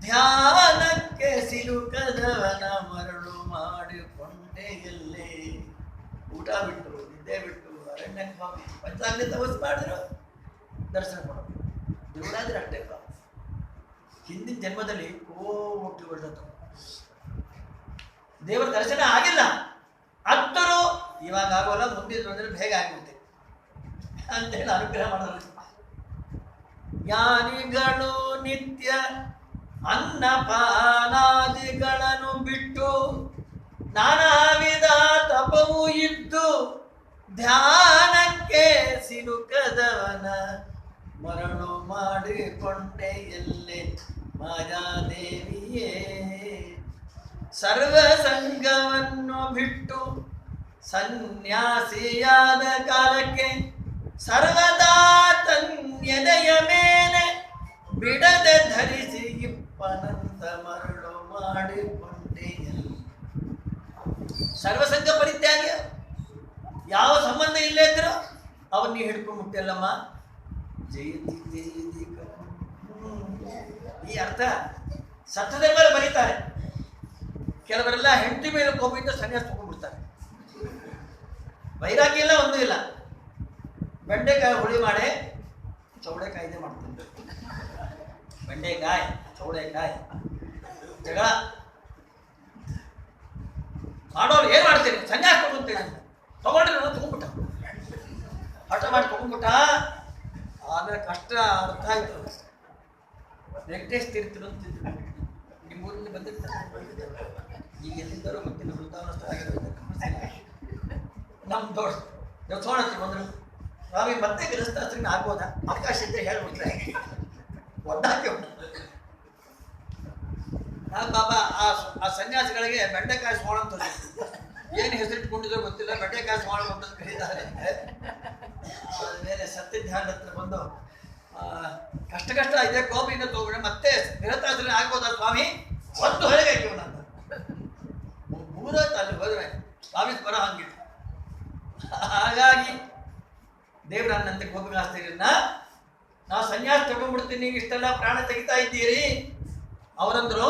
ಧ್ಯಾನಕ್ಕೆ ಸಿಲುಕದವನ ಮರಳು ಮಾಡಿಕೊಂಡೆ ಎಲ್ಲೇ. ಊಟ ಬಿಟ್ಟು ನಿದ್ದೆ ಬಿಟ್ಟು ಅರಣ್ಯಕ್ಕೆ ಹೋಗಿ ಪಂಚಾಂಗ ತಪಸ್ಸು ಮಾಡಿದ್ರು ದರ್ಶನ ಕೊಡೋದು. ದೇವರಾದ್ರೆ ಅಷ್ಟೇ. ಹಿಂದಿನ ಜನ್ಮದಲ್ಲಿ ಕೋಟಿ ವರ್ಷ ದೇವರ ದರ್ಶನ ಆಗಿಲ್ಲ, ಅತ್ತರು ಇವಾಗ ಆಗೋಲ್ಲ, ಮುಂದಿನ ಬಂದರೆ ಬೇಗ ಆಗಿಬಿಡುತ್ತೆ ಅಂತೇಳಿ ಅನುಗ್ರಹ ಮಾಡೋದು. ಜ್ಞಾನಿಗಳು ನಿತ್ಯ ಅನ್ನಪಾನಾದಿಗಳನ್ನು ಬಿಟ್ಟು ನಾನಾ ವಿಧ ತಪವು ಇದ್ದು ಧ್ಯಾನಕ್ಕೆ ಸಿಲುಕದವನ ಮರಳು ಮಾಡಿಕೊಂಡೆ ಎಲ್ಲೆ ಮಾಯಾದೇವಿಯೇ. ಸರ್ವ ಸಂಘವನ್ನು ಬಿಟ್ಟು ಸನ್ಯಾಸಿಯಾದ ಕಾಲಕ್ಕೆ ಸರ್ವದಾ ತನ್ಯದೆಯ ಮೇಲೆ ಬಿಡದೆ ಧರಿಸಿ ಇಪ್ಪನಂತ ಮರಳು ಮಾಡಿಕೊಂಡೆ ಎಲ್ಲಿ. ಸರ್ವಸಂಘ ಪರಿತ್ಯಾಗಿ, ಯಾವ ಸಂಬಂಧ ಇಲ್ಲೇ ಇದ್ರು ಅವನ್ನ ಹಿಡ್ಕೊಂಡು ಮುಟ್ಟಲ್ಲಮ್ಮ. ಜಯತಿ ಜಯತಿ ಈ ಅರ್ಥ ಸತ್ತದ ಮೇಲೆ ಬರೀತಾರೆ. ಕೆಲವರೆಲ್ಲ ಹೆಂಡತಿ ಮೇಲೆ ಕೋಪಿಂದ ಸನ್ಯಾಸ ತಗೊಂಡ್ಬಿಡ್ತಾರೆ. ವೈರಾಗ್ಯ ಎಲ್ಲ ಒಂದೂ ಇಲ್ಲ. ಬೆಂಡೆಕಾಯಿ ಹುಳಿ ಮಾಡಿ ಚೌಳೆಕಾಯಿದೆ ಮಾಡ್ತೀನಿ. ಬೆಂಡೆಕಾಯಿ ಚೌಳೆಕಾಯಿ ಜಗಳ ಮಾಡೋರು ಏನು ಮಾಡ್ತೀನಿ, ಸನ್ಯಾಸ ತಗೊಂತೀನಿ ತಗೊಂಡ್ರೆ ನಾನು ತಗೊಂಡ್ಬಿಟ್ಟ, ಹಠ ಮಾಡಿ ತಗೊಂಡ್ಬಿಟ್ಟ. ಆಮೇಲೆ ಕಷ್ಟ ಅರ್ಥ ಆಯ್ತು. ವೆಂಕಟೇಶ್ ತೀರ್ಥರು ಅಂತಿದ್ರು, ನಿಮ್ಮ ಊರಲ್ಲಿ ಬಂದಿರ್ತಾರೆ, ಈಗ ಎಲ್ಲಿದ್ದಾರೋ ಗೊತ್ತಿಲ್ಲ, ವೃಂದಾವನ ಸ್ಥಳ ನಮ್ಮ ದೇವಸ್ಥಾನಕ್ಕೆ ಬಂದರು. ಸ್ವಾಮಿ ಮತ್ತೆ ಗೃಹಸ್ಥಾಸ್ತ್ರನ ಆಗ್ಬೋದಾ, ಅವಕಾಶ ಇದ್ದರೆ ಹೇಳ್ಬಿಟ್ರೆ ಒದ್ದಾಕೆ ಬಾಬಾ. ಆ ಸನ್ಯಾಸಿಗಳಿಗೆ ಬೆಂಡೆಕಾಯಿ ಸೋಳ ಅಂತ ಏನು ಹೆಸರಿಟ್ಕೊಂಡಿದ್ರು ಗೊತ್ತಿಲ್ಲ, ಬೆಂಡೆಕಾಯಿ ಸೋಳ ಅಂತ ಕರೀತಾರೆ. ಆಮೇಲೆ ಸತ್ಯಧ್ಯಾನ ಹತ್ರ ಬಂದು ಕಷ್ಟ ಇದೆ, ಕೋಪಿಯಿಂದ ತಗೊಂಡ್ರೆ ಮತ್ತೆ ಗೃಹಸ್ಥಾಸ್ತ್ರ ಆಗ್ಬೋದಾ ಸ್ವಾಮಿ, ಒಂದು ಹೊರಗೆ ಅಂತ ಮೂರ ಅಲ್ಲಿ ಹೋದ್ರೆ ಸ್ವಾಮಿ ಬರ ಹಂಗಿತ್ತು. ಹಾಗಾಗಿ ದೇವರನ್ನಂತೆ ಗೋಪಿಕಾಸ್ತ್ರೀಯರನ್ನ ನಾವು ಸನ್ಯಾಸ ತಗೊಂಡ್ಬಿಡ್ತೀನಿ, ಇಷ್ಟೆಲ್ಲ ಪ್ರಾಣ ತೆಗಿತಾ ಇದ್ದೀರಿ. ಅವರಂದ್ರು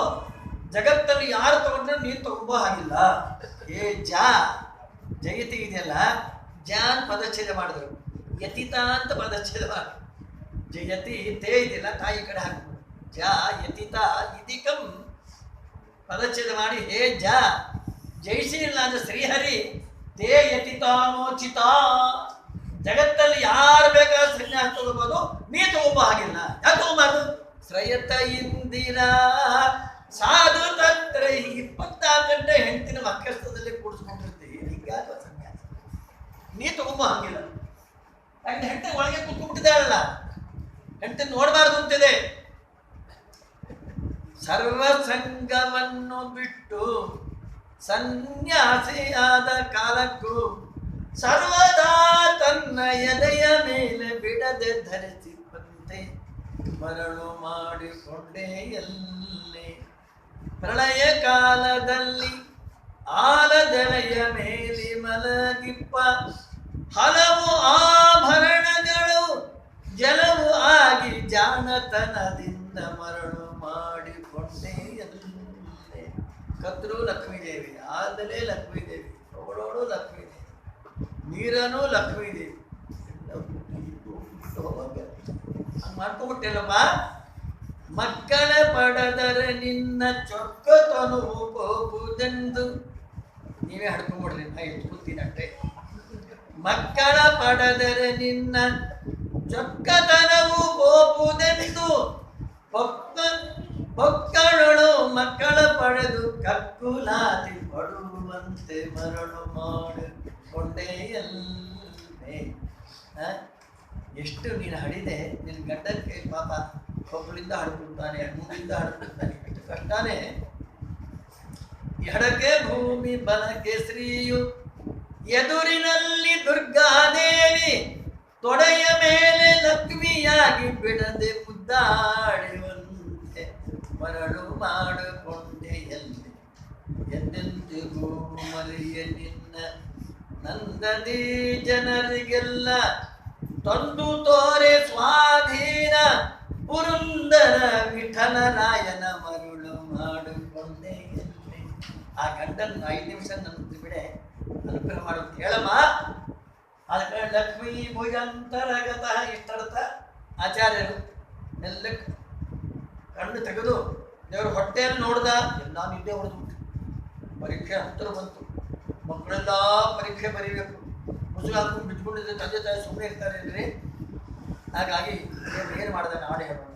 ಜಗತ್ತಲ್ಲಿ ಯಾರು ತಗೊಂಡ್ರೆ ನೀನು ತಗೊಂಬೋ ಹಾಗಿಲ್ಲ. ಏ ಜಯತಿ ಇದೆಯಲ್ಲ, ಜಾನ್ ಪದಚ್ಛೇದ ಮಾಡಿದ್ರು, ಯತಿತ ಅಂತ ಪದಚ್ಛೇದ ಮಾಡಿ, ಜಯತಿ ತೇ ಇದೆಯಲ್ಲ ತಾಯಿ ಕಡೆ ಹಾಕ್ಬೋದು, ಯತಿತ ಇದಿಕಂ ಪದಚ್ಛೇದ ಮಾಡಿ ಹೇ ಜಯಿಸಿ ಇಲ್ಲ ಅಂದ್ರೆ ಶ್ರೀಹರಿ ತೇ ಯತಿತಾನೋಚಿತ. ಜಗತ್ತಲ್ಲಿ ಯಾರು ಬೇಕಾದ್ರೂ ಸನ್ಯಾಸ ತಗೋಬಹುದು, ನೀ ತಗೋಬೋ ಹಾಗಿಲ್ಲ. ಯಾಕೆ ತಗೋಬಾರ್ದು? ಶ್ರಯತ ಇಂದಿರ ಸಾಧು ತಂತ್ರ 24 ಗಂಟೆ ಹೆಂಡತಿನ ಮಕ್ಕಳದಲ್ಲಿ ಕೂಡಿಸ್ಕೊಂಡಿರ್ತೀವಿ, ಹಿಂಗಾಗ ಸನ್ಯಾಸ ನೀ ತಗೊಂಬೋ ಹಂಗಿಲ್ಲ. ಯಾಕೆ ಹೆಂಡತಿ ಒಳಗೆ ಕೂತ್ಕೊಂಡ್ಬಿಟ್ಟಿದ್ದಾಳಲ್ಲ, ಹೆಂಡತಿ ನೋಡಬಾರ್ದು ಅಂತಿದೆ. ಸರ್ವ ಸಂಘವನ್ನು ಬಿಟ್ಟು ಸನ್ಯಾಸಿಯಾದ ಕಾಲಕ್ಕೂ ಸರ್ವದಾ ತನ್ನ ಎದೆಯ ಮೇಲೆ ಬಿಡದೆ ಧರಿಸಿಕೊಂಡೆ ಮರಳು ಮಾಡಿಕೊಂಡೆ ಎಲ್ಲಿ ಪ್ರಳಯ ಕಾಲದಲ್ಲಿ ಆಲದೆಲೆಯ ಮೇಲೆ ಮಲಗಿಪ್ಪ ಹಲವು ಆಭರಣಗಳು ಜಲವು ಆಗಿ ಜಾಣತನದಿಂದ ಮರಳು ಮಾಡಿಕೊಂಡೆ ಎಲ್ಲಿ ಕತ್ರು ಲಕ್ಷ್ಮೀದೇವಿ ಆದಲೇ ಲಕ್ಷ್ಮೀದೇವಿ ಹೊಗಳೋಳು ಲಕ್ಷ್ಮೀದೇವಿ ನೀರನು ಲಕ್ಷ್ಮೀದೇವಿ ಹಂಗೆ ಮಾಡ್ಕೊಂಡ್ಬಿಟ್ಟಿಲ್ಲಮ್ಮ ಮಕ್ಕಳ ಪಡೆದರೆ ನಿನ್ನ ಚೊಕ್ಕತನು ಹೋಗುವುದೆಂದು ನೀವೇ ಹಡ್ಕೊಂಡ್ಬಿಡ್ರಿ ನಾ ಎಷ್ಟು ಕೂತೀನಟ್ಟೆ ಮಕ್ಕಳ ಪಡೆದರೆ ನಿನ್ನ ಚೊಕ್ಕತನವು ಹೋಗುವುದೆಂದು ಮಕ್ಕಳು ಮಕ್ಕಳ ಪಡೆದು ಕಕ್ಕುಲಾತಿ ಪಡುವಂತೆ ಮರಳು ಮಾಡಿಕೊಂಡೆ ಎಲ್ಲೇ ಎಷ್ಟು ನೀನು ಹಡಿದೆ ನಿನ್ನ ಗಂಡಕ್ಕೆ ಪಾಪ ಒಬ್ಬಳಿಂದ ಹಡ್ಕೊಳ್ತಾನೆ ಮೂರಿಂದ ಹಡ್ಕೊಳ್ತಾನೆ ಎಷ್ಟು ಕಷ್ಟನೇ ಎಡಕ್ಕೆ ಭೂಮಿ ಬಲಕ್ಕೆ ಶ್ರೀಯು ಎದುರಿನಲ್ಲಿ ದುರ್ಗಾದೇವಿ ತೊಡೆಯ ಮೇಲೆ ಲಕ್ಷ್ಮಿಯಾಗಿ ಬಿಡದೆ ಮುದ್ದಾಡುವಂತೆ ಮರಳು ಮಾಡಿಕೊಂಡೆ ಎಲ್ಲಿ ಎಂದೆಂದಿಗೂ ಮರೆಯ ನಿನ್ನ ನಂದದಿ ಜನರಿಗೆಲ್ಲ ತಂದು ತೋರೆ ಸ್ವಾಧೀನ ಪುರಂದರ ವಿಠಲರಾಯನ ಮರುಳು ಮಾಡಿಕೊಂಡೆ ಎಲ್ಲಿ ಆ ಗಂಡನ 5 ನಿಮಿಷ ನನ್ನ ಬಿಡೆ ಅನುಗ್ರಹ ಮಾಡೋದು ಹೇಳಮ್ಮ ಅದಕ್ಕೆ ಲಕ್ಷ್ಮೀ ಭುಜಂತರಗತ ಇಷ್ಟರ್ಥ ಆಚಾರ್ಯರು ಎಲ್ಲ ಕಣ್ಣು ತೆಗೆದು ದೇವರು ಹೊಟ್ಟೆಯಲ್ಲಿ ನೋಡ್ದ ಎಲ್ಲ ನಿದ್ದೆ ಹೊಡೆದ್ಬಿಟ್ಟು ಪರೀಕ್ಷೆ ಹತ್ತಿರ ಬಂತು ಮಕ್ಕಳೆಲ್ಲ ಪರೀಕ್ಷೆ ಬರೀಬೇಕು ಮುಸುಕು ಹಾಕೊಂಡು ಬಿಟ್ಕೊಂಡಿದ್ರೆ ತಂದೆ ತಾಯಿ ಸುಮ್ಮನೆ ಇರ್ತಾರೆ ಅಂದರೆ ಹಾಗಾಗಿ ಏನು ಮಾಡಿದ ನಾಳೆ ಹೇಳೋಣ